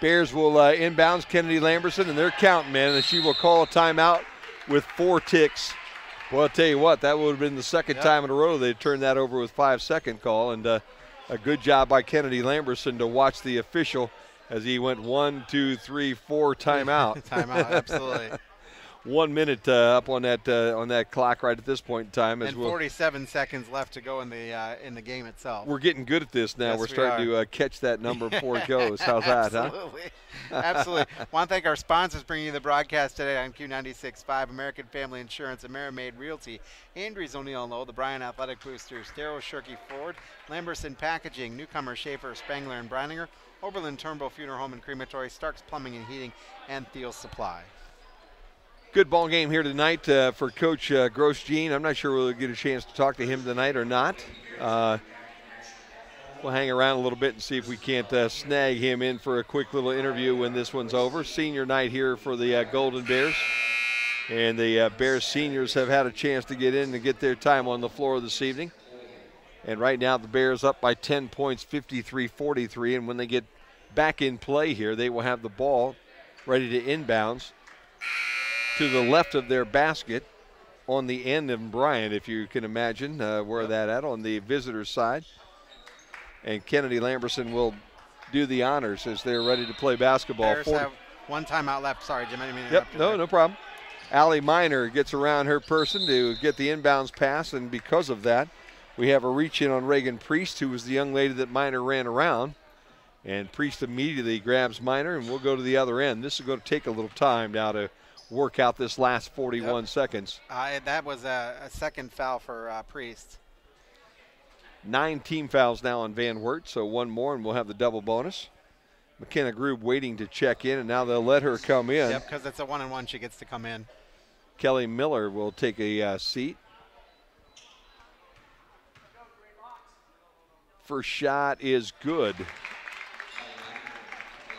Bears will inbounds Kennedy Lamberson, and they're counting, man, and she will call a timeout with 4 ticks. Well, I'll tell you what, that would have been the second time in a row they'd turned that over with 5-second call, and a good job by Kennedy Lamberson to watch the official as he went 1, 2, 3, 4 timeout. Timeout, absolutely. 1 minute up on that clock right at this point in time. And 47 seconds left to go in the game itself. We're getting good at this now. Yes, We're starting to catch that number before it goes. How's that, huh? Absolutely. Absolutely. Want to thank our sponsors bringing you the broadcast today on Q96.5, American Family Insurance, AmeriMade Realty, Andrews O'Neill & Lowe, the Bryan Athletic Boosters, Darrow Shirkey Ford, Lamberson Packaging, Newcomer Schaefer, Spangler and Brininger, Oberlin Turnbull Funeral Home and Crematory, Starks Plumbing and Heating, and Thiel Supply. Good ball game here tonight for Coach Grosjean. I'm not sure we'll get a chance to talk to him tonight or not. We'll hang around a little bit and see if we can't snag him in for a quick little interview when this one's over. Senior night here for the Golden Bears. And the Bears seniors have had a chance to get in and get their time on the floor this evening. And right now the Bears up by 10 points, 53-43. And when they get back in play here, they will have the ball ready to inbounds to the left of their basket on the end of Bryant, if you can imagine where that at on the visitor's side. And Kennedy Lamberson will do the honors as they're ready to play basketball. Bears have one timeout left. Sorry, Jim, I didn't mean to Yep, interrupt. no problem. Allie Miner gets around her person to get the inbounds pass, and because of that, we have a reach in on Reagan Priest, who was the young lady that Miner ran around. And Priest immediately grabs Miner, and we'll go to the other end. This is going to take a little time now to work out this last 41 seconds. That was a second foul for Priest. 9 team fouls now on Van Wert, so one more and we'll have the double bonus. McKenna Grube waiting to check in, and now they'll let her come in. Yep, because it's a 1-on-1, she gets to come in. Kelly Miller will take a seat. First shot is good.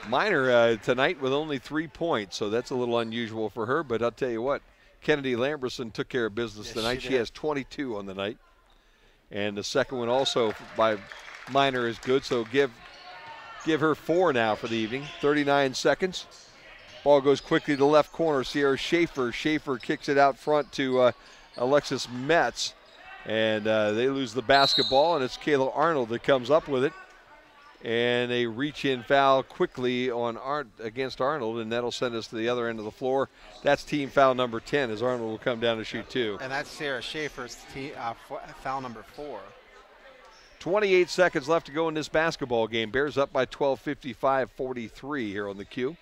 Miner tonight with only 3 points, so that's a little unusual for her, but I'll tell you what, Kennedy Lamberson took care of business tonight. She has 22 on the night. And the second one also by Miner is good, so give her 4 now for the evening. 39 seconds. Ball goes quickly to the left corner. Sierra Schaefer. Schaefer kicks it out front to Alexis Metz. And they lose the basketball, and it's Kayla Arnold that comes up with it. And a reach-in foul quickly on against Arnold, and that'll send us to the other end of the floor. That's team foul number 10 as Arnold will come down to shoot 2. And that's Sarah Schaefer's foul number 4. 28 seconds left to go in this basketball game. Bears up by 12, 55-43 here on the Q.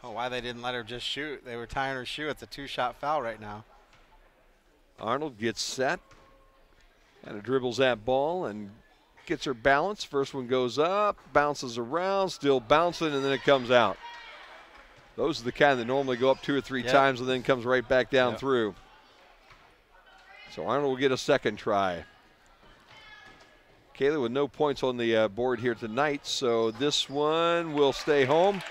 Oh, why they didn't let her just shoot. They were tying her shoe. It's a 2-shot foul right now. Arnold gets set, kind of dribbles that ball and gets her balance. First one goes up, bounces around, still bouncing, and then it comes out. Those are the kind that normally go up 2 or 3 times and then comes right back down through. So Arnold will get a second try. Kayla with no points on the board here tonight, so this one will stay home,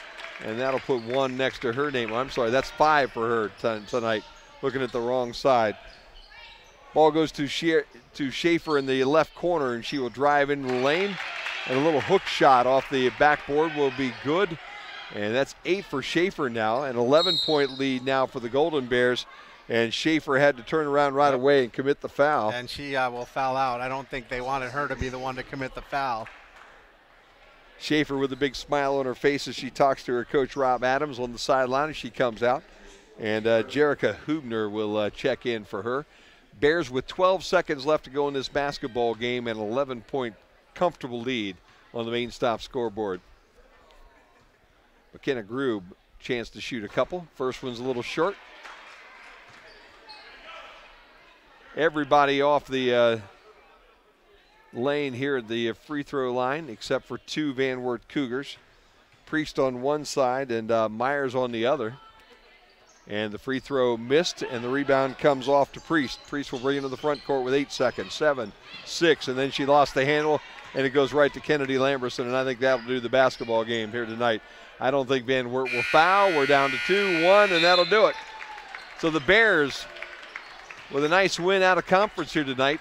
and that'll put 1 next to her name. I'm sorry, that's 5 for her tonight. Looking at the wrong side. Ball goes to Schaefer in the left corner, and she will drive into the lane. And a little hook shot off the backboard will be good. And that's 8 for Schaefer now, an 11-point lead now for the Golden Bears. And Schaefer had to turn around right away and commit the foul. And she will foul out. I don't think they wanted her to be the one to commit the foul. Schaefer with a big smile on her face as she talks to her coach, Rob Adams, on the sideline as she comes out. And Jerica Hubner will check in for her. Bears with 12 seconds left to go in this basketball game, and an 11-point comfortable lead on the main stop scoreboard. McKenna Grube, chance to shoot a couple. First one's a little short. Everybody off the lane here at the free throw line except for 2 Van Wert Cougars. Priest on one side and Myers on the other. And the free throw missed, and the rebound comes off to Priest. Priest will bring it to the front court with 8 seconds. 7, 6, and then she lost the handle, and it goes right to Kennedy Lamberson, and I think that'll do the basketball game here tonight. I don't think Van Wert will foul. We're down to 2, 1, and that'll do it. So the Bears with a nice win out of conference here tonight,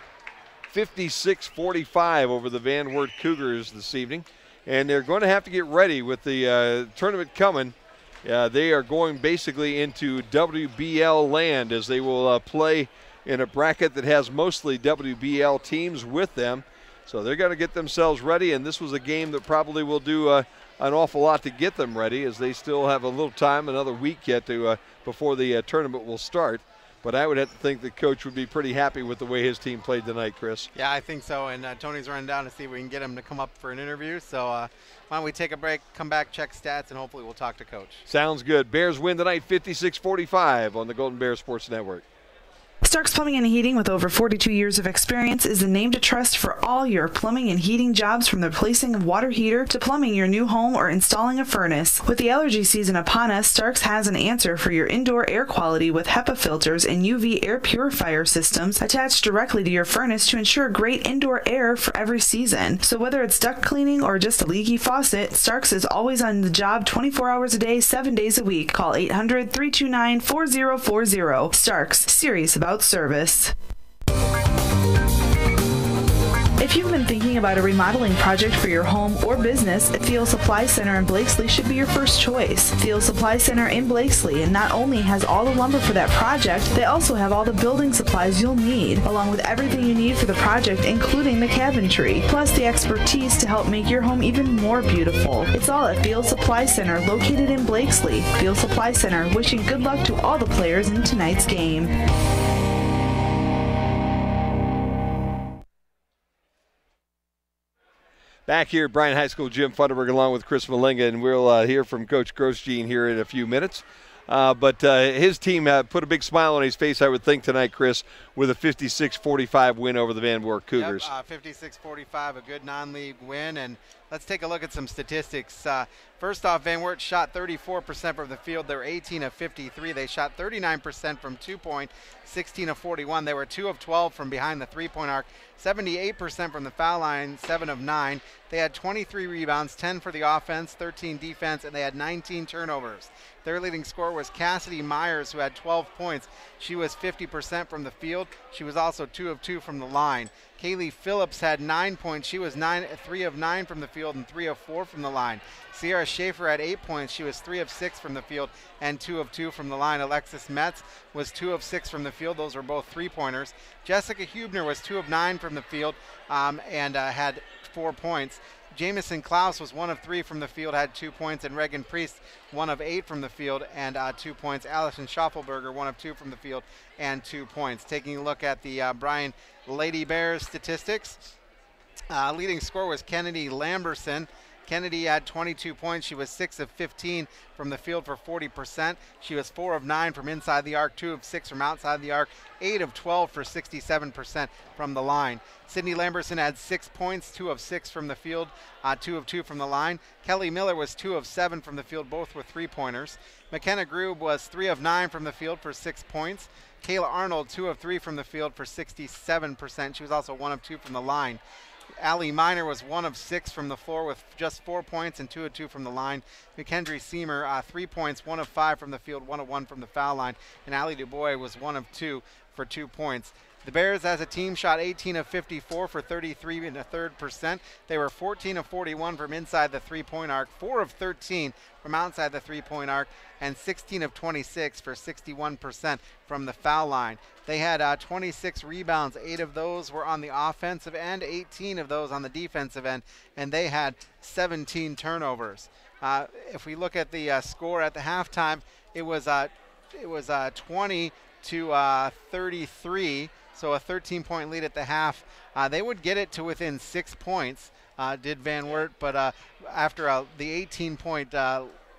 56-45 over the Van Wert Cougars this evening. And they're going to have to get ready with the tournament coming. They are going basically into WBL land as they will play in a bracket that has mostly WBL teams with them. So they're going to get themselves ready, and this was a game that probably will do an awful lot to get them ready, as they still have a little time, another week yet to before the tournament will start. But I would have to think the coach would be pretty happy with the way his team played tonight, Chris. Yeah, I think so. And Tony's running down to see if we can get him to come up for an interview. So why don't we take a break, come back, check stats, and hopefully we'll talk to Coach. Sounds good. Bears win tonight 56-45 on the Golden Bear Sports Network. Starks Plumbing and Heating, with over 42 years of experience, is the name to trust for all your plumbing and heating jobs, from the replacing of water heater to plumbing your new home or installing a furnace. With the allergy season upon us, Starks has an answer for your indoor air quality with HEPA filters and UV air purifier systems attached directly to your furnace to ensure great indoor air for every season. So whether it's duct cleaning or just a leaky faucet, Starks is always on the job 24 hours a day, 7 days a week. Call 800-329-4040. Starks, serious about service. If you've been thinking about a remodeling project for your home or business, Thiel Supply Center in Blakesley should be your first choice. Thiel Supply Center in Blakesley, and not only has all the lumber for that project, they also have all the building supplies you'll need, along with everything you need for the project, including the cabinetry, plus the expertise to help make your home even more beautiful. It's all at Thiel Supply Center, located in Blakesley. Thiel Supply Center, wishing good luck to all the players in tonight's game. Back here at Bryan High School, Jim Funderburg along with Chris Malinga, and we'll hear from Coach Grosjean here in a few minutes. But his team put a big smile on his face, I would think, tonight, Chris, with a 56-45 win over the Van Wert Cougars. Yep, 56-45, a good non-league win. And let's take a look at some statistics. First off, Van Wert shot 34% from the field. They were 18 of 53. They shot 39% from 2-point, 16 of 41. They were 2 of 12 from behind the 3-point arc, 78% from the foul line, 7 of 9. They had 23 rebounds, 10 for the offense, 13 defense, and they had 19 turnovers. Their leading scorer was Cassidy Myers, who had 12 points. She was 50% from the field. She was also 2 of 2 from the line. Kaylee Phillips had 9 points. She was 3 of 9 from the field and 3 of 4 from the line. Sierra Schaefer had 8 points. She was 3 of 6 from the field and 2 of 2 from the line. Alexis Metz was 2 of 6 from the field. Those were both 3-pointers. Jessica Hubner was 2 of 9 from the field and had 4 points. Jamison Klaus was 1 of 3 from the field, had 2 points, and Reagan Priest 1 of 8 from the field and 2 points. Allison Schaffelberger 1 of 2 from the field and 2 points. Taking a look at the Bryan Lady Bears statistics, leading scorer was Kennedy Lamberson. Kennedy had 22 points. She was 6 of 15 from the field for 40%. She was 4 of 9 from inside the arc, 2 of 6 from outside the arc, 8 of 12 for 67% from the line. Sydney Lamberson had 6 points, 2 of 6 from the field, 2 of 2 from the line. Kelly Miller was 2 of 7 from the field, both were 3-pointers. McKenna Grube was 3 of 9 from the field for 6 points. Kayla Arnold, 2 of 3 from the field for 67%. She was also 1 of 2 from the line. Allie Miner was 1 of 6 from the floor with just 4 points and 2 of 2 from the line. McKendry Seamer, 3 points, 1 of 5 from the field, 1 of 1 from the foul line. And Allie DuBois was 1 of 2 for 2 points. The Bears as a team shot 18 of 54 for 33.3%. They were 14 of 41 from inside the 3-point arc, 4 of 13 from outside the 3-point arc, and 16 of 26 for 61% from the foul line. They had 26 rebounds. 8 of those were on the offensive end, 18 of those on the defensive end, and they had 17 turnovers. If we look at the score at the halftime, it was 20 to 33. So a 13-point lead at the half. They would get it to within 6 points, did Van Wert, but after the 18-point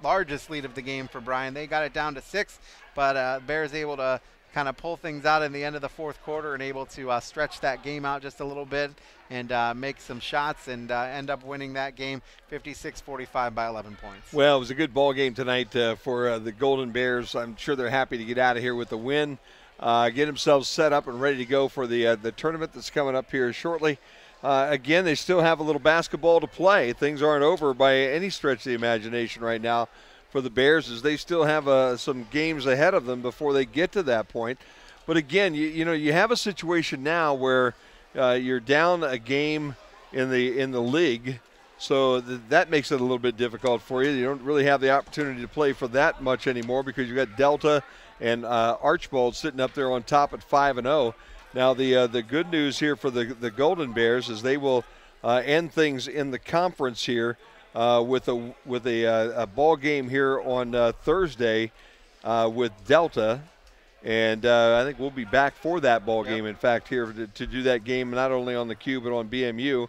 largest lead of the game for Bryan, they got it down to 6, but Bears able to kind of pull things out in the end of the fourth quarter and able to stretch that game out just a little bit and make some shots and end up winning that game 56-45 by 11 points. Well, it was a good ball game tonight for the Golden Bears. I'm sure they're happy to get out of here with the win. Get themselves set up and ready to go for the tournament that's coming up here shortly. Again, they still have a little basketball to play. Things aren't over by any stretch of the imagination right now for the Bears, as they still have some games ahead of them before they get to that point. But again, you have a situation now where you're down a game in the league, so that makes it a little bit difficult for you. You don't really have the opportunity to play for that much anymore because you've got Delta and Archbold sitting up there on top at 5-0. Now the good news here for the Golden Bears is they will end things in the conference here with a ball game here on Thursday with Delta. And I think we'll be back for that ball game, in fact, here to do that game not only on the Q but on BMU.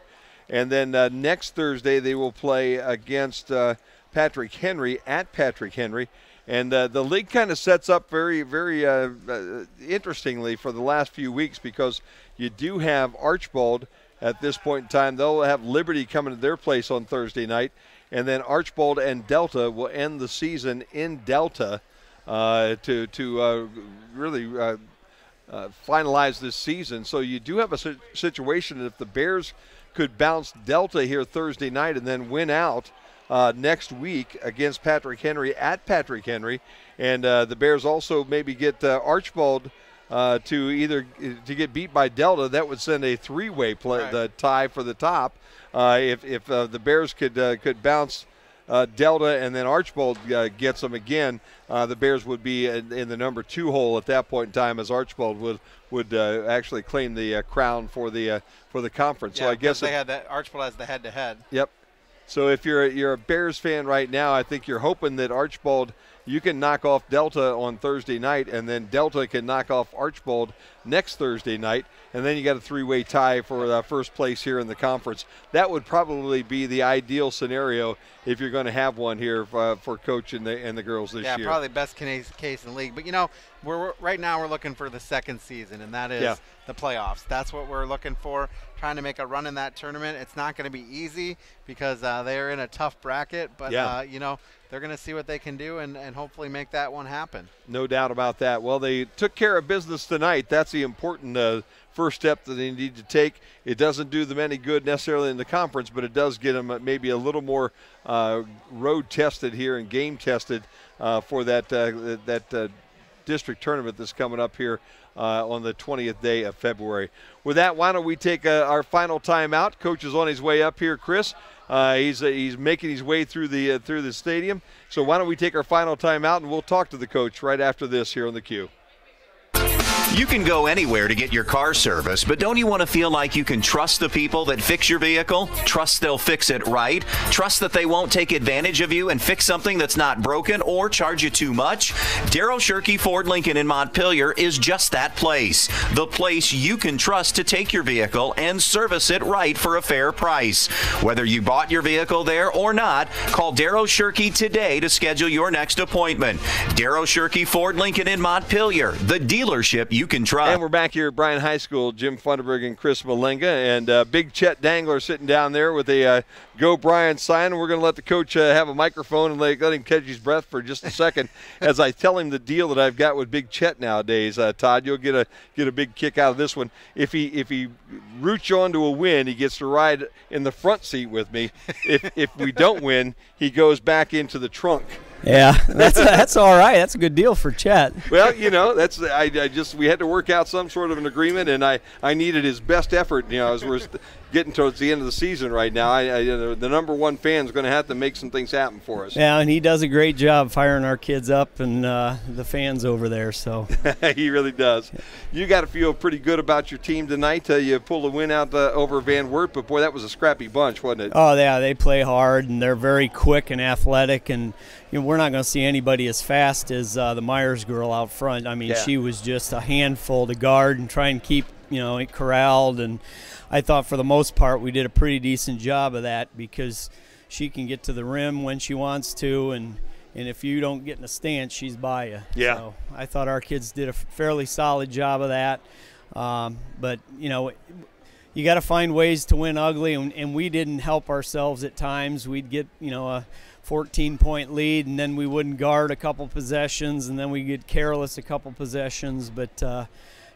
And then next Thursday they will play against Patrick Henry at Patrick Henry. And the league kind of sets up very, very interestingly for the last few weeks, because you do have Archbold at this point in time. They'll have Liberty coming to their place on Thursday night. And then Archbold and Delta will end the season in Delta to really finalize this season. So you do have a situation that if the Bears could bounce Delta here Thursday night and then win out next week against Patrick Henry at Patrick Henry, and the Bears also maybe get Archbold to get beat by Delta, that would send a three-way play, the tie for the top. If the Bears could bounce Delta and then Archbold gets them again, the Bears would be in the number 2 hole at that point in time, as Archbold would actually claim the crown for the conference. Yeah, so I guess they had that. Archbold has the head-to-head. Yep. So if you're a Bears fan right now, I think you're hoping that Archbold, you can knock off Delta on Thursday night, and then Delta can knock off Archbold next Thursday night, and then you got a three-way tie for first place here in the conference. That would probably be the ideal scenario if you're going to have one here for Coach and the girls this year. Yeah, probably best case in the league. But, you know, right now we're looking for the second season, and that is the playoffs. That's what we're looking for, trying to make a run in that tournament. It's not going to be easy because they're in a tough bracket, but, you know, they're going to see what they can do and hopefully make that one happen. No doubt about that. Well, they took care of business tonight. That's the important first step that they need to take. It doesn't do them any good necessarily in the conference, but it does get them maybe a little more road tested here and game tested for that district tournament that's coming up here on the 20th day of February. With that, why don't we take our final timeout? Coach is on his way up here, Chris. He's making his way through the stadium. So why don't we take our final timeout, and we'll talk to the coach right after this here on the Q. You can go anywhere to get your car serviced, but don't you want to feel like you can trust the people that fix your vehicle? Trust they'll fix it right? Trust that they won't take advantage of you and fix something that's not broken or charge you too much? Darryl Shirkey Ford Lincoln in Montpelier is just that place. The place you can trust to take your vehicle and service it right for a fair price. Whether you bought your vehicle there or not, call Darryl Shirkey today to schedule your next appointment. Darryl Shirkey Ford Lincoln in Montpelier, the dealership you can trust. And we're back here at Bryan High School. Jim Funderburg and Chris Malenga, and Big Chet Dangler sitting down there with a Go Bryan sign. We're going to let the coach have a microphone and let him catch his breath for just a second as I tell him the deal that I've got with Big Chet nowadays. Todd, you'll get a big kick out of this one. If he roots you on to a win, he gets to ride in the front seat with me. If we don't win, he goes back into the trunk. Yeah, that's all right. That's a good deal for Chet. Well, you know, we had to work out some sort of an agreement, and I needed his best effort. You know, as we're getting towards the end of the season right now, the number one fan is going to have to make some things happen for us. Yeah, and he does a great job firing our kids up and the fans over there. So he really does. You got to feel pretty good about your team tonight. You pulled a win out over Van Wert, but boy, that was a scrappy bunch, wasn't it? Oh yeah, they play hard and they're very quick and athletic, and you know, we're not going to see anybody as fast as the Myers girl out front. I mean, she was just a handful to guard and try and keep, you know, it corralled. And I thought for the most part we did a pretty decent job of that, because she can get to the rim when she wants to, and if you don't get in a stance, she's by you. Yeah. So I thought our kids did a fairly solid job of that. But, you know, you got to find ways to win ugly, and we didn't help ourselves at times. We'd get, you know, a 14-point lead, and then we wouldn't guard a couple possessions, and then we get careless a couple possessions. But,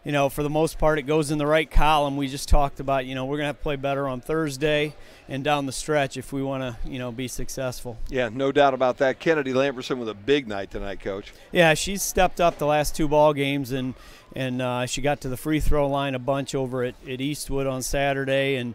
you know, for the most part, it goes in the right column. We just talked about, you know, we're going to have to play better on Thursday and down the stretch if we want to, you know, be successful. Yeah, no doubt about that. Kennedy Lamberson with a big night tonight, Coach. Yeah, she's stepped up the last two ball games, and she got to the free throw line a bunch over at Eastwood on Saturday, and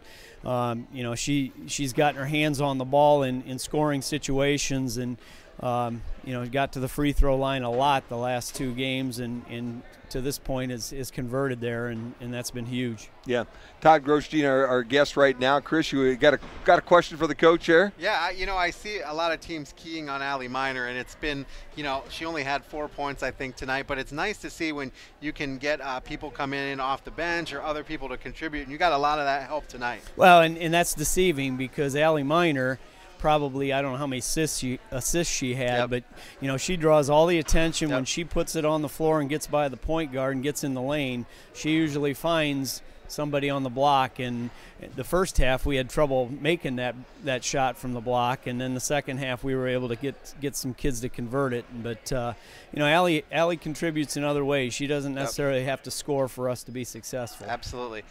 you know, she's gotten her hands on the ball in scoring situations, and You know, got to the free throw line a lot the last 2 games, and to this point is converted there, and that's been huge. Yeah. Todd Grostein, our guest right now. Chris, you got a question for the coach here? Yeah, you know, I see a lot of teams keying on Allie Miner, and it's been, you know, she only had 4 points, I think, tonight, but it's nice to see when you can get people come in off the bench or other people to contribute, and you got a lot of that help tonight. Well, and that's deceiving because Allie Miner, probably, I don't know how many assists she had, but, you know, she draws all the attention. When she puts it on the floor and gets by the point guard and gets in the lane, she usually finds somebody on the block. And the first half we had trouble making that shot from the block, and then the second half we were able to get some kids to convert it. But you know, Allie contributes in other ways. She doesn't necessarily have to score for us to be successful. Absolutely.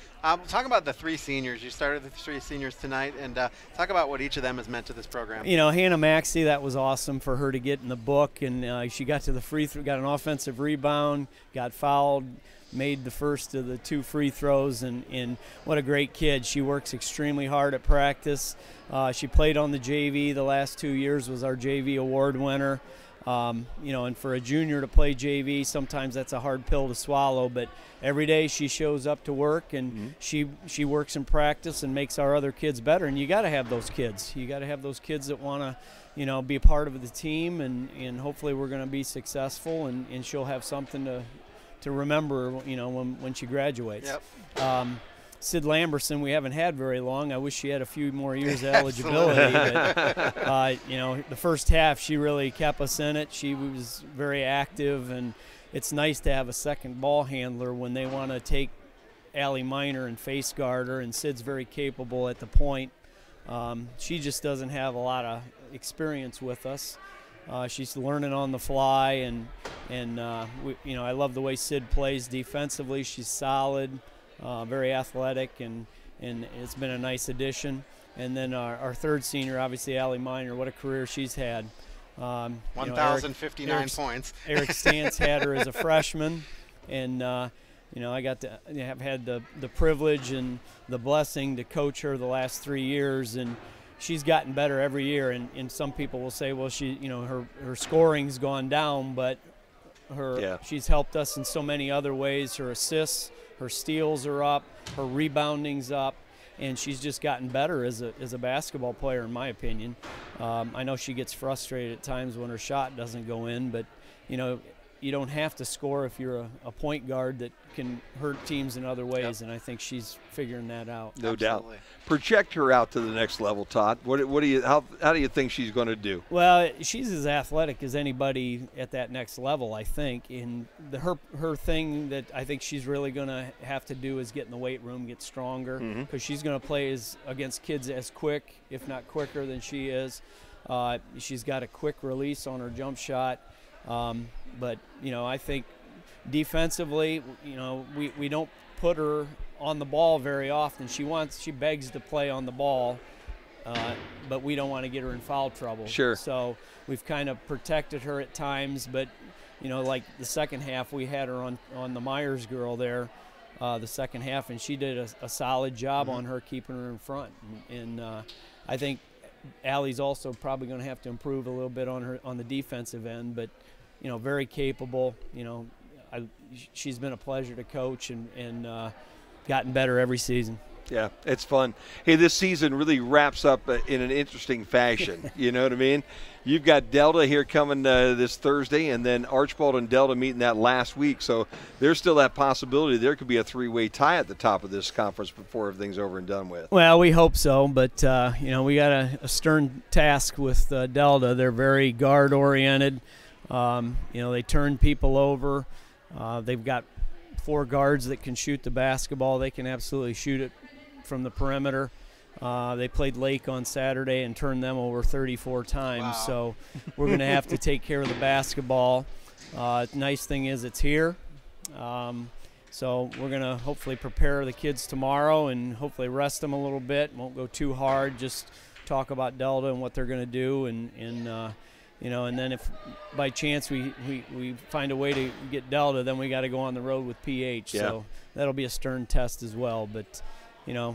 Talk about the 3 seniors. You started the 3 seniors tonight, and talk about what each of them has meant to this program. You know, Hannah Maxey, that was awesome for her to get in the book, and she got to the free throw, got an offensive rebound, got fouled, made the first of the 2 free throws, and what a great kid. She works extremely hard at practice. She played on the JV the last 2 years, was our JV award winner. You know, and for a junior to play JV, sometimes that's a hard pill to swallow, but every day she shows up to work, and she works in practice and makes our other kids better. And you got to have those kids. You got to have those kids that want to, you know, be a part of the team, and hopefully we're going to be successful, and she'll have something to remember, you know, when she graduates. Sid Lamberson, we haven't had very long. I wish she had a few more years of eligibility. But, you know, the first half she really kept us in it. She was very active, and it's nice to have a second ball handler when they want to take Allie Miner and face guard her, and Sid's very capable at the point. She just doesn't have a lot of experience with us. She's learning on the fly, and you know, I love the way Sid plays defensively. She's solid, very athletic, and it's been a nice addition. And then our 3rd senior, obviously Allie Miner, what a career she's had. 1,059 points. Eric Stantz had her as a freshman, and you know, I got to have had the privilege and the blessing to coach her the last 3 years, and she's gotten better every year. And some people will say, well, she, you know, her scoring's gone down, but she's helped us in so many other ways. Her assists, her steals are up, her rebounding's up, and she's just gotten better as a basketball player, in my opinion. I know she gets frustrated at times when her shot doesn't go in, but, you know, you don't have to score if you're a point guard that can hurt teams in other ways, and I think she's figuring that out. No doubt. Project her out to the next level, Todd. How do you think she's going to do? Well, she's as athletic as anybody at that next level, I think. And her thing that I think she's really going to have to do is get in the weight room, get stronger, because she's going to play against kids as quick, if not quicker, than she is. She's got a quick release on her jump shot. But, you know, I think defensively, you know, we don't put her on the ball very often. She begs to play on the ball, but we don't want to get her in foul trouble. Sure. So we've kind of protected her at times, but, you know, like the second half, we had her on the Myers girl there, the second half, and she did a solid job on her, keeping her in front. And I think Allie's also probably going to have to improve a little bit on the defensive end, but, you know, very capable. You know, she's been a pleasure to coach, and gotten better every season. Yeah, it's fun. Hey, this season really wraps up in an interesting fashion. You know what I mean? You've got Delta here coming this Thursday, and then Archibald and Delta meeting that last week. So there's still that possibility there could be a 3-way tie at the top of this conference before everything's over and done with. Well, we hope so, but, you know, we got a stern task with Delta. They're very guard-oriented. You know, they turn people over. They've got 4 guards that can shoot the basketball. They can absolutely shoot it from the perimeter. They played Lake on Saturday and turned them over 34 times. Wow. So we're going to have to take care of the basketball. Nice thing is it's here. So we're going to hopefully prepare the kids tomorrow and hopefully rest them a little bit. Won't go too hard, just talk about Delta and what they're going to do, and you know, and then if by chance we find a way to get Delta, then we got to go on the road with PH. Yeah. So that'll be a stern test as well. But, you know,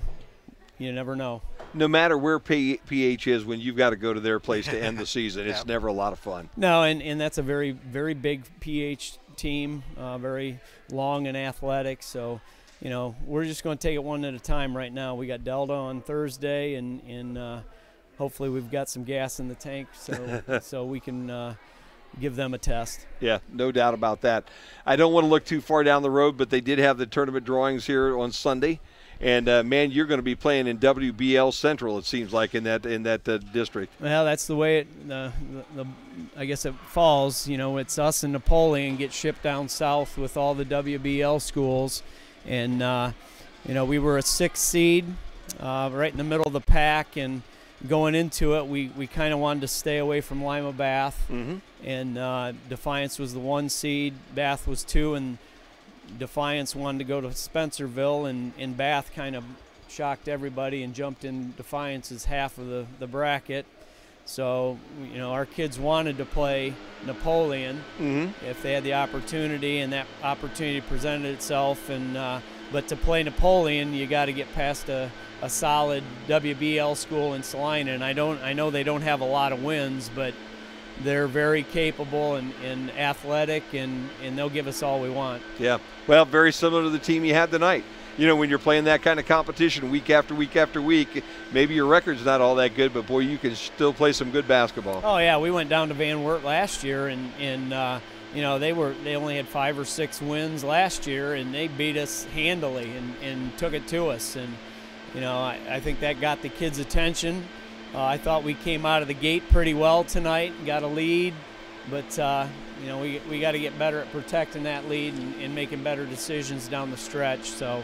you never know. No matter where PH is, when you've got to go to their place to end the season, it's never a lot of fun. No, and that's a very, very big PH team, very long and athletic. So, we're just going to take it one at a time right now. We got Delta on Thursday, and hopefully we've got some gas in the tank so we can give them a test. Yeah, no doubt about that. I don't want to look too far down the road, but they did have the tournament drawings here on Sunday. And, man, you're going to be playing in WBL Central, it seems like, in that district. Well, that's the way I guess it falls. It's us and Napoleon get shipped down south with all the WBL schools. And, we were a 6th seed right in the middle of the pack. And going into it, we kind of wanted to stay away from Lima Bath. Mm-hmm. And Defiance was the 1 seed, Bath was 2, and Defiance wanted to go to Spencerville, and Bath kind of shocked everybody and jumped in Defiance's half of the bracket. So, our kids wanted to play Napoleon if they had the opportunity, and that opportunity presented itself. And but to play Napoleon, you got to get past a solid WBL school in Salina. And I know they don't have a lot of wins, but they're very capable and athletic, and they'll give us all we want. Yeah, well, very similar to the team you had tonight. When you're playing that kind of competition week after week after week, maybe your record's not all that good, but, boy, you can still play some good basketball. Oh, yeah, we went down to Van Wert last year, and they only had 5 or 6 wins last year, and they beat us handily and took it to us. And, I think that got the kids' attention. I thought we came out of the gate pretty well tonight and got a lead, but we got to get better at protecting that lead and making better decisions down the stretch. So,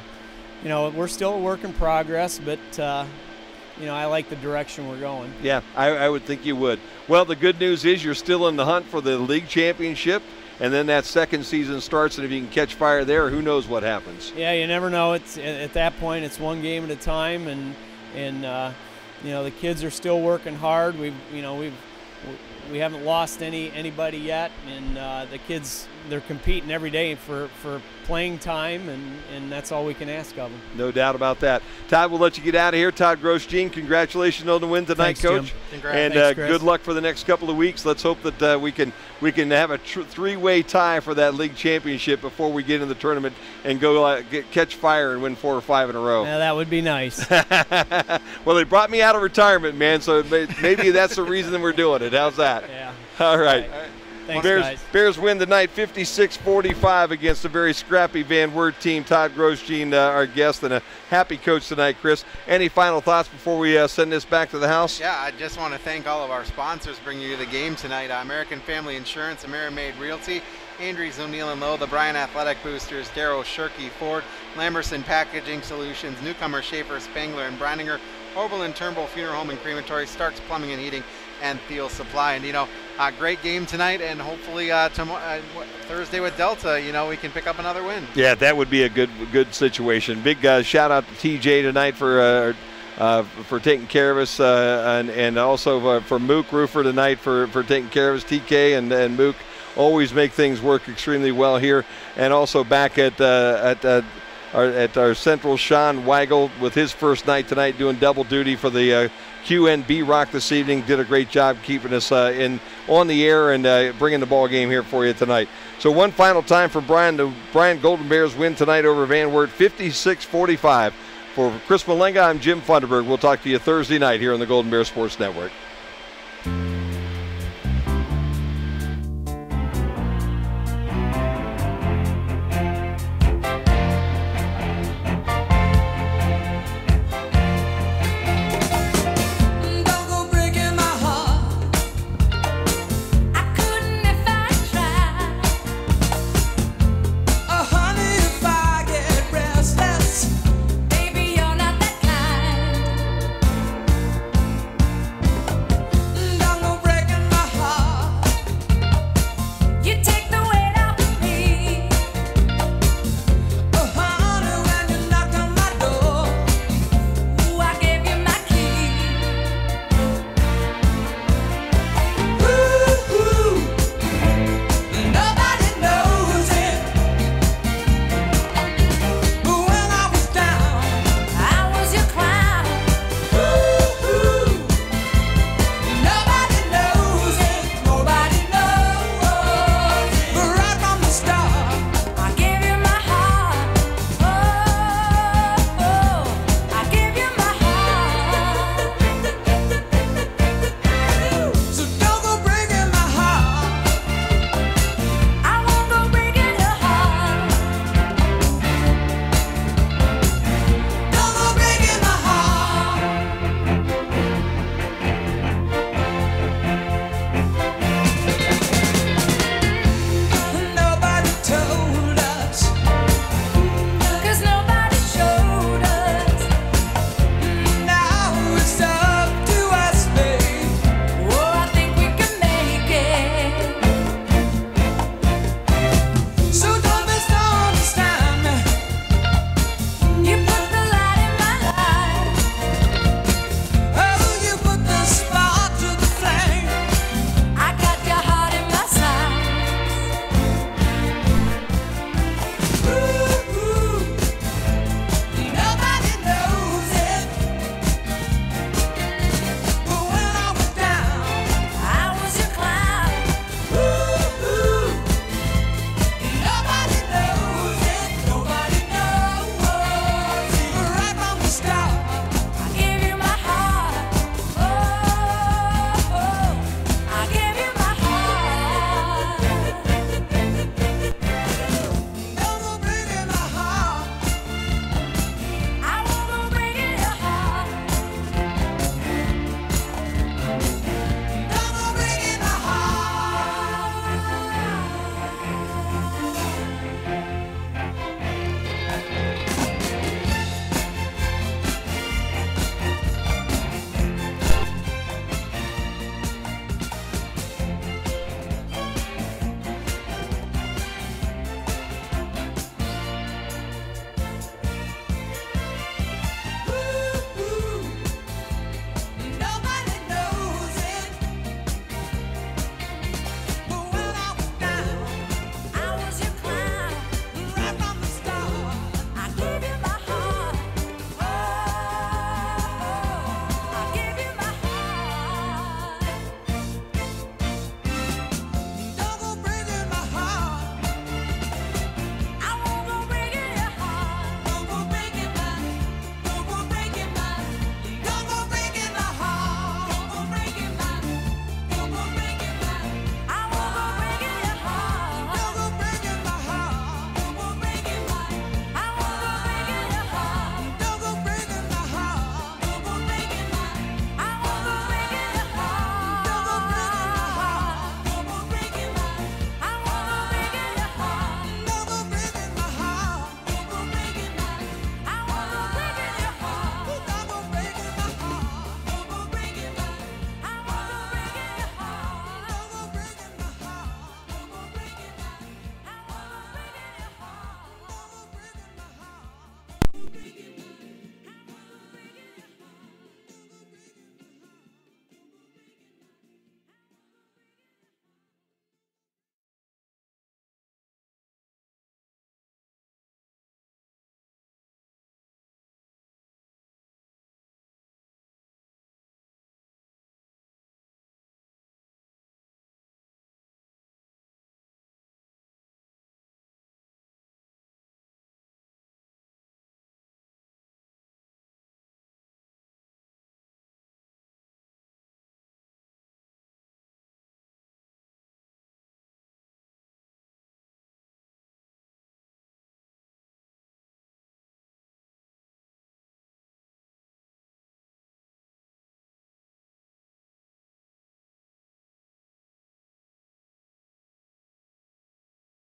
we're still a work in progress, but I like the direction we're going. Yeah, I would think you would. Well, the good news is you're still in the hunt for the league championship, and then that second season starts, and if you can catch fire there, who knows what happens. Yeah, you never know. It's at that point, it's one game at a time, and the kids are still working hard. We haven't lost anybody yet, and the kids, they're competing every day for playing time, and that's all we can ask of them. No doubt about that. Todd, we'll let you get out of here. Todd Grosjean, congratulations on the win tonight. Thanks, Coach. Jim. Congrats. And Thanks, Chris. good luck for the next couple of weeks. Let's hope that we can have a 3-way tie for that league championship before we get in the tournament and go catch fire and win 4 or 5 in a row. Yeah, that would be nice. Well, they brought me out of retirement, man, so maybe that's the reason we're doing it. How's that? Yeah. All right. Thanks, guys. Bears win tonight 56-45 against a very scrappy Van Wert team. Todd Grosjean, our guest, and a happy coach tonight, Chris. Any final thoughts before we send this back to the house? Yeah, I just want to thank all of our sponsors bringing you the game tonight. American Family Insurance, AmeriMade Realty, Andrews O'Neill & Lowe, the Bryan Athletic Boosters, Darrow Shirkey Ford, Lamberson Packaging Solutions, Newcomer Schaefer Spangler and Brininger, Oberlin Turnbull Funeral Home and Crematory, Starks Plumbing and Heating, and Thiel Supply. And great game tonight, and hopefully Thursday with Delta, we can pick up another win. Yeah, that would be a good situation. Big shout out to TJ tonight for taking care of us, and also for Mook Roofer tonight for taking care of us. TK and Mook always make things work extremely well here, and also back at our Central, Sean Weigel with his first night tonight doing double duty for the QNB Rock this evening. Did a great job keeping us on the air and bringing the ball game here for you tonight. So one final time for Brian. The Brian Golden Bears win tonight over Van Wert 56-45. For Chris Malenga, I'm Jim Funderburg. We'll talk to you Thursday night here on the Golden Bear Sports Network.